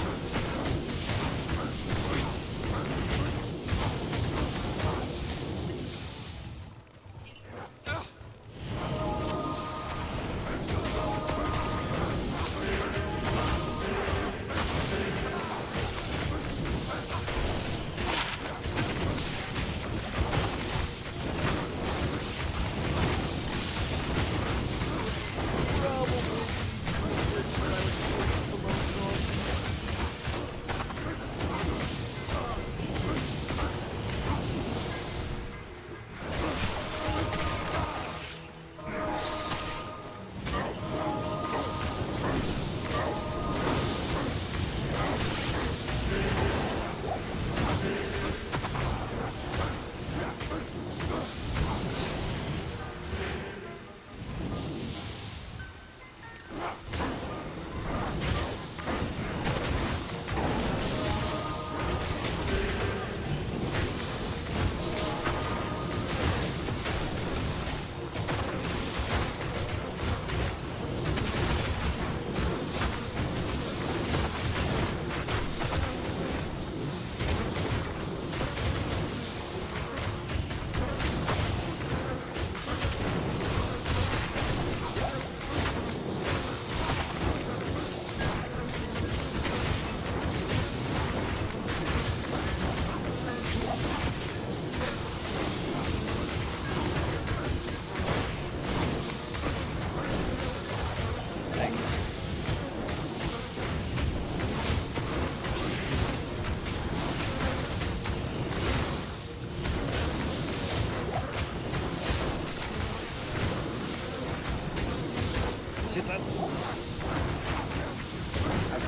See, I've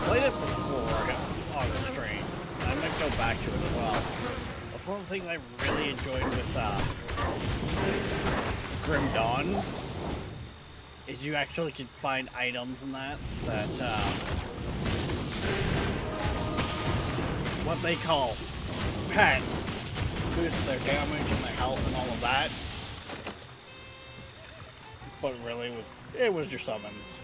played it before on the stream. I might go back to it as well. That's one of the things I really enjoyed with Grim Dawn. Is you actually can find items in that what they call pets boost their damage and their health and all of that. But really it was your summons.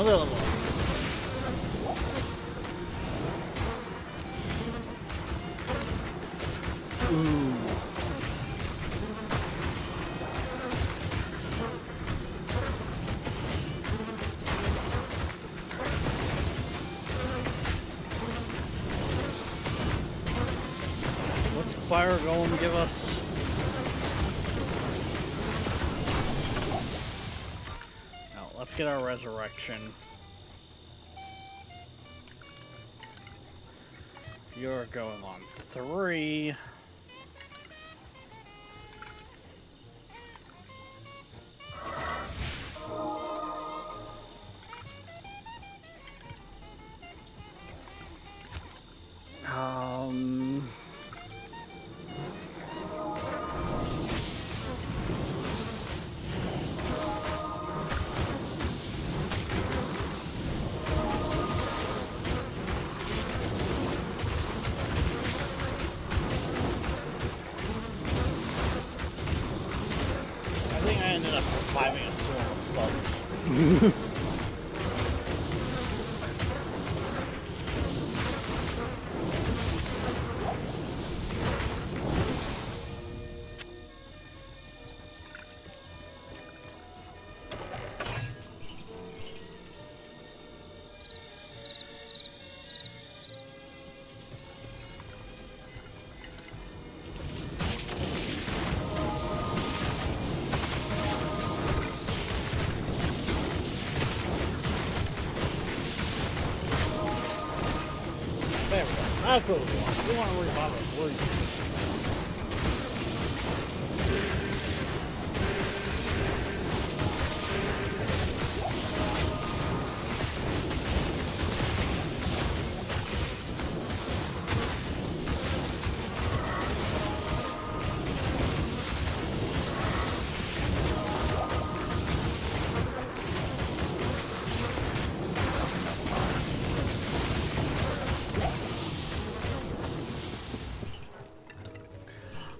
Another level. Ooh. What's fire going to give us? Now, let's get our resurrection. You're going on 3. I think I ended up reviving a swarm of bugs. There we go. That's what we want. We want to revive a blue.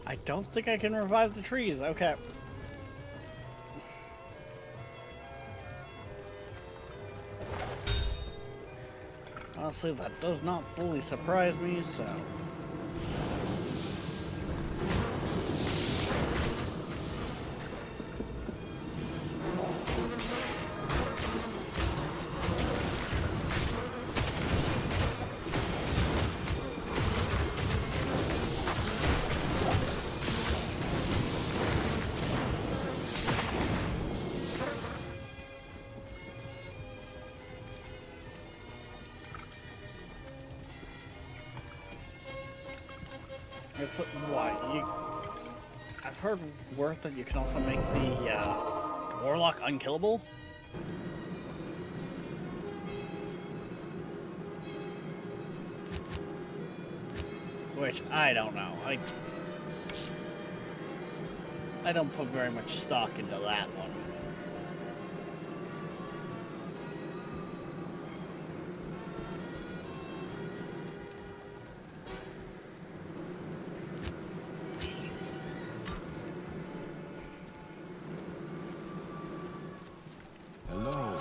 I don't think I can revive the trees. Okay. Honestly, that does not fully surprise me, so... It's what you. I've heard word that you can also make the warlock unkillable. Which I don't know. I don't put very much stock into that one. Hello.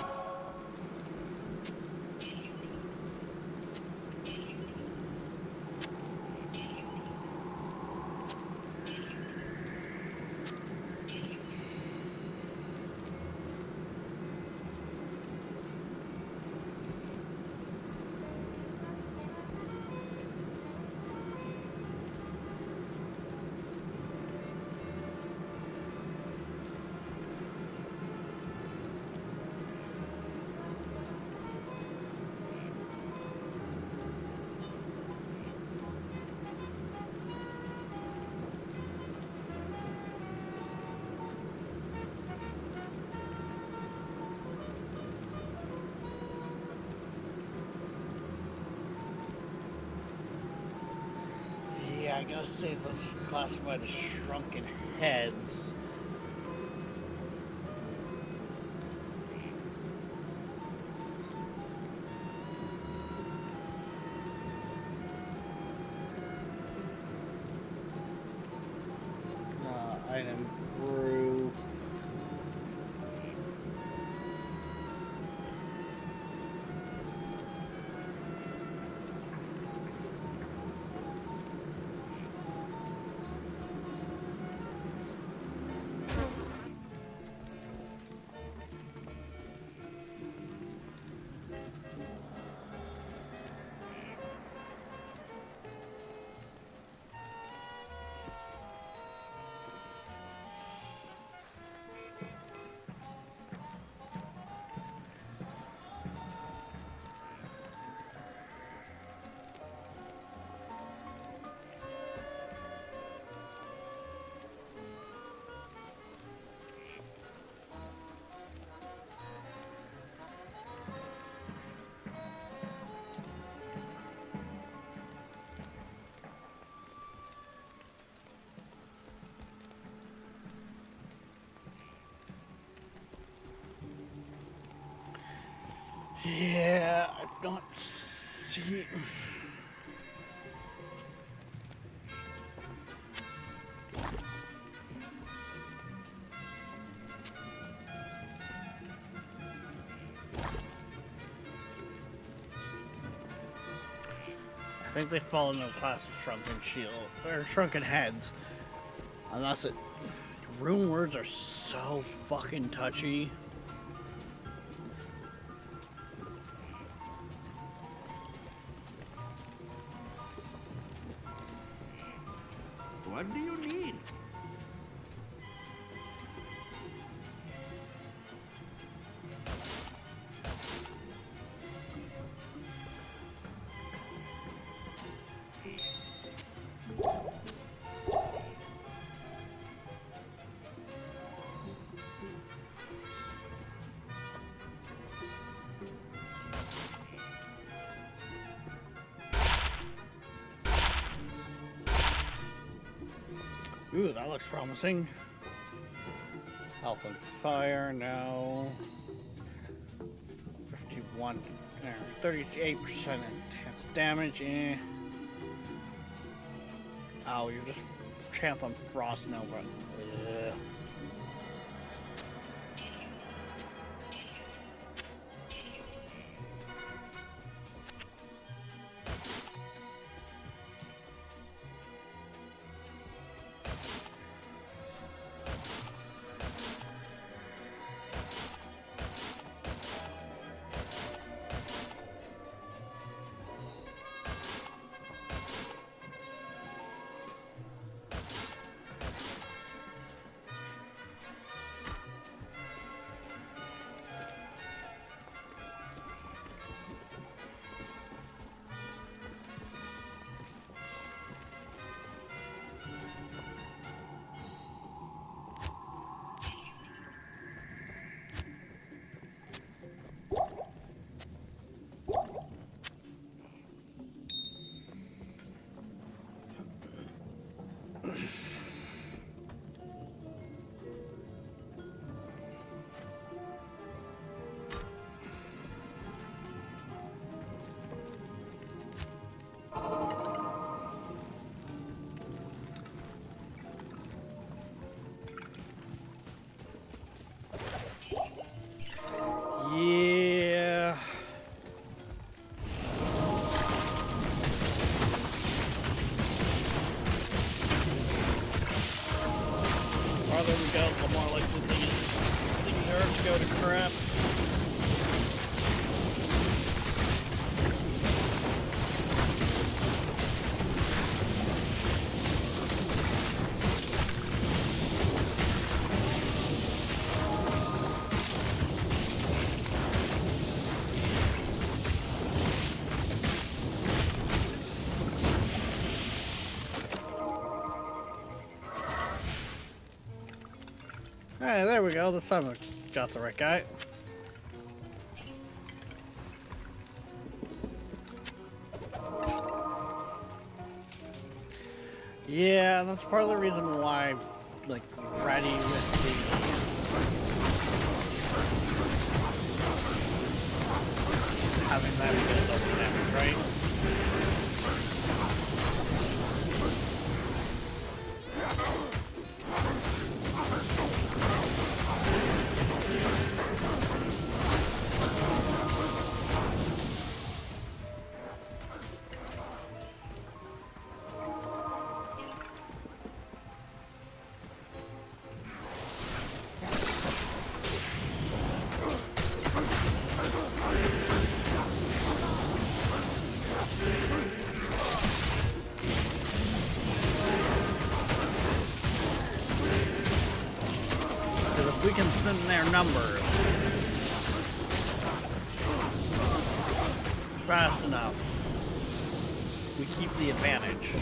Yeah, I gotta say those are classified as shrunken heads. Item brew. Yeah, I don't see. I think they fall into the class of shrunken shield or shrunken heads. Unless it, rune words are so fucking touchy. What do you need? Ooh, that looks promising. Health and fire, no. 51, 38% enhanced damage, eh. Oh, you're just chance on Frost Nova. Ugh. Yeah. Farther we go, the more likely things are to go to crap. Hey, there we go. This time I got the right guy. Yeah, that's part of the reason why I'm, like, ready with the having that build up the damage, right? We can thin their numbers fast enough. We keep the advantage.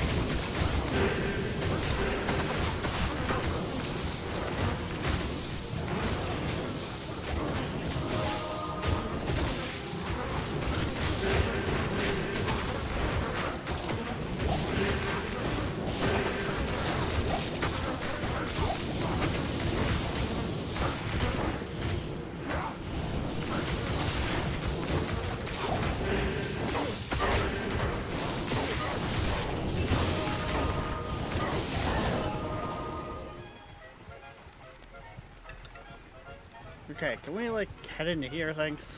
Okay, can we like head into here, thanks?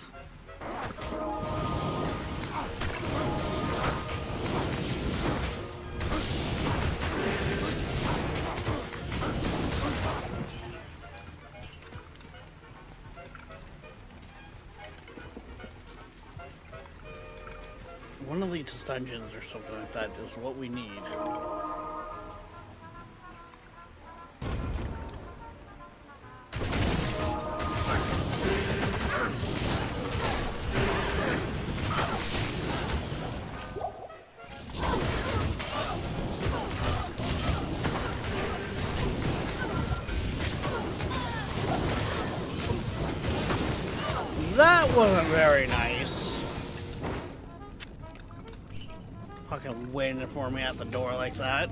One of these dungeons or something like that is what we need. That wasn't very nice. Fucking waiting for me at the door like that.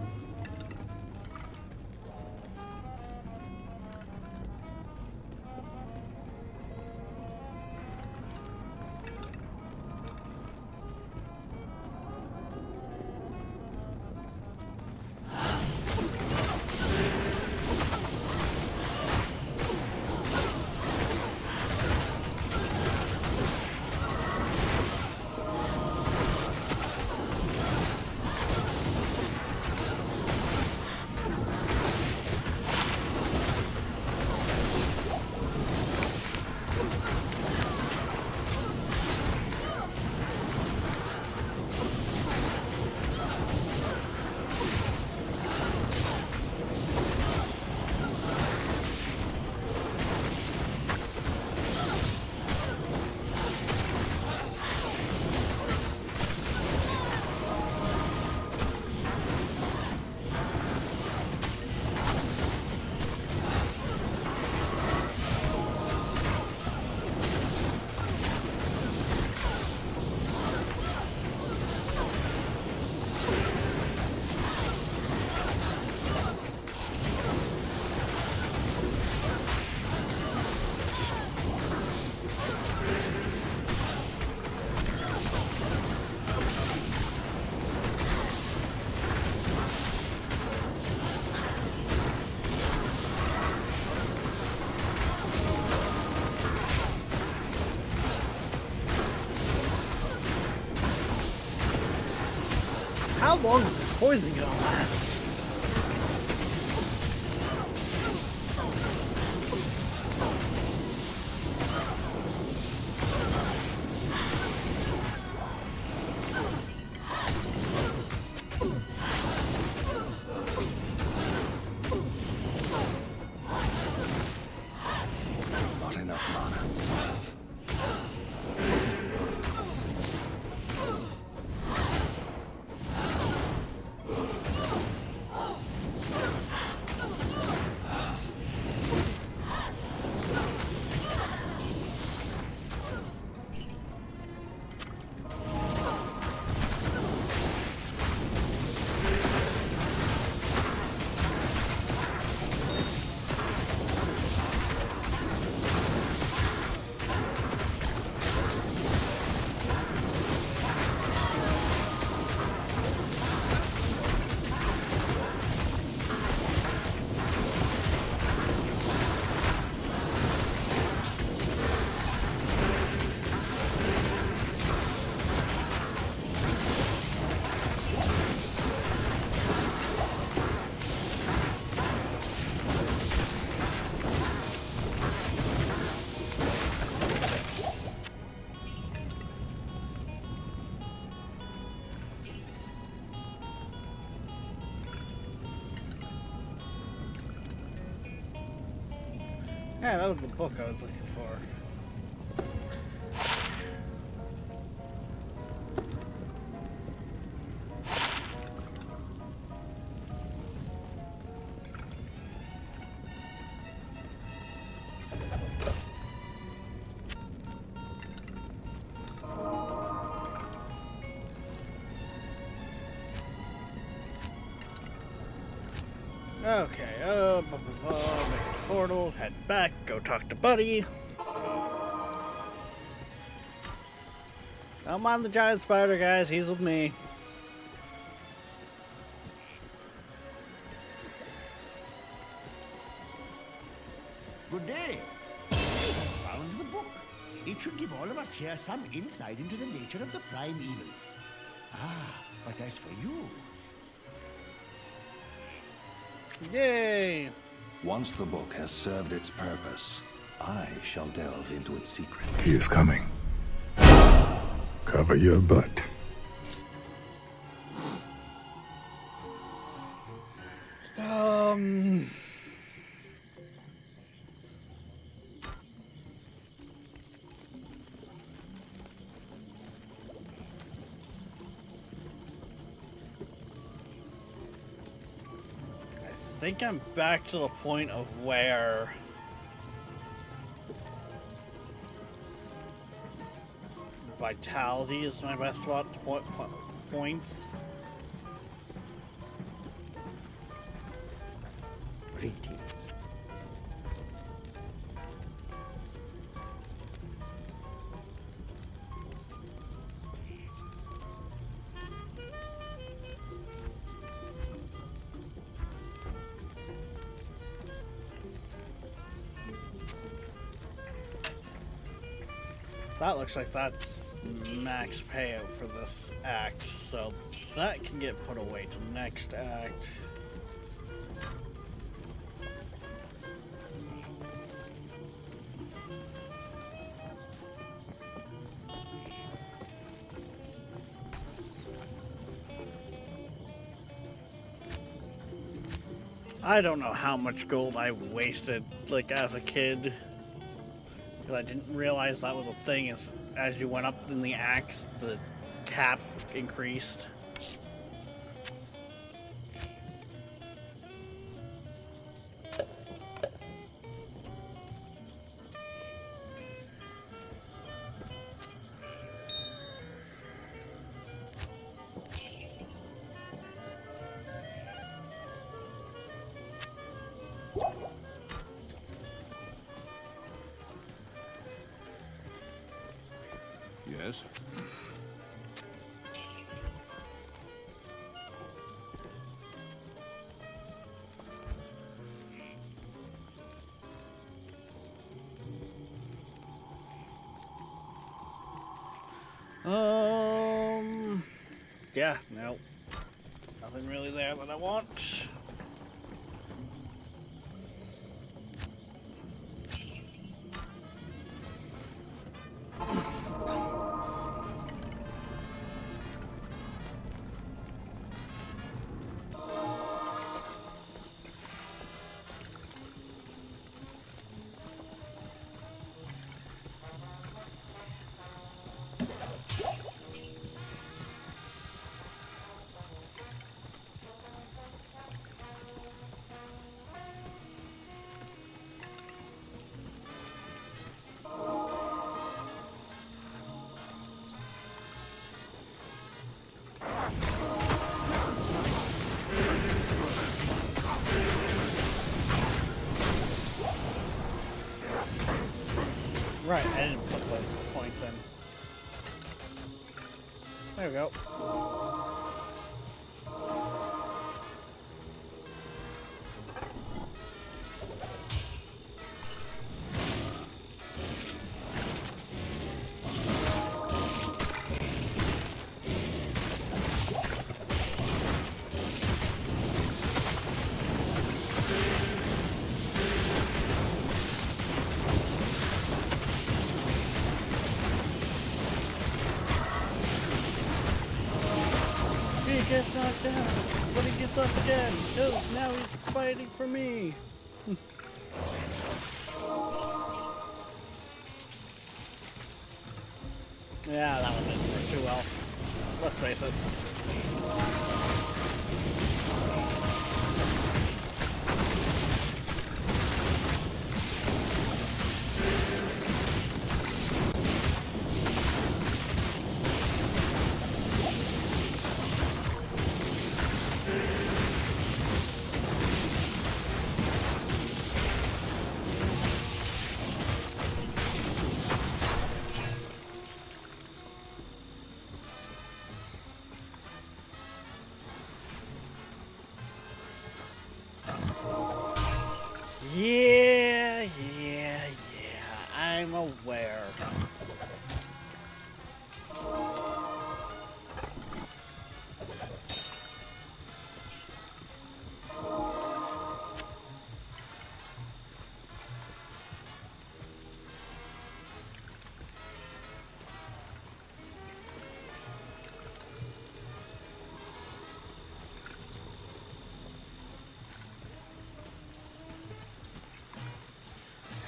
How long is this poison gonna last? Not enough mana. Yeah, that was the book I was looking for. Okay, make the portal, head back, go talk to Buddy. Don't mind the giant spider, guys, he's with me. Good day. found the book. It should give all of us here some insight into the nature of the prime evils. Ah, but as for you... Yay! Once the book has served its purpose, I shall delve into its secret. He is coming. Cover your butt. I think I'm back to the point of where vitality is my best spot points. Greetings. That looks like that's max payout for this act, so that can get put away to next act. I don't know how much gold I wasted, like, as a kid. Because I didn't realize that was a thing. As you went up in the acts, the cap increased. Yes? Yeah, no. Nothing really there that I want. Right, I didn't put the points in. There we go. He gets knocked down, but he gets up again. Oh, now he's fighting for me. Yeah, that one didn't work too well. Let's face it. Yeah. I'm a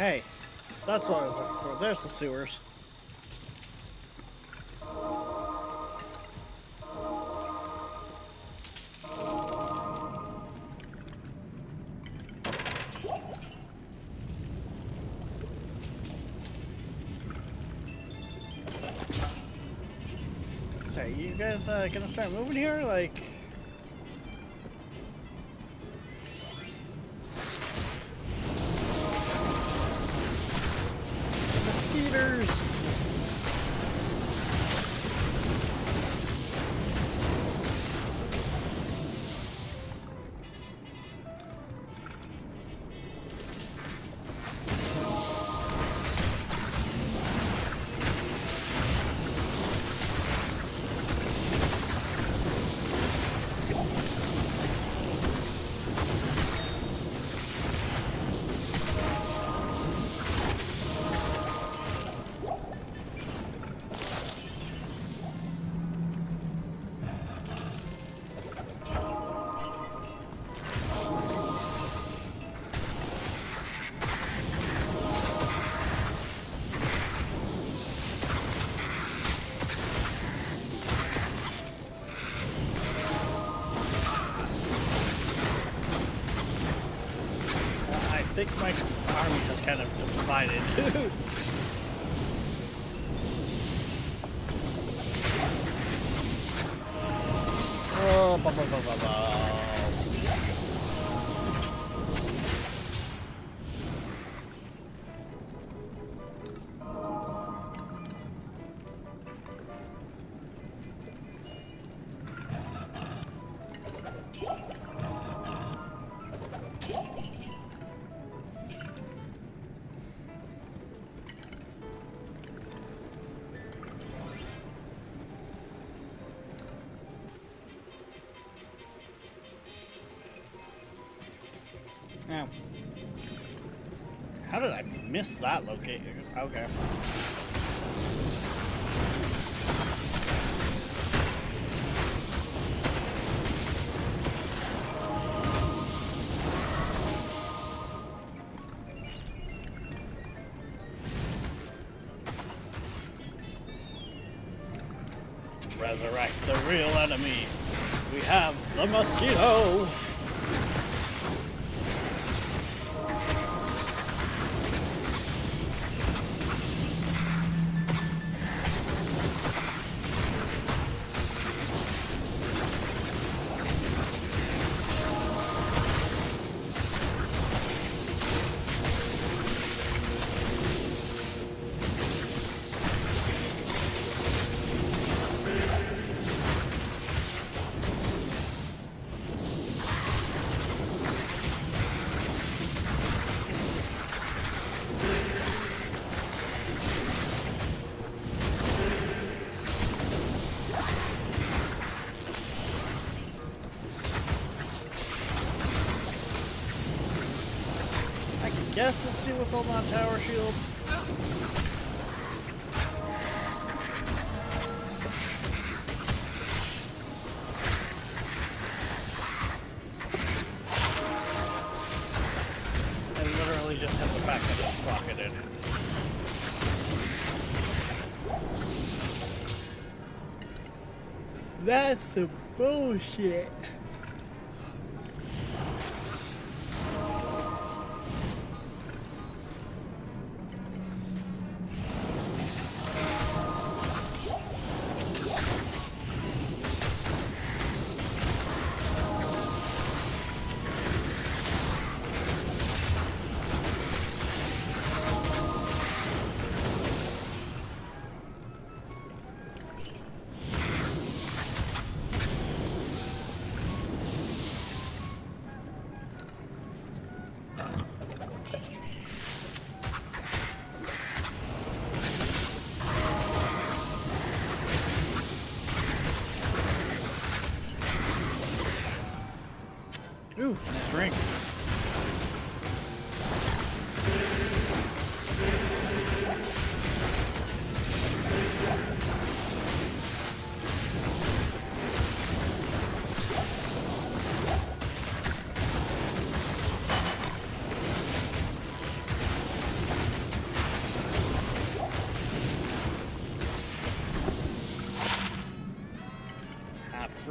Hey, that's what I was looking for. There's the sewers. So, you guys gonna start moving here? Like... Mosquitoes! I think my army has kind of divided. Oh, blah, blah, blah, blah, blah. Now, how did I miss that location? Okay. Resurrect the real enemy. We have the mosquito. Guess we'll see what's on that tower shield. I literally just hit the back of it rocketed. That's some bullshit.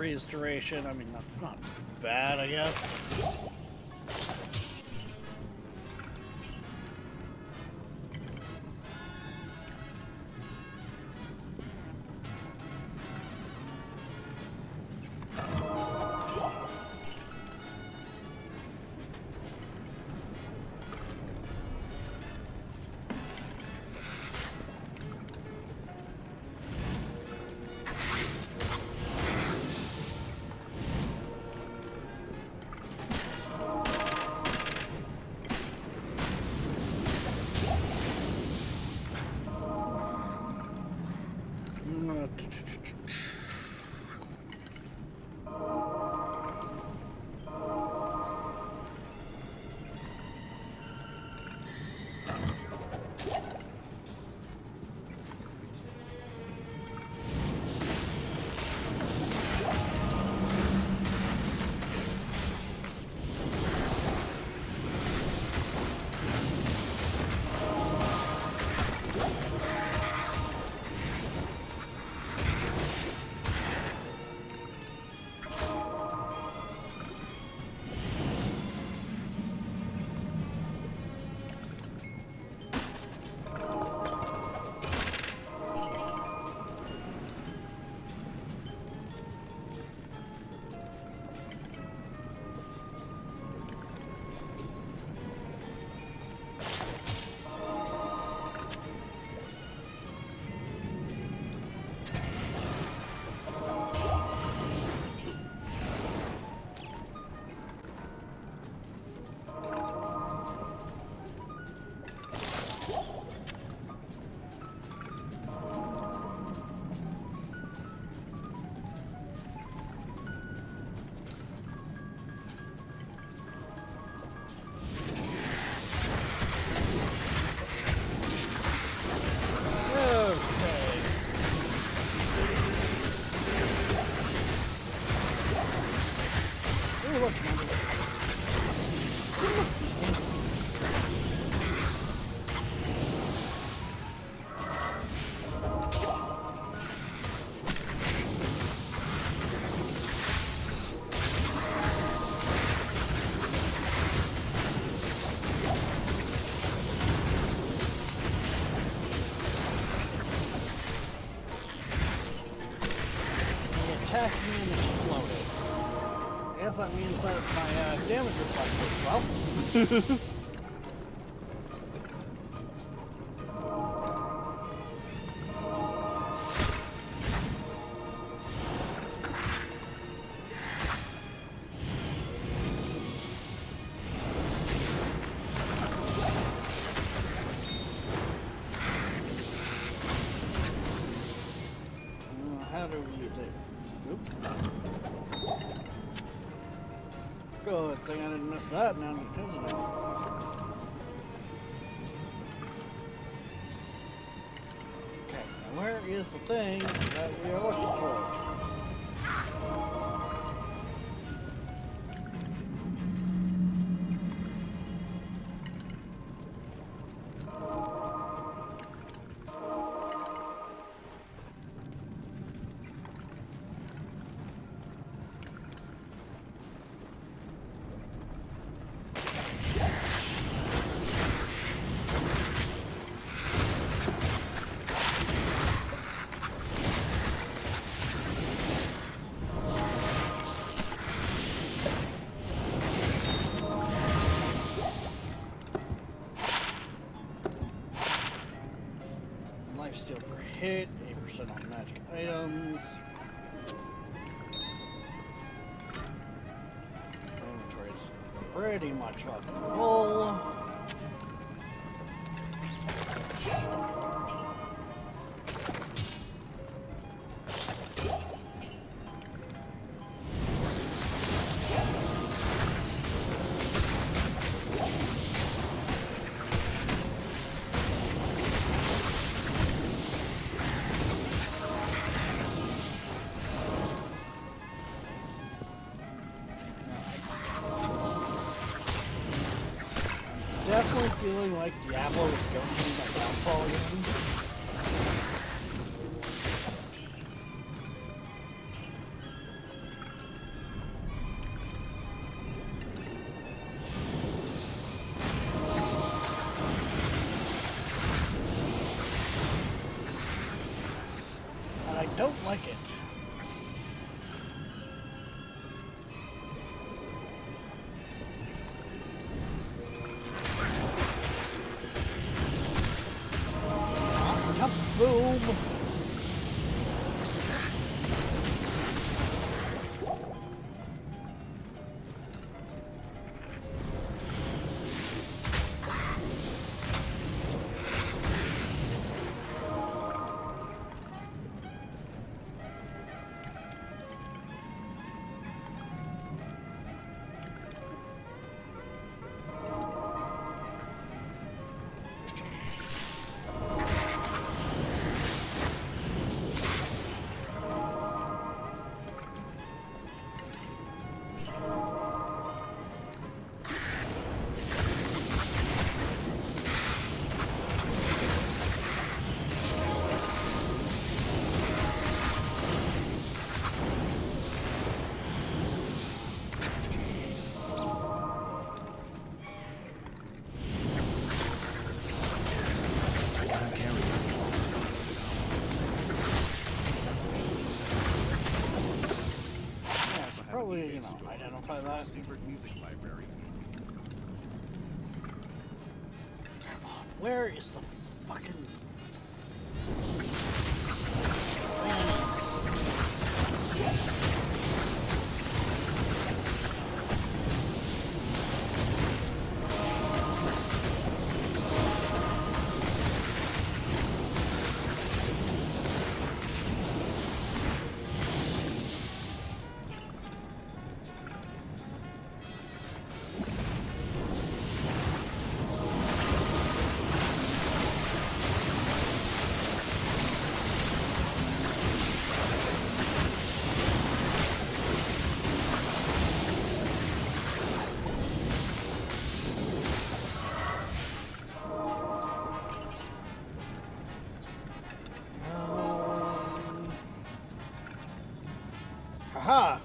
freeze duration. I mean, that's not bad, I guess. Attacked me and exploded. I guess that means that my damage reflected well. How do we do? Oop. Good thing I didn't miss that now because of it. Okay, now where is the thing that we are looking for? Lifesteal per hit, 8% on magic items. Inventory's pretty much fucking full. Definitely feeling like Diablo is going to be my downfall again. don't like it. Boom! Probably, identify that. Secret music library. Come on, where is the fucking... Haha!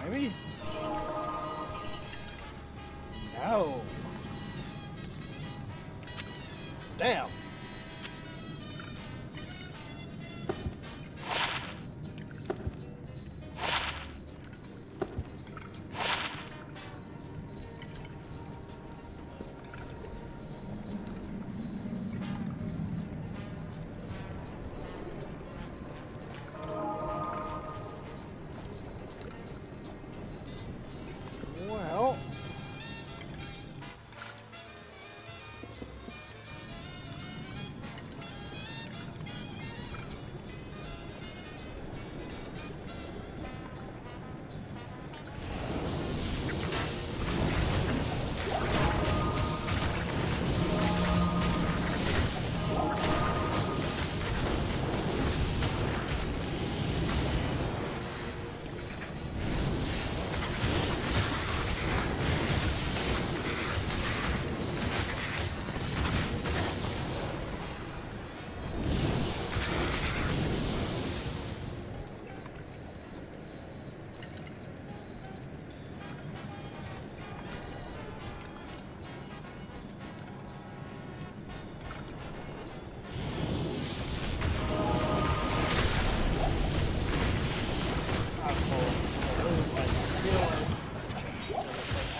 Maybe? No. Damn. Well,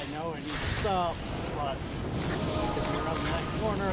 I know I need to stop, but if you're around that corner,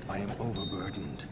I am overburdened.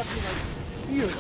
gotta be like here.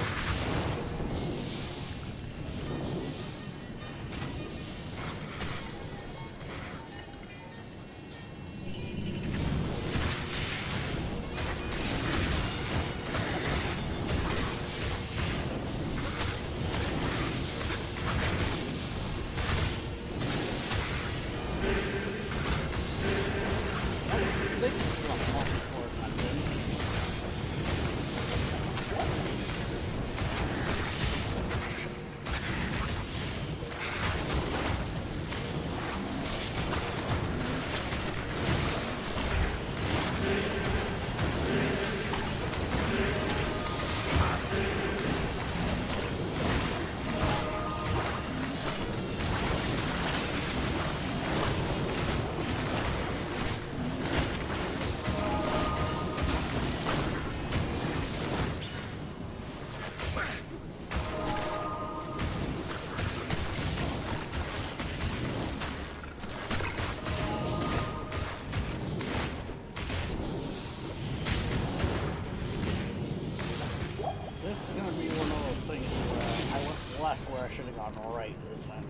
This is gonna be one of those things where I went left where I should have gone right, isn't it?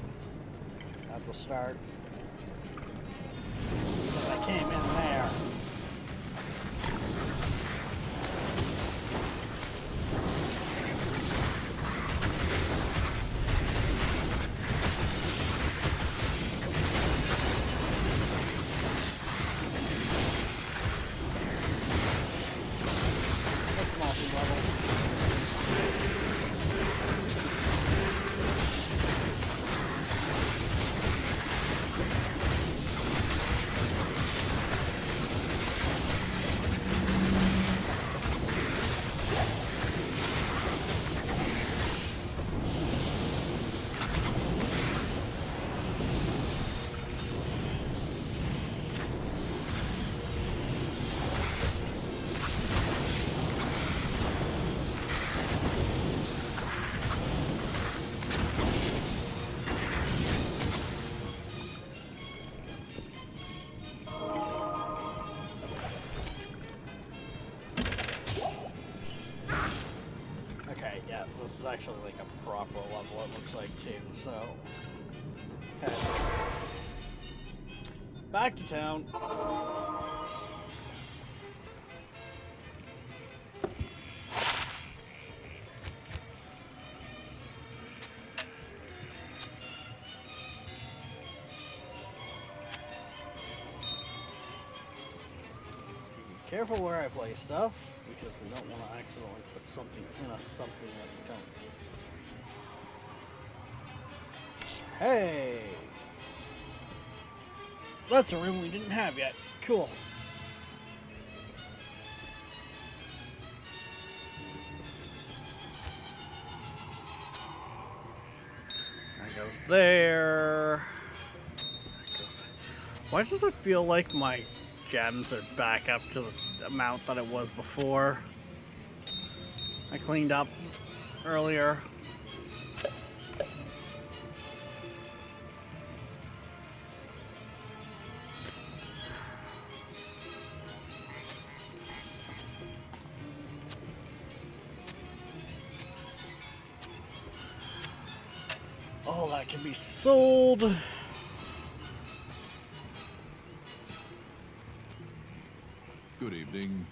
At the start. Because I came in there. That's multi-level. Okay, yeah, this is actually like a proper level, it looks like, too, so. Okay. Back to town. Be careful where I place stuff, because we don't want to accidentally put something in a something that we don't. Hey! That's a room we didn't have yet. Cool. That goes there. That goes. Why does it feel like my gems are back up to the amount that it was before? I cleaned up earlier. Oh, that can be sold. Good evening.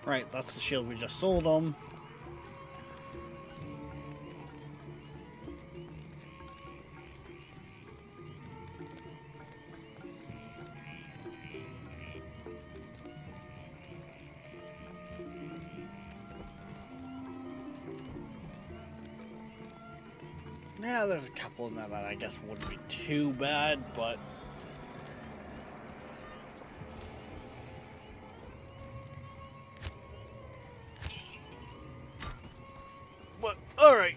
Right, that's the shield we just sold them. Yeah, there's a couple in there that I guess wouldn't be too bad, but alright.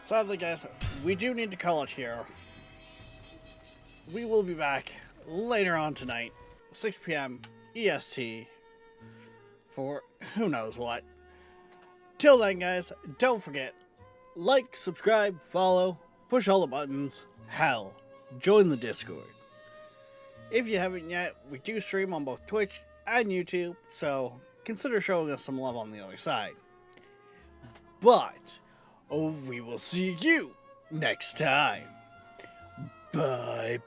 Sadly, guys, we do need to call it here. we will be back later on tonight, 6 p.m. EST, for who knows what. Till then, guys, don't forget, like, subscribe, follow, push all the buttons, hell, join the Discord. If you haven't yet, we do stream on both Twitch and YouTube, so consider showing us some love on the other side. But, we will see you next time. Bye-bye.